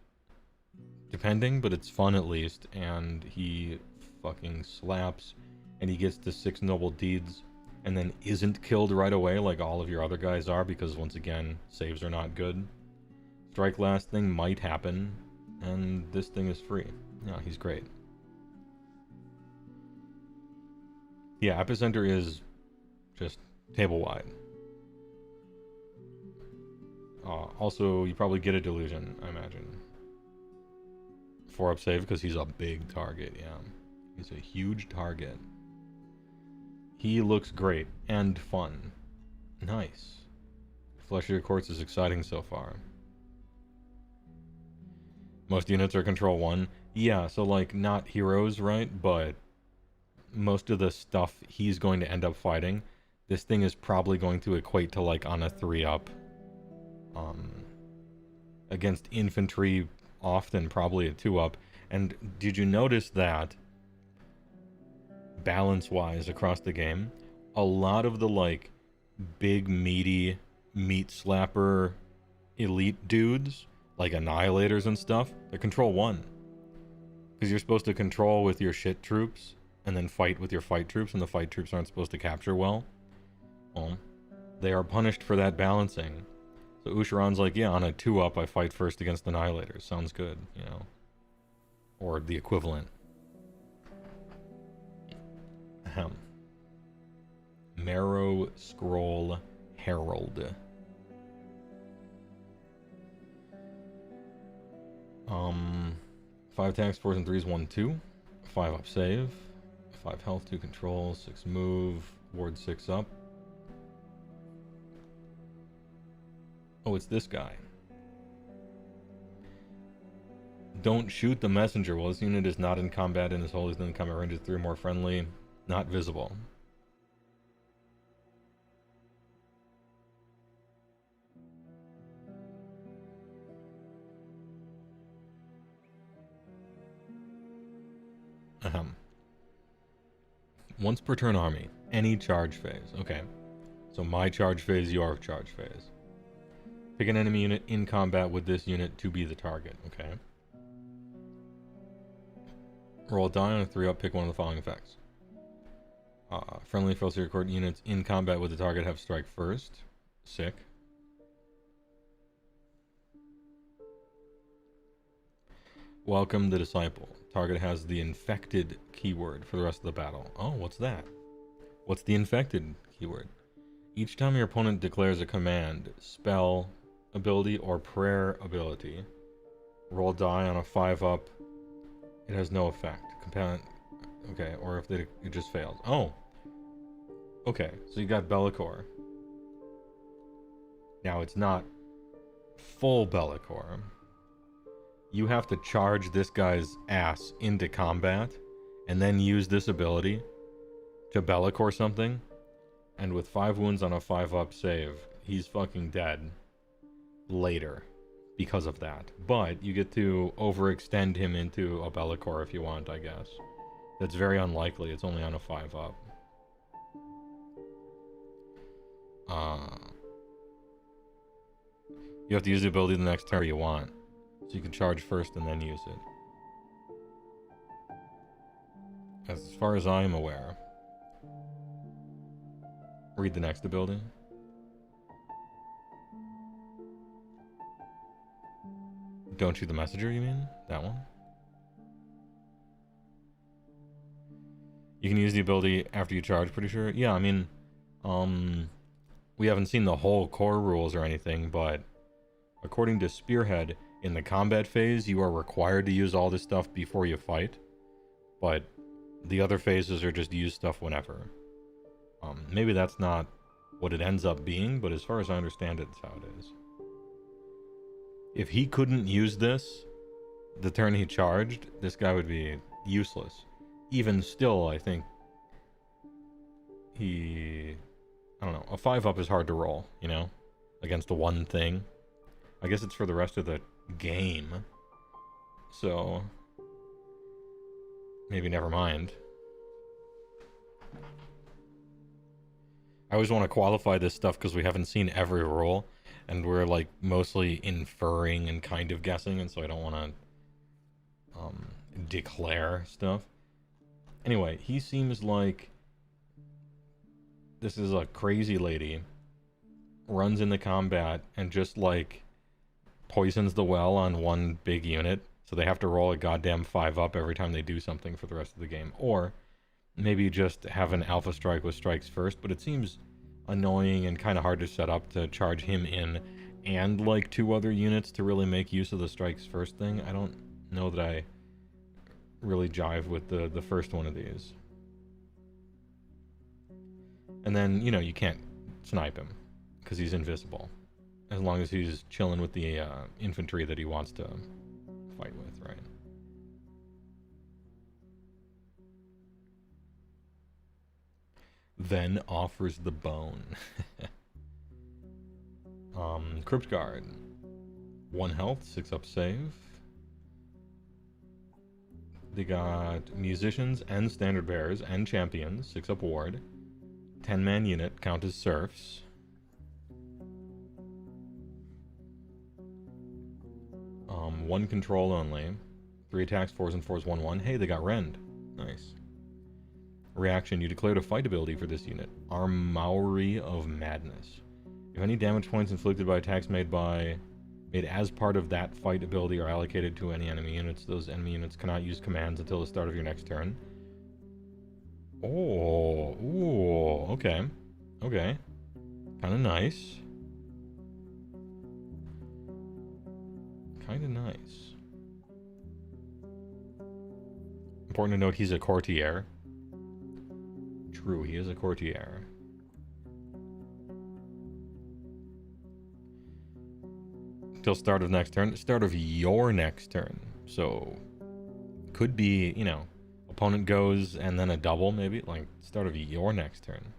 depending, but it's fun at least. And he fucking slaps. And he gets to 6 noble deeds, and then isn't killed right away like all of your other guys are, because once again, saves are not good. Strike last thing might happen, and this thing is free. Yeah, he's great. Yeah, Epicenter is just table wide. Also, you probably get a Delusion, I imagine. 4-up save, because he's a big target, yeah. He's a huge target. He looks great and fun. Nice. Flesh of your Courts is exciting so far. Most units are control 1. Yeah, so like not heroes, right? But most of the stuff he's going to end up fighting, this thing is probably going to equate to like on a 3-up. Against infantry, often probably a 2-up. And did you notice that balance-wise across the game, a lot of the like big meaty meat slapper elite dudes, like annihilators and stuff, they're control 1. Because you're supposed to control with your shit troops and then fight with your fight troops, and the fight troops aren't supposed to capture well. Well, they are punished for that balancing. So Ushoran's like, yeah, on a 2-up I fight first against annihilators. Sounds good, you know. Or the equivalent. Ahem. Marrow Scroll Herald. 5 attacks, 4s and 3s, 1-2. 5-up save. 5 health, 2 control, 6 move, ward 6 up. Oh, it's this guy. Don't shoot the messenger. Well, this unit is not in combat and his hold is in combat range is 3 or more friendly. Not visible. Ahem. Once per turn army. Any charge phase. Okay. So my charge phase, your charge phase. Pick an enemy unit in combat with this unit to be the target. Okay. Roll a die on a 3-up, pick one of the following effects. Friendly Philosophy Court units in combat with the target have strike first. Sick. Welcome the Disciple. Target has the infected keyword for the rest of the battle. Oh, what's that? What's the infected keyword? Each time your opponent declares a command, spell ability, or prayer ability, roll die on a 5-up. It has no effect. Okay, or if it just fails. Oh! Okay, so you got Bellicor. Now, it's not full Bellicor. You have to charge this guy's ass into combat, and then use this ability to Bellicor something, and with 5 wounds on a 5-up save, he's fucking dead later because of that. But you get to overextend him into a Bellicor if you want, I guess. That's very unlikely. It's only on a 5-up. You have to use the ability the next turn you want. So you can charge first and then use it. As far as I am aware. Read the next ability. Don't shoot the messenger, you mean? That one? You can use the ability after you charge, pretty sure. Yeah, I mean, we haven't seen the whole core rules or anything, but according to Spearhead, in the combat phase, you are required to use all this stuff before you fight, but the other phases are just use stuff whenever. Maybe that's not what it ends up being, but as far as I understand it, it's how it is. If he couldn't use this the turn he charged, this guy would be useless. Even still, I think I don't know, a 5-up is hard to roll, you know, against the one thing. I guess it's for the rest of the game. So maybe never mind. I always want to qualify this stuff because we haven't seen every role, and we're like mostly inferring and kind of guessing, and so I don't want to declare stuff. Anyway, he seems like this is a crazy lady, runs into combat and just like poisons the well on one big unit, so they have to roll a goddamn 5-up every time they do something for the rest of the game. Or maybe just have an alpha strike with strikes first, but it seems annoying and kind of hard to set up to charge him in and like 2 other units to really make use of the strikes first thing. I don't know that I really jive with the first one of these. And then, you know, you can't snipe him because he's invisible, as long as he's chilling with the infantry that he wants to fight with, right? Then offers the bone. Crypt Guard. 1 health, 6-up save. They got musicians and standard bearers and champions, 6-up ward. 10-man unit, count as serfs. One control only. 3 attacks, 4s and 4s, 1/1. Hey, they got rend. Nice. Reaction, you declared a fight ability for this unit. Armoury of Madness. If any damage points inflicted by attacks made as part of that fight ability are allocated to any enemy units, those enemy units cannot use commands until the start of your next turn. Oh, ooh, okay. Okay. Kind of nice. Kind of nice. Important to note, he's a courtier. True, he is a courtier. Till start of next turn. Start of your next turn. So, could be, you know, opponent goes and then a double, maybe. Like, start of your next turn.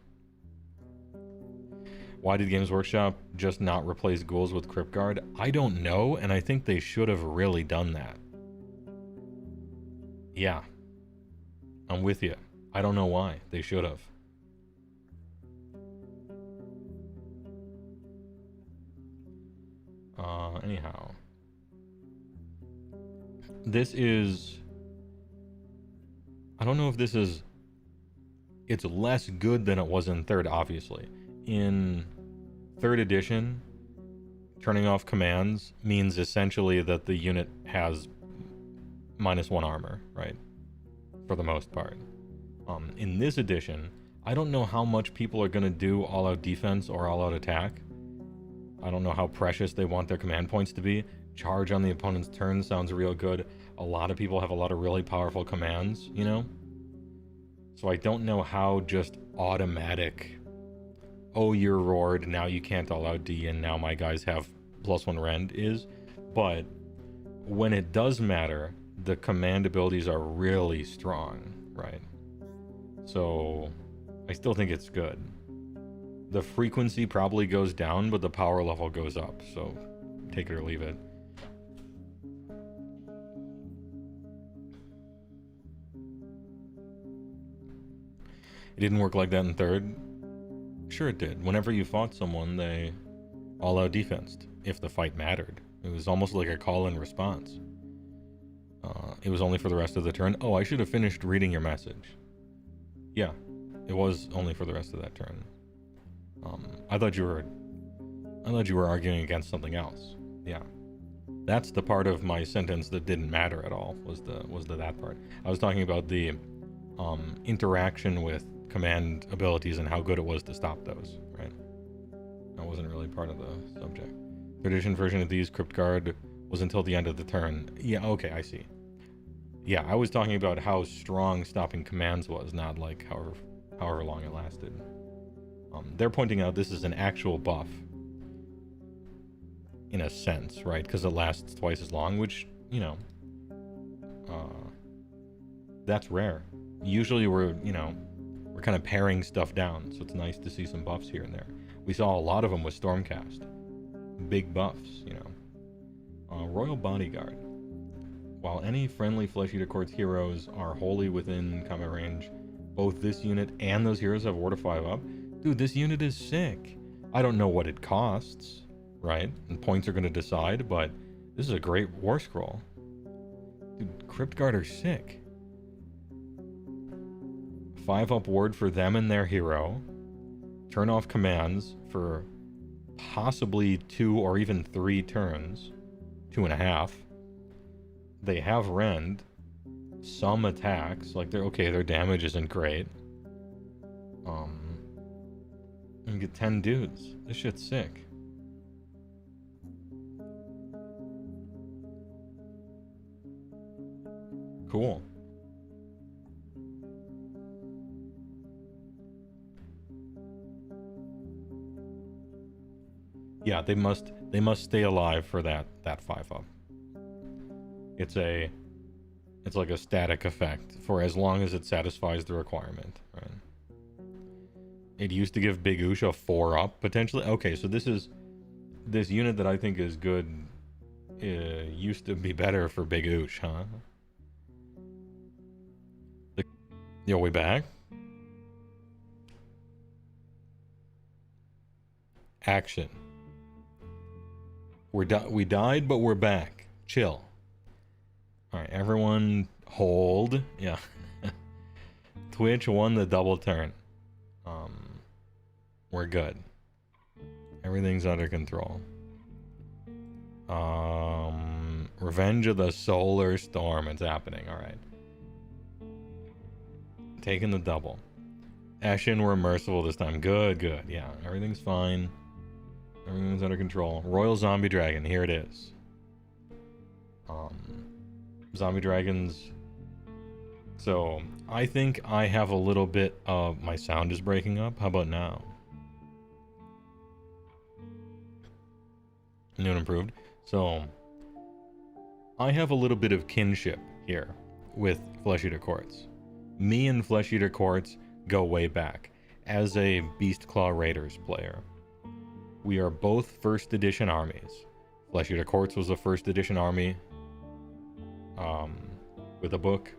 Why did Games Workshop just not replace ghouls with Crypt Guard? I don't know, and I think they should have really done that. Yeah. I'm with you. I don't know why. They should have. Anyhow. This is... I don't know if this is... It's less good than it was in 3rd, obviously. In 3rd edition, turning off commands means essentially that the unit has -1 armor, right? For the most part. In this edition, I don't know how much people are going to do all-out defense or all-out attack. I don't know how precious they want their command points to be. Charge on the opponent's turn sounds real good. A lot of people have a lot of really powerful commands, you know? So I don't know how just automatic, oh, you're roared, now you can't all-out D, and now my guys have +1 rend is. But when it does matter, the command abilities are really strong, right? So I still think it's good. The frequency probably goes down, but the power level goes up, so take it or leave it. It didn't work like that in 3rd. Sure it did. Whenever you fought someone, they all-out defensed, if the fight mattered. It was almost like a call and response. It was only for the rest of the turn. Oh, I should have finished reading your message. Yeah, it was only for the rest of that turn. I thought you were arguing against something else. Yeah. That's the part of my sentence that didn't matter at all, was that part. I was talking about the interaction with command abilities and how good it was to stop those, right? That wasn't really part of the subject. Tradition version of these, Crypt Guard, was until the end of the turn. Yeah, okay, I see. Yeah, I was talking about how strong stopping commands was, not like however long it lasted. They're pointing out this is an actual buff, in a sense, right? Because it lasts twice as long, which, you know, that's rare. Usually we're kind of paring stuff down, so it's nice to see some buffs here and there. We saw a lot of them with Stormcast. Big buffs, you know. Royal Bodyguard. While any friendly Flesh Eater Courts heroes are wholly within combat range, both this unit and those heroes have War to 5 up. Dude, this unit is sick. I don't know what it costs, right? And points are going to decide, but this is a great war scroll. Dude, Crypt Guard are sick. 5 up ward for them and their hero. Turn off commands for possibly 2 or even 3 turns. 2.5. They have rend. Some attacks. Like, they're okay, their damage isn't great. And get 10 dudes. This shit's sick. Cool. Yeah, they must stay alive for that 5 up. It's like a static effect for as long as it satisfies the requirement, right? It used to give Big Oosh a 4 up potentially. Okay, so this unit that I think is good used to be better for Big Oosh, huh? Yo, we back? Action. We died, but we're back. Chill. Alright, everyone hold. Yeah. Twitch won the double turn. We're good. Everything's under control. Revenge of the Solar Storm. It's happening. Alright. Taking the double. Ashen were merciful this time. Good, good. Yeah, everything's fine. Everything's under control. Royal Zombie Dragon. Here it is. Zombie Dragons. So, I think I have a little bit of... My sound is breaking up. How about now? New and improved. So, I have a little bit of kinship here with Flesh Eater Courts. Me and Flesh Eater Courts go way back as a Beastclaw Raiders player. We are both first edition armies. Flesh Eater Courts was a first edition army with a book,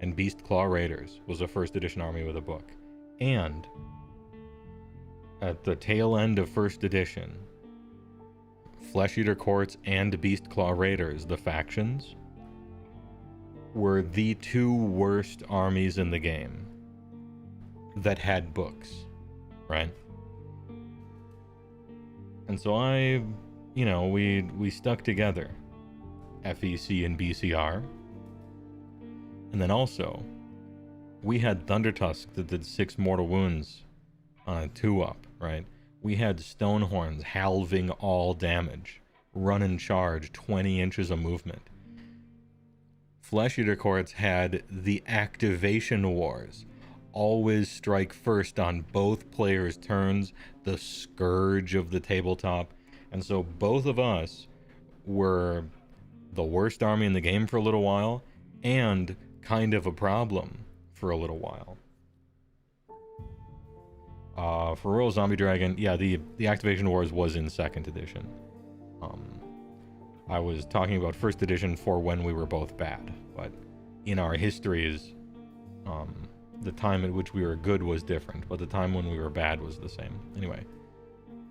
and Beastclaw Raiders was a first edition army with a book. And at the tail end of first edition, Flesh Eater Courts and Beastclaw Raiders, the factions, were the 2 worst armies in the game that had books, right? And so we stuck together, FEC and BCR. And then also, we had Thundertusk that did 6 mortal wounds on a 2-up, right? We had Stonehorns halving all damage, run and charge, 20 inches of movement. Flesh Eater Courts had the activation wars, always strike first on both players' turns, the scourge of the tabletop. And so both of us were the worst army in the game for a little while, and kind of a problem for a little while. For Royal Zombie Dragon, yeah, the Activation Wars was in 2nd edition. I was talking about 1st edition for when we were both bad, but in our histories, the time at which we were good was different, but the time when we were bad was the same. Anyway,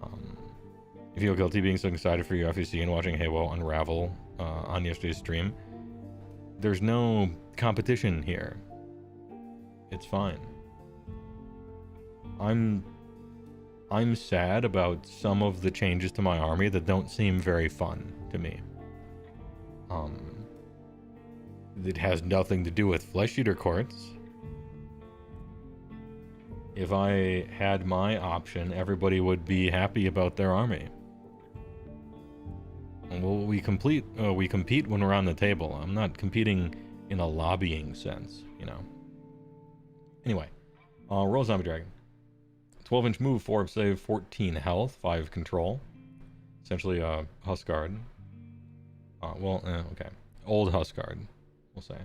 I feel guilty being so excited for your FEC and watching HeyWoah unravel on yesterday's stream. There's no competition here. It's fine. I'm sad about some of the changes to my army that don't seem very fun to me. It has nothing to do with Flesh Eater Courts. If I had my option, everybody would be happy about their army. Well, we compete when we're on the table. I'm not competing in a lobbying sense, you know. Anyway, Royal Zombie Dragon. 12-inch move, 4 up save, 14 health, 5 control. Essentially a Huskard. Okay. Old Huskard, we'll say.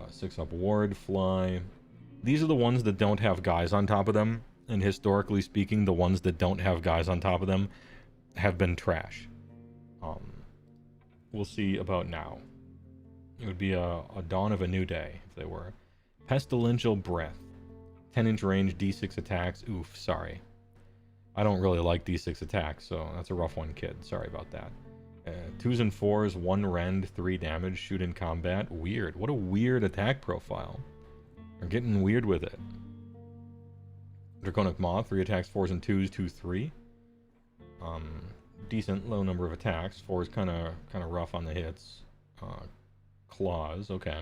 6 up ward, fly. These are the ones that don't have guys on top of them. And historically speaking, the ones that don't have guys on top of them have been trash. We'll see about now. It would be a dawn of a new day if they were. Pestilential Breath. 10-inch range, D6 attacks. Oof, sorry. I don't really like D6 attacks, so that's a rough one, kid. Sorry about that. 2s and 4s, 1 rend, 3 damage, shoot in combat. Weird. What a weird attack profile. They're getting weird with it. Draconic Maw, 3 attacks, 4s and 2s, 2, 3. Decent, low number of attacks. 4 is kind of rough on the hits. Claws, okay.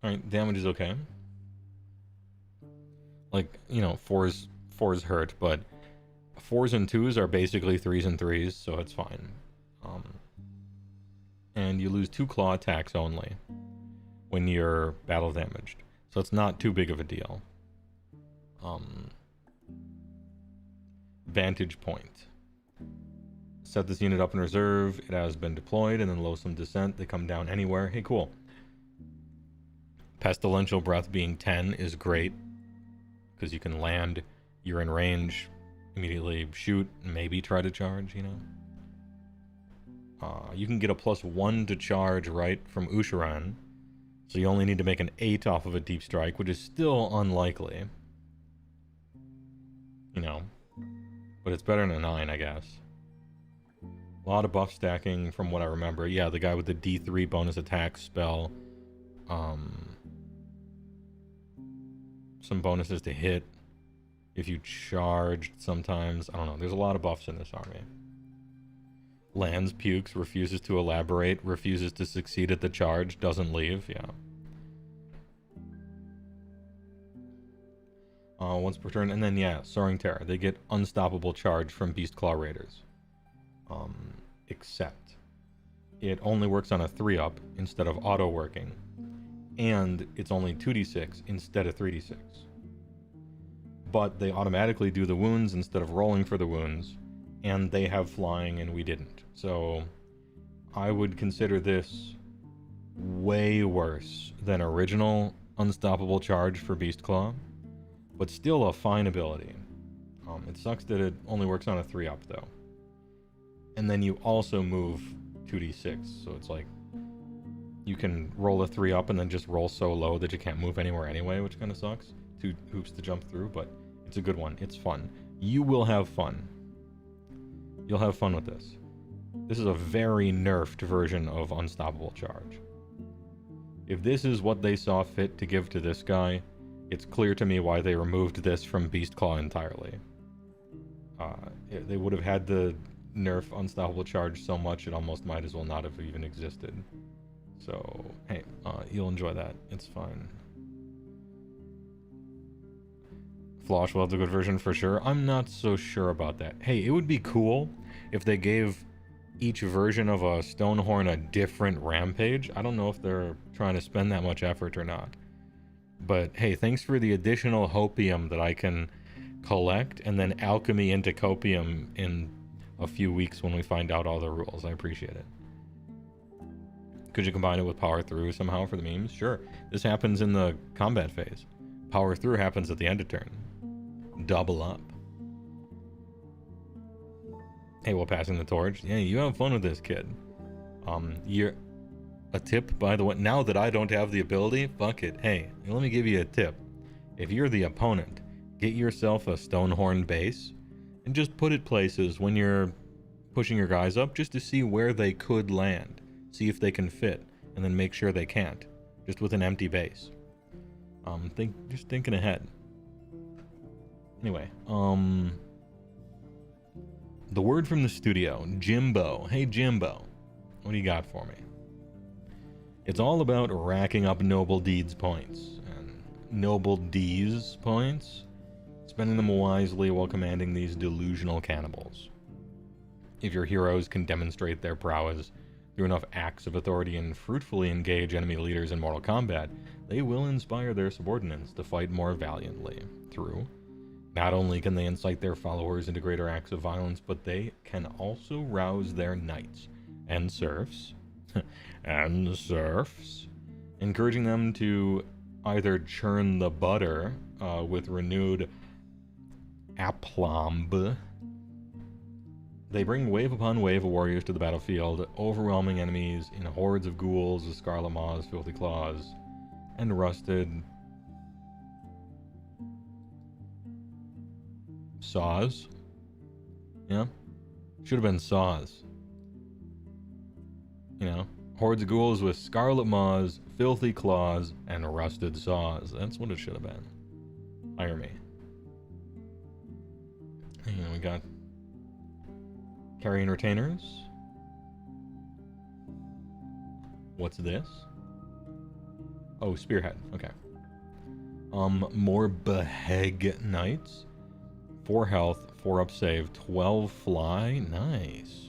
Alright, damage is okay. Like, you know, 4s hurt, but 4s and 2s are basically 3s and 3s, so it's fine. And you lose 2 claw attacks only when you're battle damaged, so it's not too big of a deal. Vantage Point. Set this unit up in reserve. It has been deployed, and then Loathsome Descent. They come down anywhere. Hey, cool. Pestilential Breath being 10 is great, because you can land, you're in range, immediately shoot, maybe try to charge, you know? You can get a +1 to charge, right, from Ushoran, so you only need to make an 8 off of a Deep Strike, which is still unlikely. You know, but it's better than a 9, I guess. A lot of buff stacking from what I remember. Yeah, the guy with the D3 bonus attack spell. Some bonuses to hit if you charged sometimes. I don't know. There's a lot of buffs in this army. Lands, pukes, refuses to elaborate, refuses to succeed at the charge, doesn't leave. Yeah. Once per turn, and then yeah, Soaring Terror. They get unstoppable charge from Beastclaw Raiders. Except it only works on a 3-up instead of auto working, and it's only 2d6 instead of 3d6. But they automatically do the wounds instead of rolling for the wounds, and they have flying and we didn't. So I would consider this way worse than original Unstoppable Charge for Beastclaw, but still a fine ability. It sucks that it only works on a 3-up though. And then you also move 2d6, so it's like you can roll a 3-up and then just roll so low that you can't move anywhere anyway, which kind of sucks. 2 hoops to jump through, but it's a good one. It's fun. You will have fun. You'll have fun with this. This is a very nerfed version of Unstoppable Charge. If this is what they saw fit to give to this guy, it's clear to me why they removed this from Beastclaw entirely. They would have had to nerf Unstoppable Charge so much it almost might as well not have even existed. So, hey, you'll enjoy that. It's fine. Flosh will have the good version for sure. I'm not so sure about that. Hey, it would be cool if they gave each version of a Stonehorn a different rampage. I don't know if they're trying to spend that much effort or not. But hey, thanks for the additional hopium that I can collect and then alchemy into copium in a few weeks when we find out all the rules. I appreciate it. Could you combine it with power through somehow for the memes? Sure. This happens in the combat phase. Power through happens at the end of turn. Double up. Hey, while passing the torch. Yeah, you have fun with this, kid. You're a tip, by the way. Now that I don't have the ability, fuck it. Hey, let me give you a tip. If you're the opponent, get yourself a Stonehorn base and just put it places when you're pushing your guys up just to see where they could land. See if they can fit, and then make sure they can't. Just with an empty base. Just thinking ahead. Anyway, the word from the studio, Jimbo. Hey Jimbo, what do you got for me? It's all about racking up noble deeds points, and noble D's points, spending them wisely while commanding these delusional cannibals. If your heroes can demonstrate their prowess through enough acts of authority and fruitfully engage enemy leaders in mortal combat, they will inspire their subordinates to fight more valiantly. Through, not only can they incite their followers into greater acts of violence, but they can also rouse their knights and serfs, encouraging them to either churn the butter with renewed aplomb, They bring wave upon wave of warriors to the battlefield, overwhelming enemies in hordes of ghouls with scarlet maws, filthy claws, and rusted saws. Yeah, should have been saws. You know, hordes of ghouls with scarlet maws, filthy claws, and rusted saws. That's what it should have been. Hire me. And we got carrying retainers. What's this? Oh, spearhead. Okay. More Beheg Knights. 4 health, 4 up save, 12 fly. Nice.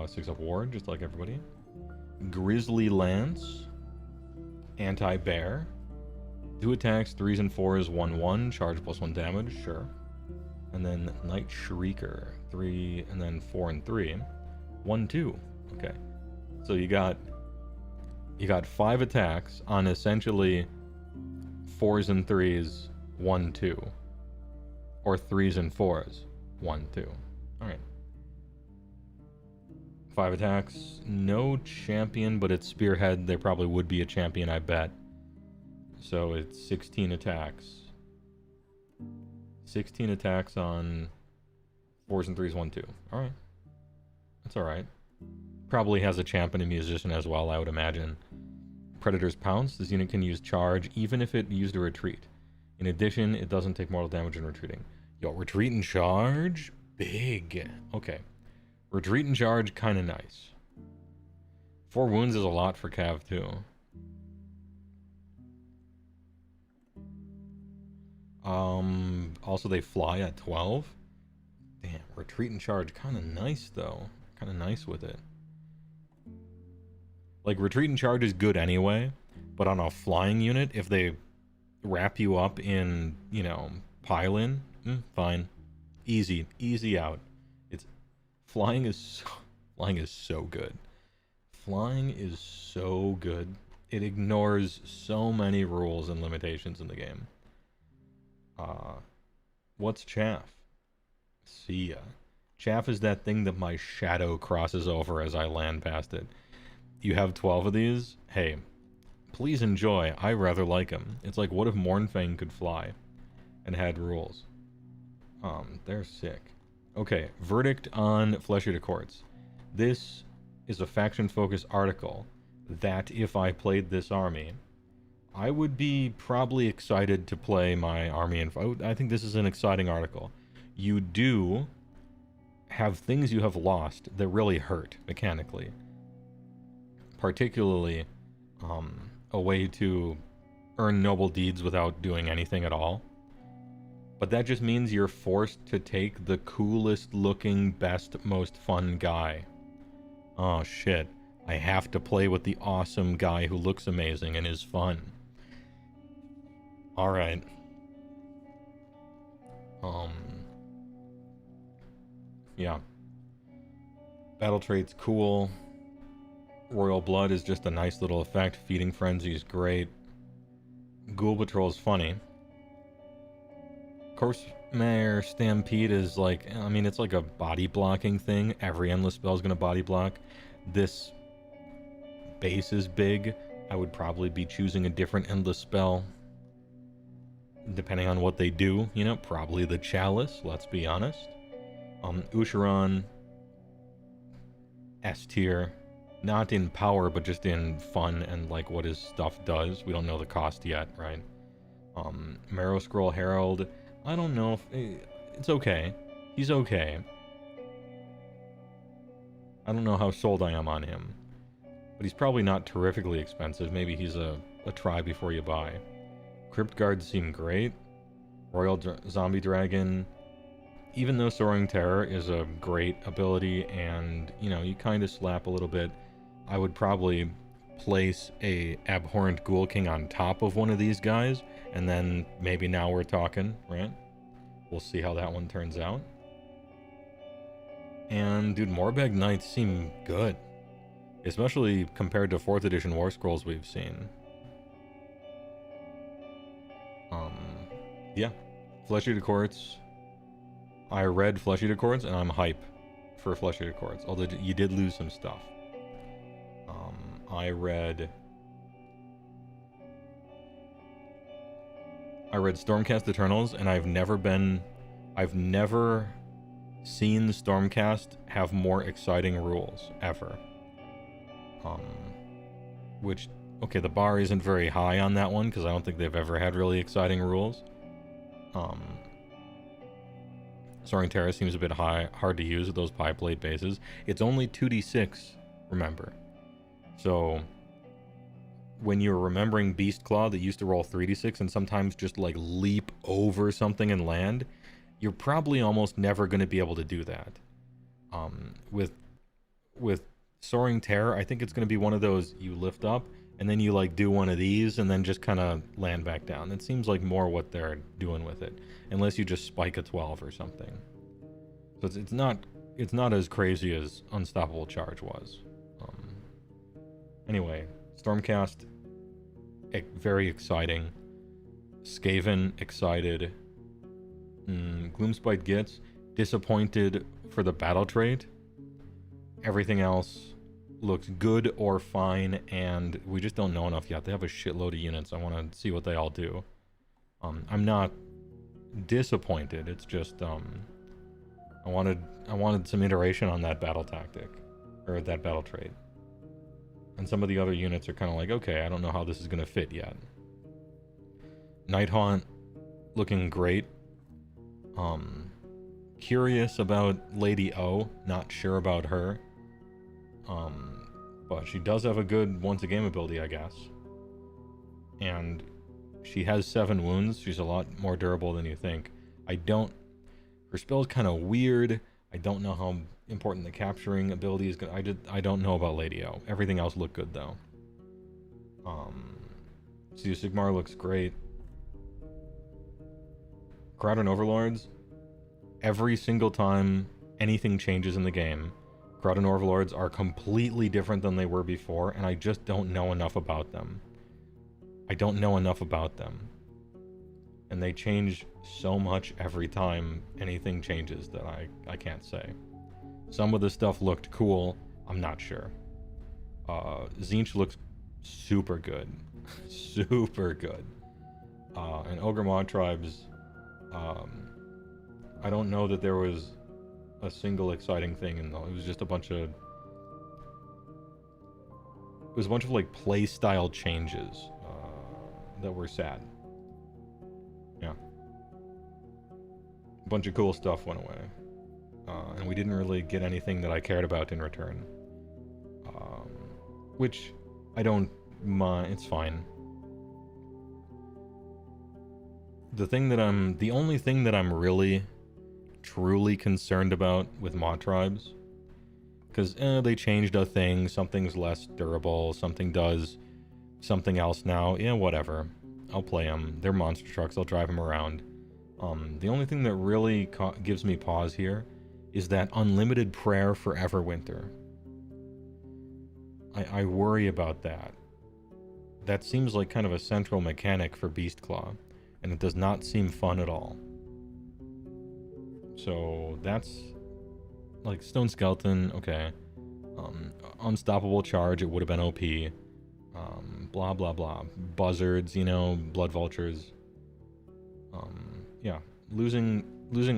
6 up ward, just like everybody. Grizzly Lance. Anti-bear. 2 attacks, 3s and 4s, 1/1. Charge +1 damage, sure. And then Night Shrieker. 3 and then 4 and 3. 1/2. Okay. So you got 5 attacks on essentially 4s and 3s, 1/2. Or 3s and 4s, 1/2. Alright. 5 attacks. No champion, but it's spearhead. There probably would be a champion, I bet. So it's 16 attacks. 16 attacks on 4s and 3s, 1/2. Alright. That's alright. Probably has a champ and a musician as well, I would imagine. Predator's Pounce. This unit can use charge even if it used a retreat. In addition, it doesn't take mortal damage in retreating. Yo, retreat and charge? Big. Okay. Retreat and charge, kind of nice. 4 wounds is a lot for Cav, too. Also they fly at 12. Damn, retreat and charge, kind of nice, though. Kind of nice with it. Like, retreat and charge is good anyway, but on a flying unit, if they wrap you up in, you know, pile-in, fine. Easy out. Flying is so good. Flying is so good. It ignores so many rules and limitations in the game. What's chaff? See ya. Chaff is that thing that my shadow crosses over as I land past it. You have 12 of these? Hey, please enjoy. I rather like them. It's like, what if Mournfang could fly and had rules? They're sick. Okay, verdict on Flesh Eater Courts. This is a Faction Focus article that if I played this army, I would be probably excited to play my army. I think this is an exciting article. You do have things you have lost that really hurt mechanically. Particularly, a way to earn noble deeds without doing anything at all. But that just means you're forced to take the coolest looking, best, most fun guy. Oh shit. I have to play with the awesome guy who looks amazing and is fun. Alright. Yeah. Battle trait's cool. Royal Blood is just a nice little effect. Feeding Frenzy is great. Ghoul Patrol is funny. Corpsemare Stampede is like, I mean, it's like a body blocking thing. Every endless spell is going to body block. This base is big. I would probably be choosing a different endless spell. Depending on what they do, you know, probably the Chalice, let's be honest. Ushoran, S tier. Not in power, but just in fun and like what his stuff does. We don't know the cost yet, right? Marrow Scroll Herald. I don't know if... it's okay. He's okay. I don't know how sold I am on him. But he's probably not terrifically expensive. Maybe he's a try before you buy. Crypt Guards seem great. Royal Zombie Dragon. Even though Soaring Terror is a great ability and, you know, you kind of slap a little bit, I would probably place a Abhorrent Ghoul King on top of one of these guys, and then maybe now we're talking, right? We'll see how that one turns out. And, dude, Morbeg Knights seem good. Especially compared to 4th edition War Scrolls we've seen. Yeah. Flesh Eater Courts. I read Flesh Eater Chords, and I'm hype for Flesh Eater Chords, although you did lose some stuff. I read Stormcast Eternals, and I've never seen Stormcast have more exciting rules ever. Which, okay, the bar isn't very high on that one because I don't think they've ever had really exciting rules. Soaring Terror seems a bit hard to use with those pie plate bases. It's only 2d6, remember. So when you're remembering Beast Claw that used to roll 3d6 and sometimes just like leap over something and land, you're probably almost never going to be able to do that. With Soaring Terror, I think it's going to be one of those you lift up and then you like do one of these and then just kind of land back down. It seems like more what they're doing with it, unless you just spike a 12 or something. So it's not as crazy as Unstoppable Charge was. Anyway, Stormcast, very exciting. Skaven, excited. Gloomspite gets disappointed for the battle trait. Everything else looks good or fine, and we just don't know enough yet. They have a shitload of units. I want to see what they all do. I'm not disappointed. It's just I wanted some iteration on that battle tactic, or that battle trait. And some of the other units are kind of like, okay, I don't know how this is going to fit yet. Nighthaunt, looking great. Curious about Lady O, not sure about her. But she does have a good once-a-game ability, I guess. And she has 7 wounds. She's a lot more durable than you think. Her spell's kind of weird. I don't know how important the capturing ability is. I don't know about Lady O. Everything else looked good, though. Sea of Sigmar looks great. Crowded Overlords, every single time anything changes in the game, Crowded Overlords are completely different than they were before, and I just don't know enough about them. And they change so much every time anything changes that I can't say. Some of the stuff looked cool. I'm not sure. Tzeentch looks super good. Super good. And Ogre Mod Tribes, I don't know that there was a single exciting thing in though. It was just a bunch of like play style changes that were sad. Yeah. A bunch of cool stuff went away. And we didn't really get anything that I cared about in return. Which I don't mind. It's fine. The only thing that I'm really, truly concerned about with Mod Tribes, because they changed a thing, something's less durable, something does something else now, yeah, whatever. I'll play them. They're monster trucks, I'll drive them around. The only thing that really gives me pause here is that unlimited prayer for Everwinter. I worry about that. That seems like kind of a central mechanic for Beastclaw, and it does not seem fun at all. So that's like Stone Skeleton, okay. Unstoppable Charge, it would have been OP. Blah blah blah. Buzzards, you know, Blood Vultures. Yeah, losing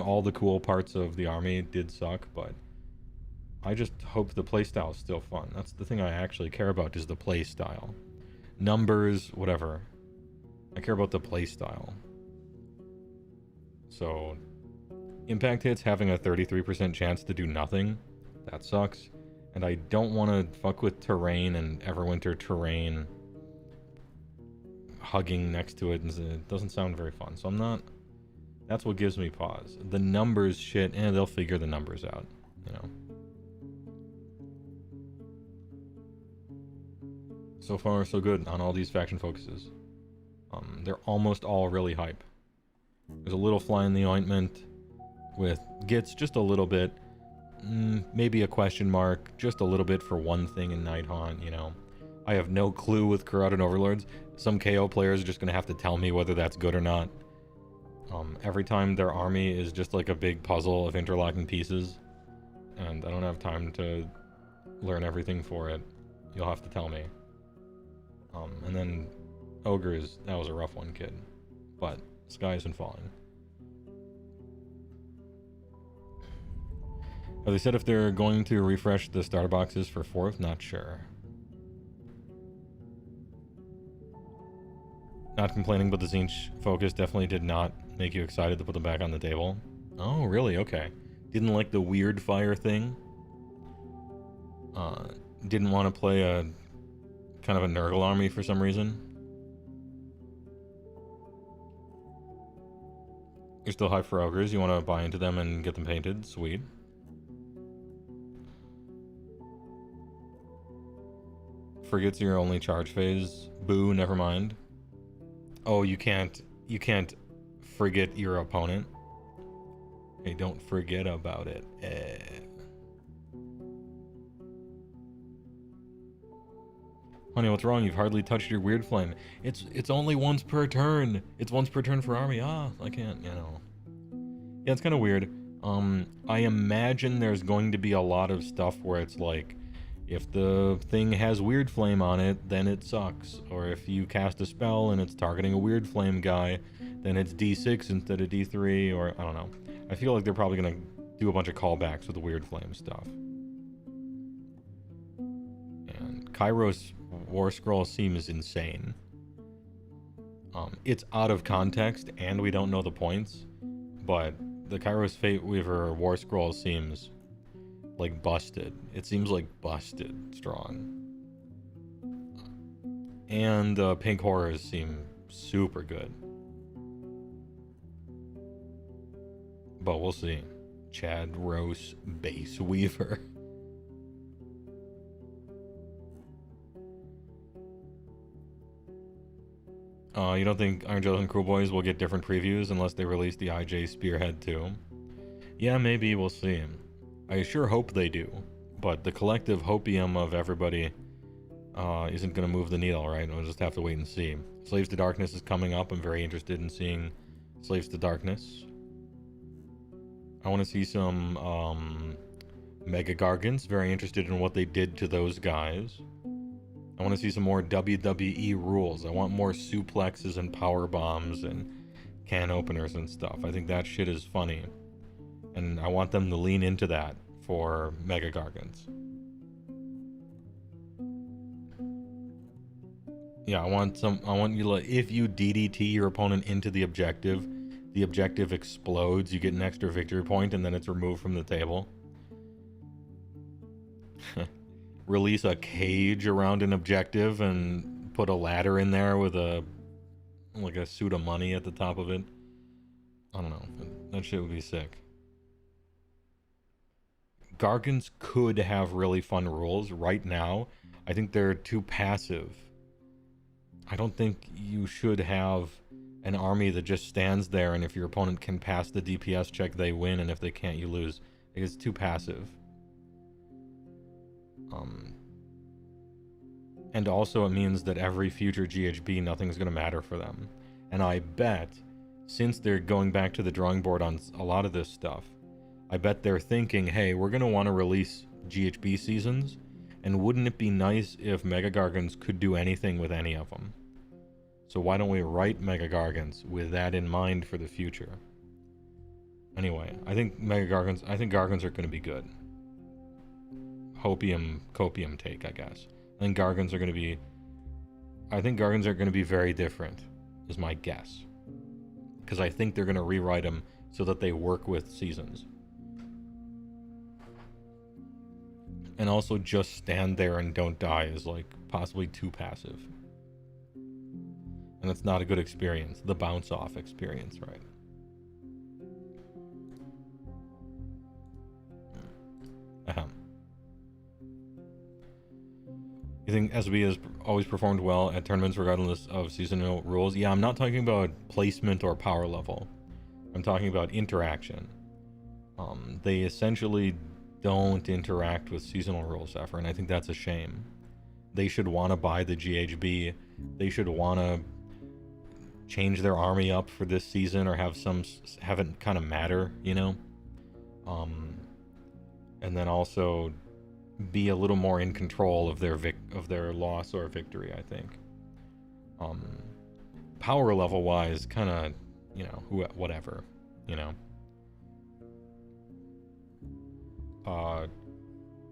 all the cool parts of the army did suck, but I just hope the playstyle is still fun. That's the thing I actually care about, is the playstyle. Numbers, whatever. I care about the playstyle. So, impact hits having a 33% chance to do nothing, that sucks. And I don't want to fuck with terrain and Everwinter terrain hugging next to it. It doesn't sound very fun, so I'm not... That's what gives me pause. The numbers shit, they'll figure the numbers out, you know. So far, so good on all these faction focuses. They're almost all really hype. There's a little fly in the ointment with Gits, just a little bit. Maybe a question mark, just a little bit for one thing in Nighthaunt, you know. I have no clue with Corroded Overlords. Some KO players are just going to have to tell me whether that's good or not. Every time their army is just like a big puzzle of interlocking pieces, and I don't have time to learn everything for it. You'll have to tell me. And then Ogres, that was a rough one, kid. But sky isn't falling. Have they said if they're going to refresh the starter boxes for 4th? Not sure. Not complaining, but the Zinch Focus definitely did not make you excited to put them back on the table. Oh, really? Okay. Didn't like the weird fire thing. Didn't want to play a kind of a Nurgle army for some reason. You're still hyped for Ogres. You want to buy into them and get them painted. Sweet. Frigate's your only charge phase. Boo, never mind. Oh, you can't frigate your opponent. Hey, don't forget about it. Honey, what's wrong? You've hardly touched your weird flame. It's only once per turn. It's once per turn for army. Ah, I can't, you know. Yeah, it's kind of weird. I imagine there's going to be a lot of stuff where it's like, if the thing has weird flame on it, then it sucks. Or if you cast a spell and it's targeting a weird flame guy, then it's D6 instead of D3, or I don't know. I feel like they're probably gonna do a bunch of callbacks with the weird flame stuff. And Kairos War Scroll seems insane. It's out of context and we don't know the points, but the Kairos Fate Weaver War Scroll seems like busted. It seems like busted strong. And Pink Horrors seem super good. But we'll see. Chad Rose Base Weaver. You don't think Iron Gentlemen and Cruel Boys will get different previews unless they release the IJ Spearhead too? Yeah, maybe, we'll see. I sure hope they do, but the collective hopium of everybody isn't going to move the needle, right? We'll just have to wait and see. Slaves to Darkness is coming up. I'm very interested in seeing Slaves to Darkness. I want to see some Mega Gargants. Very interested in what they did to those guys. I want to see some more WWE rules. I want more suplexes and power bombs and can openers and stuff. I think that shit is funny. And I want them to lean into that for Mega Gargants. Yeah, I want you to, if you DDT your opponent into the objective explodes, you get an extra victory point, and then it's removed from the table. Release a cage around an objective and put a ladder in there with a suit of money at the top of it. I don't know. That shit would be sick. Gargants could have really fun rules. Right now, I think they're too passive. I don't think you should have an army that just stands there, and if your opponent can pass the DPS check, they win, and if they can't, you lose. It's too passive. And also it means that every future GHB, nothing's going to matter for them. And I bet, since they're going back to the drawing board on a lot of this stuff, I bet they're thinking, hey, we're going to want to release GHB seasons, and wouldn't it be nice if Mega Gargants could do anything with any of them? So why don't we write Mega Gargants with that in mind for the future? Anyway, I think Gargants are going to be good. Copium take, I guess. I think Gargants are going to be very different, is my guess. Because I think they're going to rewrite them so that they work with seasons. And also just stand there and don't die is like possibly too passive. And it's not a good experience. The bounce off experience, right? You think SB has always performed well at tournaments regardless of seasonal rules? Yeah, I'm not talking about placement or power level. I'm talking about interaction. They essentially don't interact with seasonal rules ever, and I think that's a shame. They should want to buy the GHB. They should want to change their army up for this season or have it kind of matter, you know? And then also be a little more in control of their loss or victory, I think. Power level wise, kind of, you know, whatever, you know.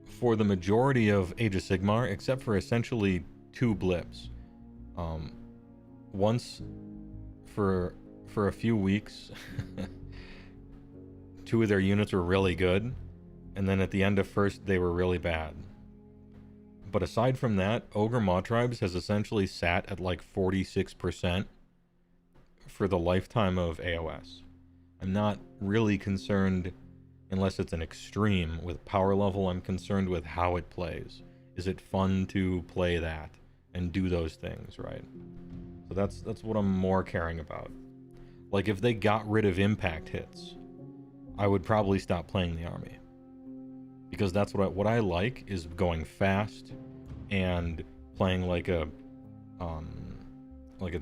For the majority of Age of Sigmar, except for essentially 2 blips, once for a few weeks, 2 of their units were really good, and then at the end of first they were really bad. But aside from that, Ogre Maw Tribes has essentially sat at like 46% for the lifetime of AOS. I'm not really concerned, unless it's an extreme, with power level. I'm concerned with how it plays. Is it fun to play that and do those things, right? So that's what I'm more caring about. Like, if they got rid of impact hits, I would probably stop playing the army. Because that's what I like, is going fast and playing like a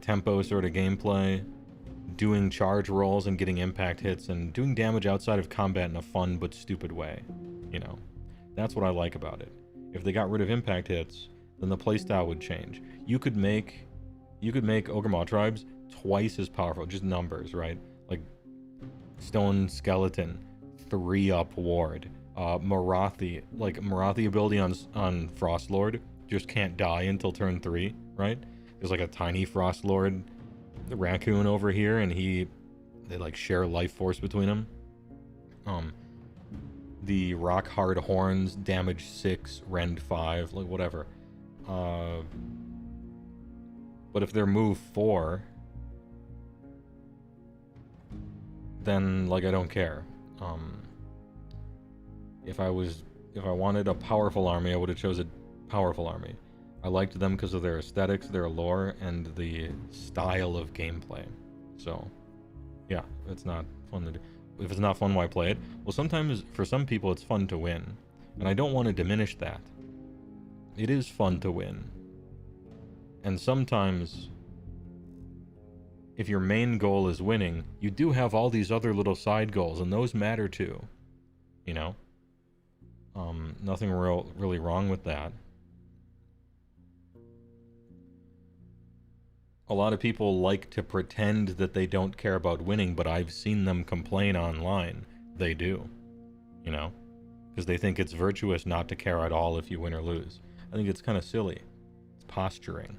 tempo sort of gameplay, doing charge rolls and getting impact hits and doing damage outside of combat in a fun but stupid way, you know. That's what I like about it. If they got rid of impact hits, then the playstyle would change. You could make Ogre Maw Tribes twice as powerful, just numbers, right? Like Stone Skeleton, 3-up ward. Marathi ability on Frostlord just can't die until turn 3, right? There's like a tiny Frostlord raccoon over here, and they like share life force between them. The Rock Hard Horns, damage 6, rend 5, like whatever. But if they're move 4, then like I don't care. If I wanted a powerful army, I would have chosen a powerful army. I liked them because of their aesthetics, their lore, and the style of gameplay. So, yeah, it's not fun to do. If it's not fun, why play it? Well, sometimes, for some people, it's fun to win. And I don't want to diminish that. It is fun to win. And sometimes, if your main goal is winning, you do have all these other little side goals, and those matter too. You know? Nothing really wrong with that. A lot of people like to pretend that they don't care about winning, but I've seen them complain online. They do. You know? Because they think it's virtuous not to care at all if you win or lose. I think it's kind of silly. It's posturing.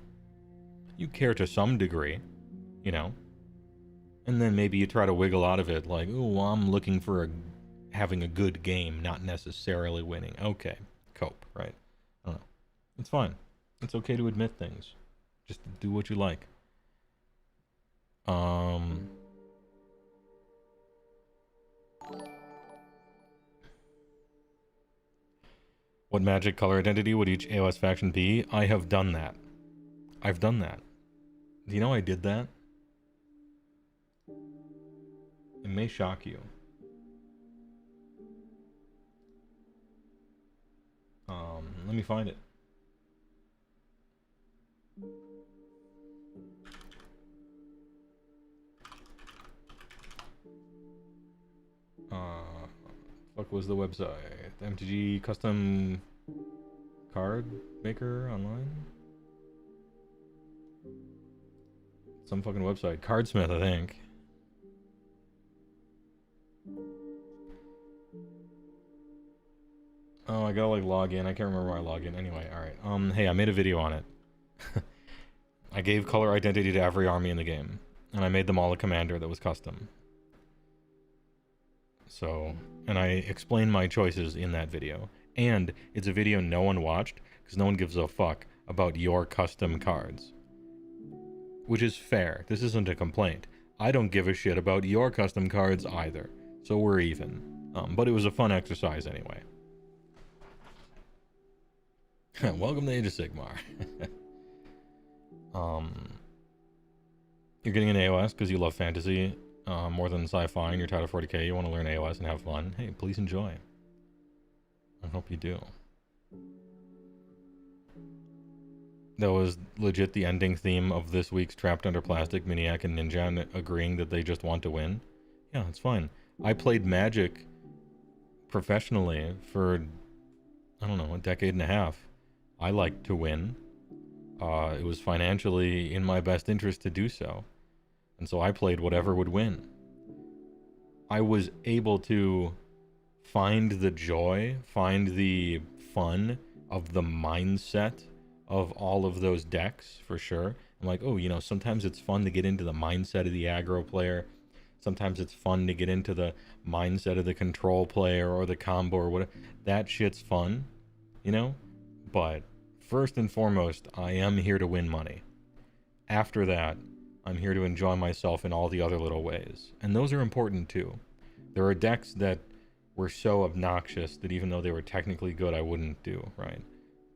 You care to some degree, you know? And then maybe you try to wiggle out of it like, oh, I'm looking for having a good game, not necessarily winning. Okay, cope, right? I don't know. It's fine. It's okay to admit things. Just do what you like. What magic color identity would each AOS faction be? I have done that. I've done that. Do you know I did that? It may shock you. Let me find it. Fuck was the website? MTG custom card maker online? Some fucking website. Cardsmith, I think. Oh, I gotta like log in. I can't remember where I log in. Anyway, alright. Hey, I made a video on it. I gave color identity to every army in the game. And I made them all a commander that was custom. So, and I explained my choices in that video. And it's a video no one watched, because no one gives a fuck about your custom cards. Which is fair. This isn't a complaint. I don't give a shit about your custom cards either. So we're even. But it was a fun exercise anyway. Welcome to Age of Sigmar. You're getting an AOS because you love fantasy more than sci-fi and you're tired of 40k. You want to learn AOS and have fun. Hey, please enjoy. I hope you do. that was legit the ending theme of this week's Trapped Under Plastic, Miniac and Ninja agreeing that they just want to win. Yeah, it's fine. I played Magic professionally for, I don't know, a decade and a half. I like to win. It was financially in my best interest to do so. And so I played whatever would win. I was able to find the joy, find the fun of the mindset of all of those decks, for sure. I'm like, oh, you know, sometimes it's fun to get into the mindset of the aggro player. Sometimes it's fun to get into the mindset of the control player or the combo or whatever. That shit's fun, you know? But first and foremost, I am here to win money. After that, I'm here to enjoy myself in all the other little ways. And those are important too. There are decks that were so obnoxious that even though they were technically good, I wouldn't do, right?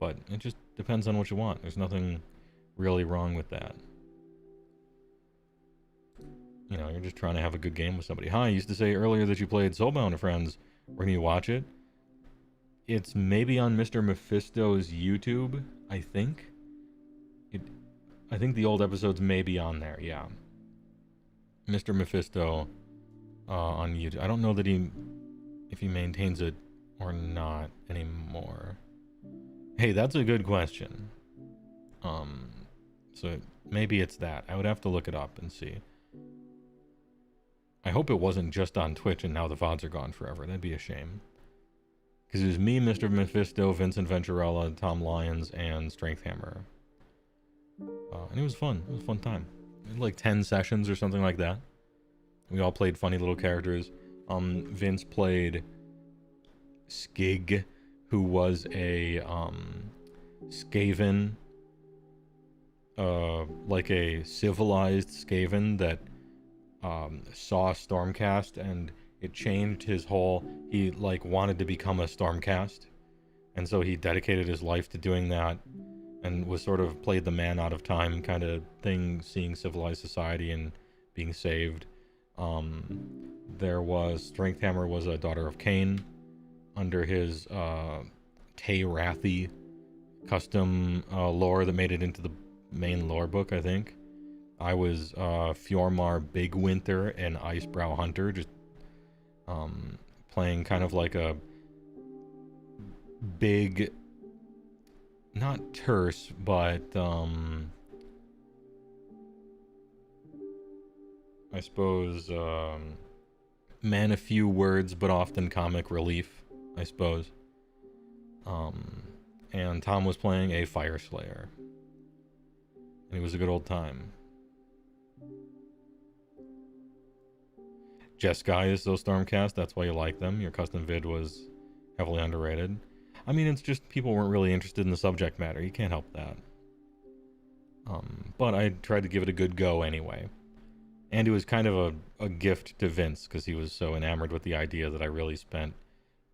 But it just depends on what you want. There's nothing really wrong with that. You know, you're just trying to have a good game with somebody. Hi, you used to say earlier that you played Soulbound, friends. When you watch it, it's maybe on Mr. Mephisto's YouTube, I think. I think the old episodes may be on there, yeah. Mr. Mephisto on YouTube. I don't know that if he maintains it or not anymore. Hey, that's a good question. So maybe it's that. I would have to look it up and see. I hope it wasn't just on Twitch and now the VODs are gone forever. That'd be a shame. Because it was me, Mr. Mephisto, Vincent Venturella, Tom Lyons, and Strength Hammer. And it was fun. It was a fun time. We had like 10 sessions or something like that. We all played funny little characters. Vince played Skig, who was a Skaven, like a civilized Skaven that saw Stormcast, and it changed his whole, he like wanted to become a Stormcast, and so he dedicated his life to doing that, and was sort of played the man out of time kind of thing, seeing civilized society and being saved. There was Strength Hammer was a daughter of Cain under his Tay Rathi custom lore that made it into the main lore book, I think. I was Fjormar Big Winter and Icebrow Hunter, just playing kind of like a big, not terse, but I suppose man of few words, but often comic relief, I suppose. And Tom was playing a Fire Slayer. And it was a good old time. Jess Guy is those Stormcast, that's why you like them. Your custom vid was heavily underrated. I mean, it's just people weren't really interested in the subject matter. You can't help that. But I tried to give it a good go anyway. And it was kind of a gift to Vince, because he was so enamored with the idea that I really spent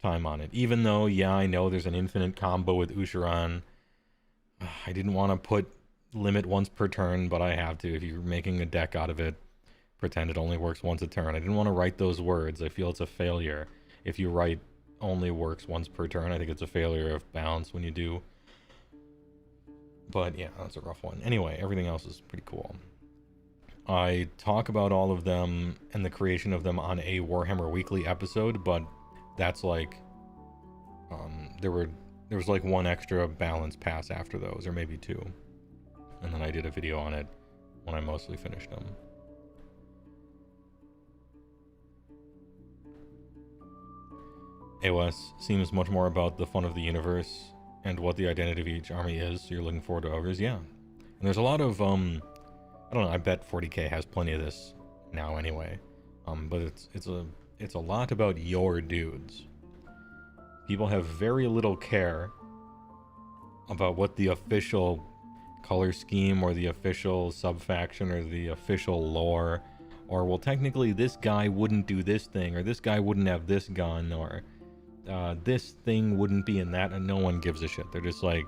time on it. Even though, yeah, I know there's an infinite combo with Ushoran. I didn't want to put limit once per turn, but I have to. If you're making a deck out of it, pretend it only works once a turn. I didn't want to write those words. I feel it's a failure. If you write only works once per turn, I think it's a failure of balance when you do. But yeah, that's a rough one. Anyway, everything else is pretty cool. I talk about all of them and the creation of them on a Warhammer Weekly episode, but that's like, there was like one extra balance pass after those, or maybe two. And then I did a video on it when I mostly finished them. AOS seems much more about the fun of the universe and what the identity of each army is, so you're looking forward to Ogres, yeah. And there's a lot of, I don't know, I bet 40k has plenty of this now anyway. But it's a lot about your dudes. People have very little care about what the official color scheme or the official sub-faction or the official lore, or, well, technically this guy wouldn't do this thing, or this guy wouldn't have this gun, or this thing wouldn't be in that, and no one gives a shit. They're just like,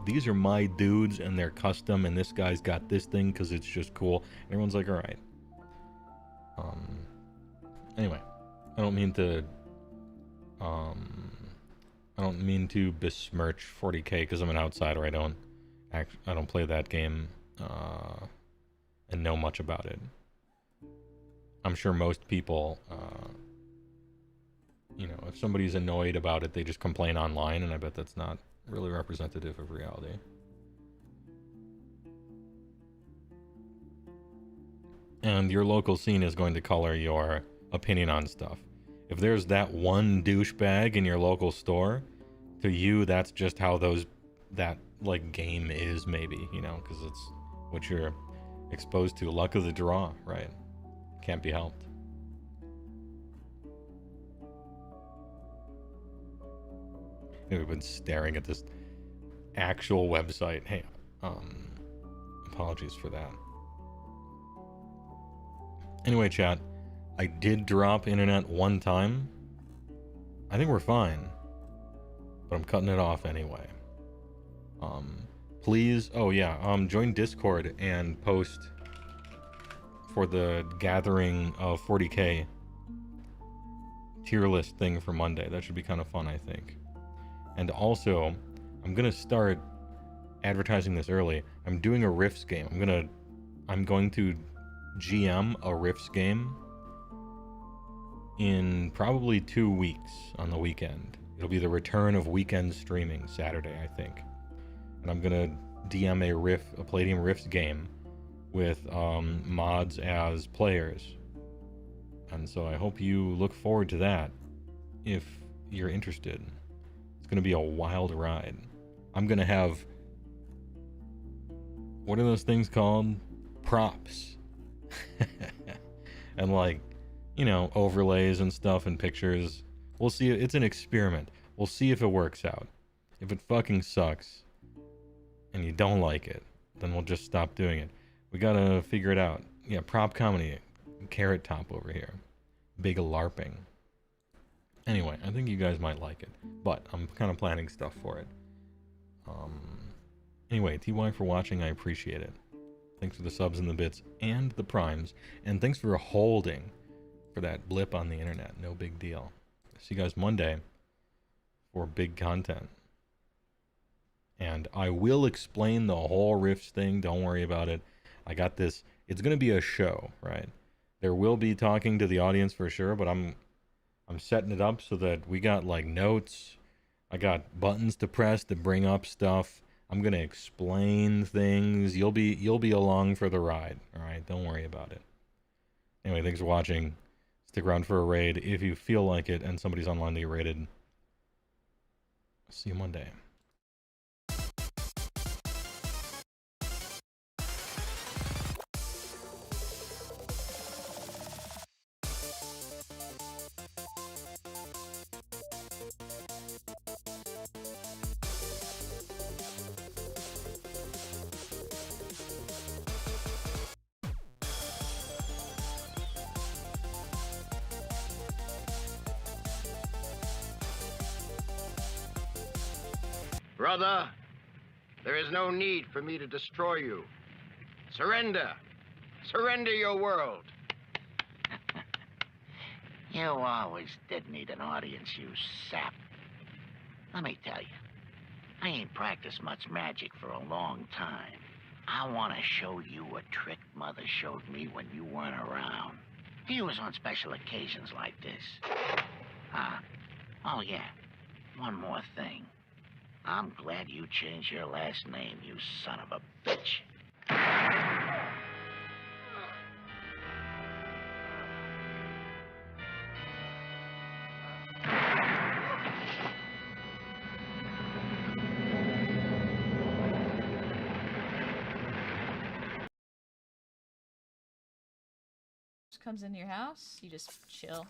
these are my dudes and they're custom, and this guy's got this thing because it's just cool. And everyone's like, all right. Anyway, I don't mean to besmirch 40k because I'm an outsider. I don't I don't play that game and know much about it. I'm sure most people, you know, if somebody's annoyed about it, they just complain online, and I bet that's not really representative of reality. And your local scene is going to color your opinion on stuff. If there's that one douchebag in your local store, to you, that's just how that like game is, maybe, you know, because it's what you're exposed to. Luck of the draw, right? Can't be helped. We've been staring at this actual website. Hey, apologies for that. Anyway, chat, I did drop internet one time. I think we're fine, but I'm cutting it off anyway. Please, oh yeah, join Discord and post for the gathering of 40k tier list thing for Monday. That should be kind of fun, I think. And also, I'm gonna start advertising this early. I'm doing a Rifts game. I'm going to GM a Rifts game in probably 2 weeks on the weekend. It'll be the return of weekend streaming, Saturday, I think. And I'm gonna DM a Palladium Rifts game with mods as players. And so I hope you look forward to that if you're interested. It's gonna be a wild ride. I'm gonna have, what are those things called? Props. And like, you know, overlays and stuff and pictures. We'll see. It's an experiment. We'll see if it works out. If it fucking sucks and you don't like it, then we'll just stop doing it. We gotta figure it out. Yeah, prop comedy. Carrot Top over here. Big LARPing. Anyway, I think you guys might like it, but I'm kind of planning stuff for it. Anyway, TY for watching. I appreciate it. Thanks for the subs and the bits and the primes, and thanks for holding for that blip on the internet. No big deal. See you guys Monday for big content. And I will explain the whole Rifts thing. Don't worry about it. I got this. It's going to be a show, right? There will be talking to the audience for sure, but I'm setting it up so that we got like notes. I got buttons to press to bring up stuff. I'm going to explain things. You'll be along for the ride, all right? Don't worry about it. Anyway, thanks for watching. Stick around for a raid if you feel like it and somebody's online to get raided. See you Monday. Brother, there is no need for me to destroy you. Surrender. Surrender your world. You always did need an audience, you sap. Let me tell you, I ain't practiced much magic for a long time. I want to show you a trick Mother showed me when you weren't around. It was on special occasions like this. Oh yeah, one more thing. I'm glad you changed your last name, you son of a bitch. Comes into your house, you just chill.